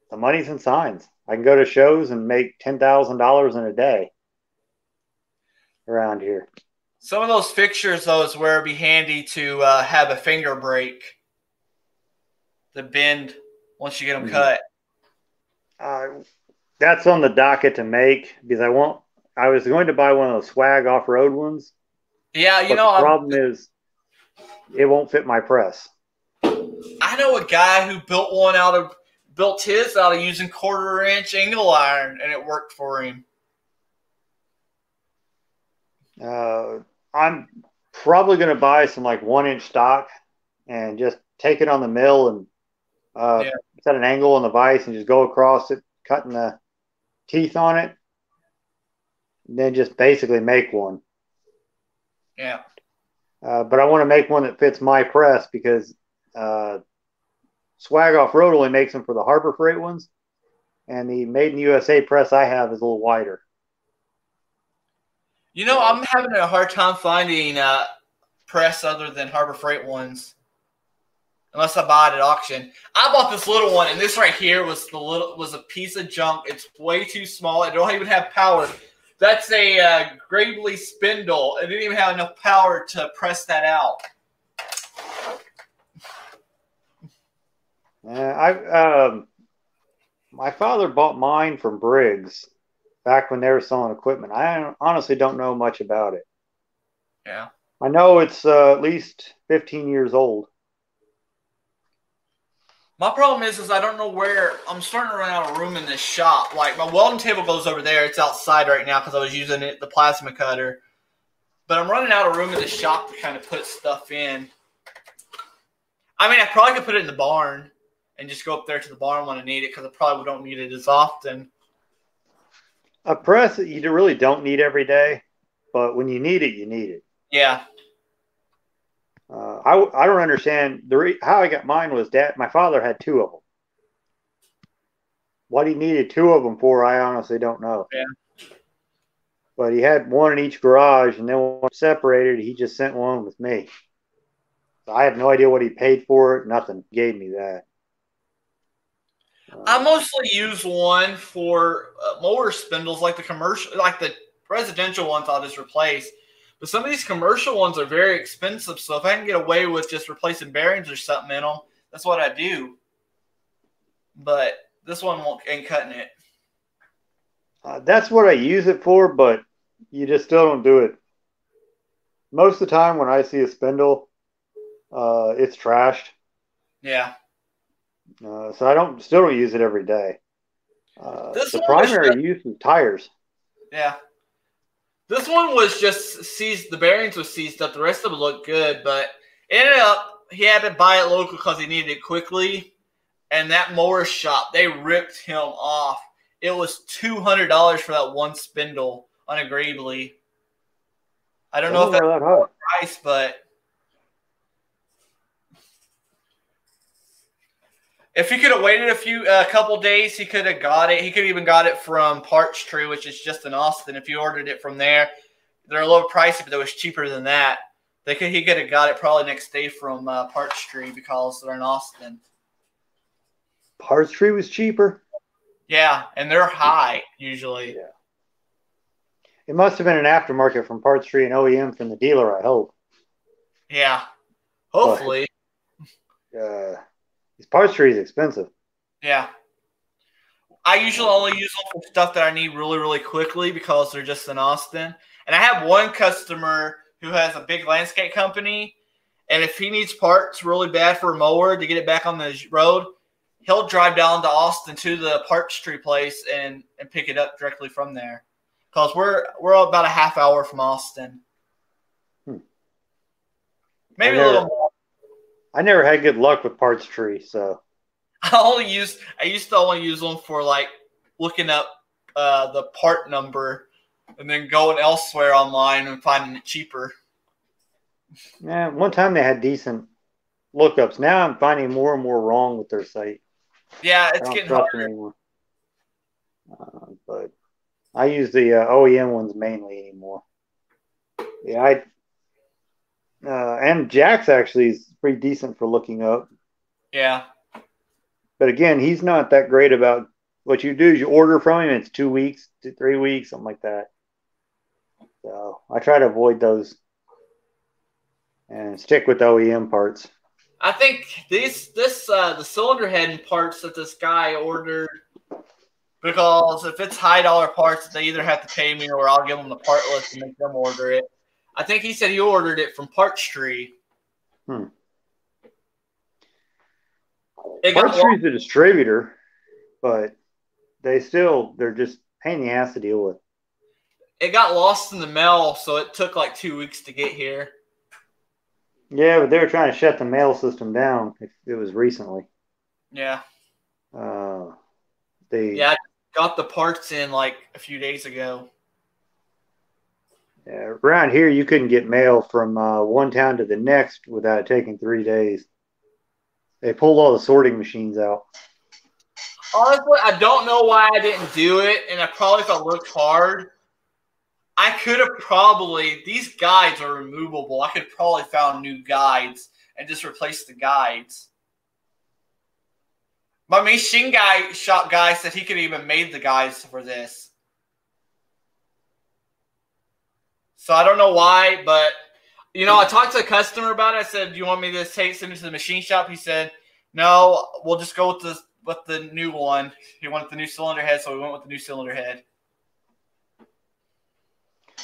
the money's in signs. I can go to shows and make $10,000 in a day around here. Some of those fixtures, though, is where it'd be handy to have a finger break. The bend once you get them cut. That's on the docket to make because I was going to buy one of those swag off-road ones. Yeah, the problem is it won't fit my press. I know a guy who built his out of using 1/4-inch angle iron, and it worked for him. I'm probably going to buy some like 1-inch stock and just take it on the mill and set an angle on the vise and just go across it, cutting the teeth on it, and then just basically make one. Yeah. But I want to make one that fits my press because Swag Off-Road only makes them for the Harbor Freight ones, and the Made in the USA press I have is a little wider. You know, I'm having a hard time finding press other than Harbor Freight ones, unless I buy it at auction. I bought this little one, and this right here was a piece of junk. It's way too small. It don't even have power. That's a Gravely spindle. It didn't even have enough power to press that out. My father bought mine from Briggs back when they were selling equipment. I honestly don't know much about it. Yeah. I know it's at least 15 years old. My problem is I don't know where. I'm starting to run out of room in this shop. Like, my welding table goes over there. It's outside right now because I was using the plasma cutter. But I'm running out of room in the shop to kind of put stuff in. I mean, I probably could put it in the barn and just go up there to the barn when I need it because I probably don't need it as often. A press that you really don't need every day, but when you need it, you need it. Yeah. I don't understand how I got mine was my father had 2 of them. What he needed 2 of them for, I honestly don't know. Yeah. But he had one in each garage, and then when separated, he just sent one with me. So I have no idea what he paid for it. Nothing. He gave me that. I mostly use one for mower spindles, like the commercial, like the residential ones. I'll just replace. But some of these commercial ones are very expensive. So if I can get away with just replacing bearings or something in them, that's what I do. But this one ain't cutting it. That's what I use it for, but you just still don't do it. Most of the time when I see a spindle, it's trashed. Yeah. So I still don't use it every day. The primary use is tires. Yeah. This one was just seized. The bearings were seized up. The rest of it looked good, but ended up he had to buy it local because he needed it quickly. And that mower shop, they ripped him off. It was $200 for that one spindle on a Gravely. I don't know if that's the price, but if he could have waited a couple days, he could have got it. He could have even got it from Parts Tree, which is just in Austin. If you ordered it from there, they're a little pricey, but it was cheaper than that. He could have got it probably next day from Parts Tree because they're in Austin. Parts Tree was cheaper? Yeah, and they're high usually. Yeah. It must have been an aftermarket from Parts Tree and OEM from the dealer, I hope. Yeah, hopefully. Parts Tree is expensive. Yeah. I usually only use them for stuff that I need really, really quickly because they're just in Austin. And I have one customer who has a big landscape company, and if he needs parts really bad for a mower to get it back on the road, he'll drive down to Austin to the Parts Tree place and pick it up directly from there. Because we're about a half hour from Austin. Maybe a little more. I never had good luck with Parts Tree, so I used to only use them for like looking up the part number and then going elsewhere online and finding it cheaper. Yeah, one time they had decent lookups. Now I'm finding more and more wrong with their site. Yeah, it's getting harder anymore. But I use the OEM ones mainly anymore. Yeah, and Jack's actually is pretty decent for looking up. Yeah. But again, he's not that great about what you do is you order from him, it's 2 weeks to 3 weeks, something like that. So I try to avoid those and stick with OEM parts. I think the cylinder head and parts that this guy ordered, because if it's high dollar parts, they either have to pay me or I'll give them the part list and make them order it. I think he said he ordered it from Parts Tree. Parts Tree's a distributor, but they're just pain in the ass to deal with. It got lost in the mail, so it took like 2 weeks to get here. Yeah, but they were trying to shut the mail system down. It was recently. Yeah. I got the parts in like a few days ago. Yeah, around here, you couldn't get mail from one town to the next without it taking 3 days. They pulled all the sorting machines out. Honestly, I don't know why I didn't do it, and if I looked hard, I could have these guides are removable. I could probably found new guides and just replace the guides. My machine shop guy said he could have even made the guides for this. So I don't know why, but I talked to a customer about it. I said, "Do you want me to send it to the machine shop?" He said, "No, we'll just go with the new one." He wanted the new cylinder head, so we went with the new cylinder head.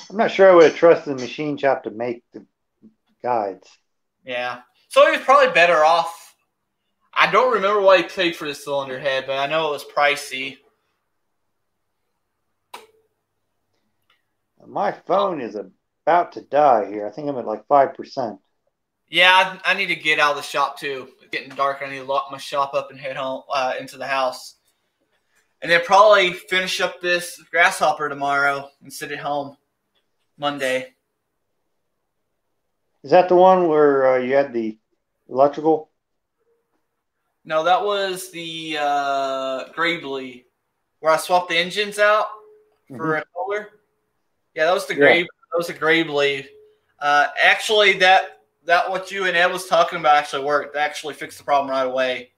I'm not sure I would have trusted the machine shop to make the guides. Yeah. So he was probably better off. I don't remember what he paid for the cylinder head, but I know it was pricey. My phone is about to die here. I think I'm at like 5%. Yeah, I need to get out of the shop too. It's getting dark. I need to lock my shop up and head home into the house. And then probably finish up this grasshopper tomorrow and sit at home Monday. Is that the one where you had the electrical? No, that was the Gravely, where I swapped the engines out for a cooler. Yeah, that was the Gravely. That was the Gravely. Actually, that what you and Ed was talking about actually worked. That actually fixed the problem right away.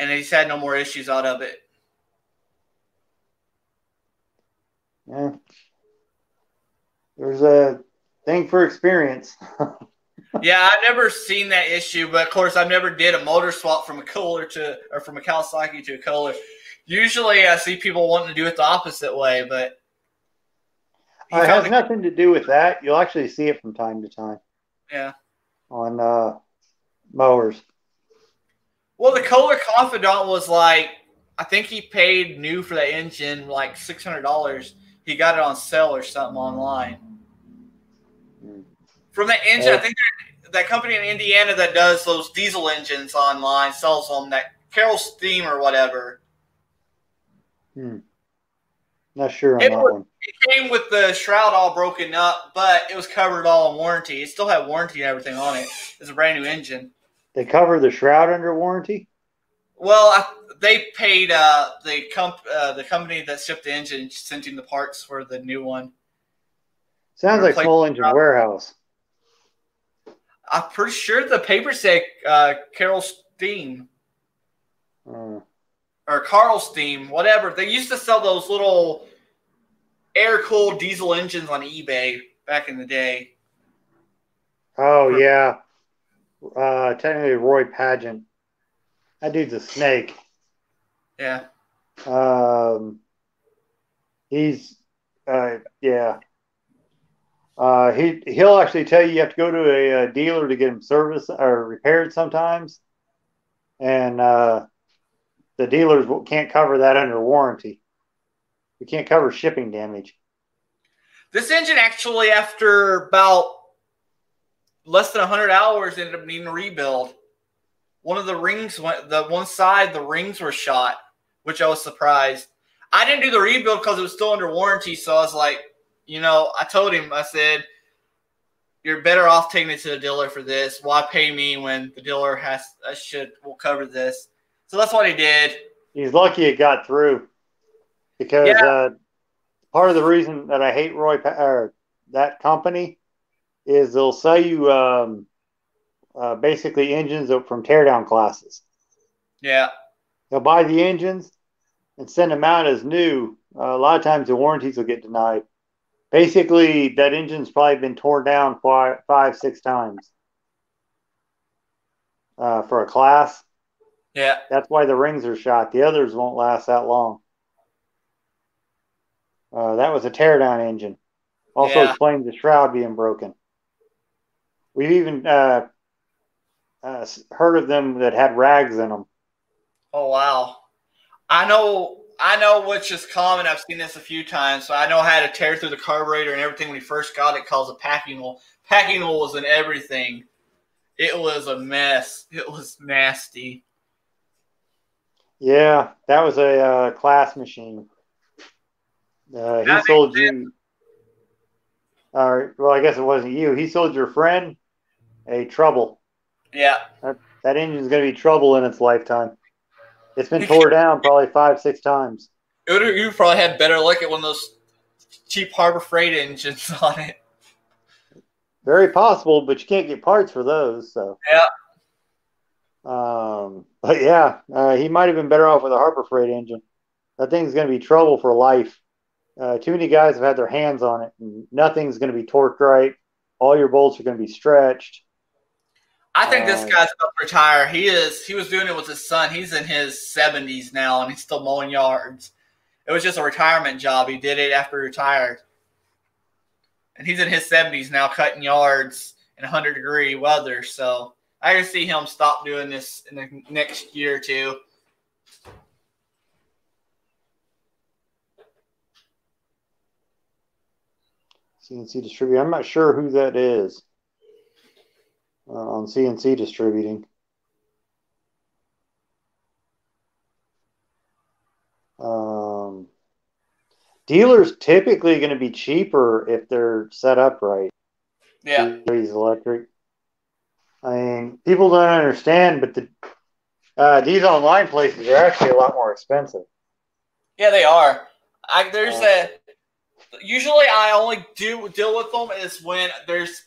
and he's had no more issues out of it. Yeah. There's a thing for experience. Yeah, I've never seen that issue, but of course, I've never did a motor swap from a from a Kawasaki to a Kohler. Usually, I see people wanting to do it the opposite way, but It has nothing to do with that. You'll actually see it from time to time. Yeah. On mowers. Well, the Kohler Confidant was like, I think he paid new for that engine like $600. He got it on sale or something online. From that engine, I think that company in Indiana that does those diesel engines online sells them, that Carroll Steam or whatever. Not sure on that one. It came with the shroud all broken up, but it was covered all in warranty. It still had warranty and everything on it. It's a brand new engine. They cover the shroud under warranty? Well, they paid the company that shipped the engine, sent him the parts for the new one. Sounds like Small Engine Warehouse. I'm pretty sure the paper said Carroll Steam. Or Carl Steam, whatever. They used to sell those little air-cooled diesel engines on eBay back in the day. Oh, yeah. Technically Roy Pageant. That dude's a snake. Yeah. He's, yeah. He'll actually tell you have to go to a dealer to get him serviced or repaired sometimes. And the dealers can't cover that under warranty. You can't cover shipping damage. This engine actually, after about less than 100 hours, ended up needing a rebuild. One of the rings went, the one side, the rings were shot, which I was surprised. I didn't do the rebuild because it was still under warranty, so I was like, I told him, I said, you're better off taking it to the dealer for this. Why pay me when the dealer will cover this? So that's what he did. He's lucky it got through, because part of the reason that I hate that company is they'll sell you basically engines from teardown classes. Yeah. They'll buy the engines and send them out as new. A lot of times the warranties will get denied. Basically, that engine's probably been torn down 5-6 times for a class. Yeah. That's why the rings are shot. The others won't last that long. That was a teardown engine. Also explains the shroud being broken. We've even heard of them that had rags in them. Oh, wow. I know which is common. I've seen this a few times. So I know how to tear through the carburetor and everything when we first got it, called a packing hole. Packing hole was in everything. It was a mess. It was nasty. Yeah, that was a class machine. He sold you. Well, I guess it wasn't you. He sold your friend a trouble. Yeah. That engine's going to be trouble in its lifetime. It's been tore down probably 5-6 times. You probably had better luck at one of those cheap Harbor Freight engines on it. Very possible, but you can't get parts for those. So yeah. But yeah, he might have been better off with a Harbor Freight engine. That thing's going to be trouble for life. Too many guys have had their hands on it, and nothing's going to be torqued right. All your bolts are going to be stretched. I think this guy's about to retire. He was doing it with his son. He's in his 70s now, and he's still mowing yards. It was just a retirement job. He did it after he retired. And he's in his 70s now, cutting yards in 100-degree weather. So I can see him stop doing this in the next year or two. CNC Distributing. I'm not sure who that is on CNC Distributing. Dealers typically going to be cheaper if they're set up right. Yeah. These electric. I mean, people don't understand, but these online places are actually a lot more expensive. Yeah, they are. Usually I only deal with them is when there's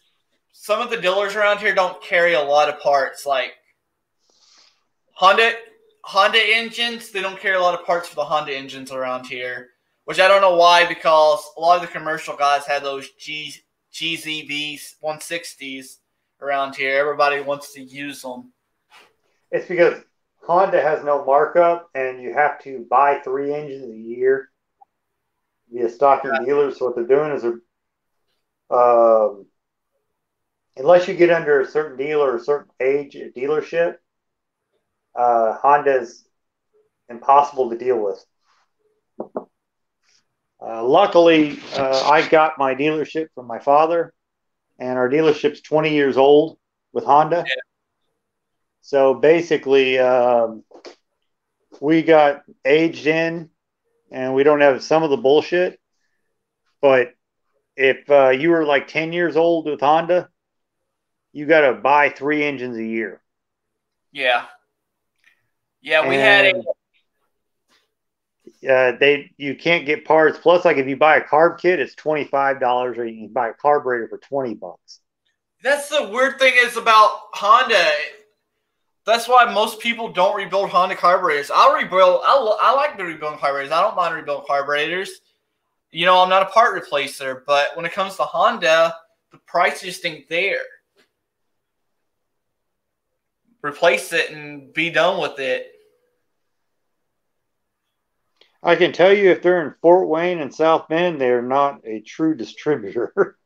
some of the dealers around here don't carry a lot of parts. Like Honda Honda engines, they don't carry a lot of parts for the Honda engines around here, which I don't know why, because a lot of the commercial guys had those GZV 160s around here. Everybody wants to use them. It's because Honda has no markup, and you have to buy 3 engines a year via stocking dealers. So what they're doing is unless you get under a certain dealer or a certain age at dealership, Honda's impossible to deal with. Luckily, I got my dealership from my father, and our dealership's 20 years old with Honda. Yeah. So basically, we got aged in, and we don't have some of the bullshit. But if you were like 10 years old with Honda, you got to buy 3 engines a year. Yeah. Yeah, we had you can't get parts. Plus, like if you buy a carb kit, it's $25, or you can buy a carburetor for $20. That's the weird thing is about Honda. That's why most people don't rebuild Honda carburetors. I'll rebuild. I like to rebuild carburetors. I don't mind rebuilding carburetors. You know, I'm not a part replacer, but when it comes to Honda, the price just ain't there. Replace it and be done with it. I can tell you if they're in Fort Wayne and South Bend, they're not a true distributor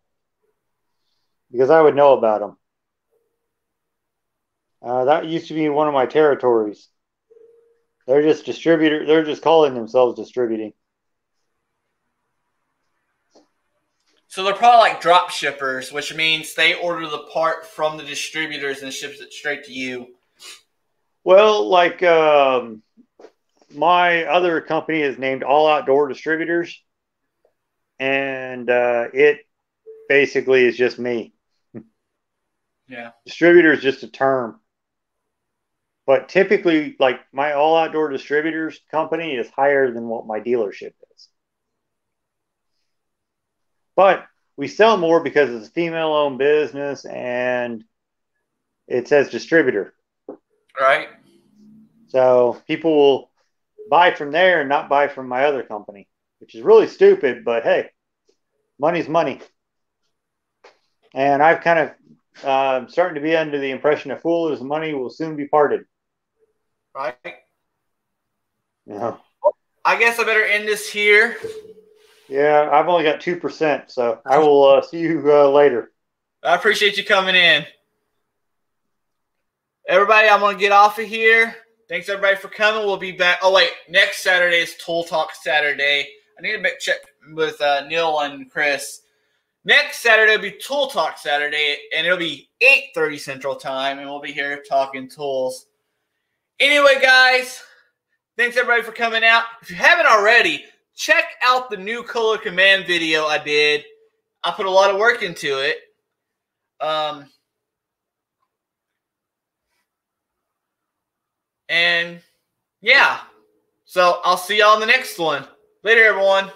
because I would know about them. That used to be one of my territories. They're just distributor. They're just calling themselves distributing. So they're probably like drop shippers, which means they order the part from the distributors and ships it straight to you. Well, like my other company is named All Outdoor Distributors, and it basically is just me. Yeah. Distributor is just a term. But typically, like my All Outdoor Distributors company is higher than what my dealership is. But we sell more because it's a female-owned business and it says distributor. Right. So people will buy from there and not buy from my other company, which is really stupid, but hey, money's money. And I've kind of starting to be under the impression that fool's money will soon be parted. Right. Yeah. I guess I better end this here. Yeah, I've only got 2%, so I will see you later. I appreciate you coming in. Everybody, I'm going to get off of here. Thanks, everybody, for coming. We'll be back. Oh, wait. Next Saturday is Tool Talk Saturday. I need to check with Neil and Chris. Next Saturday will be Tool Talk Saturday, and it'll be 8:30 Central Time, and we'll be here talking tools. Anyway, guys, thanks, everybody, for coming out. If you haven't already, check out the new Color Command video I did. I put a lot of work into it. And, yeah. So, I'll see y'all in the next one. Later, everyone.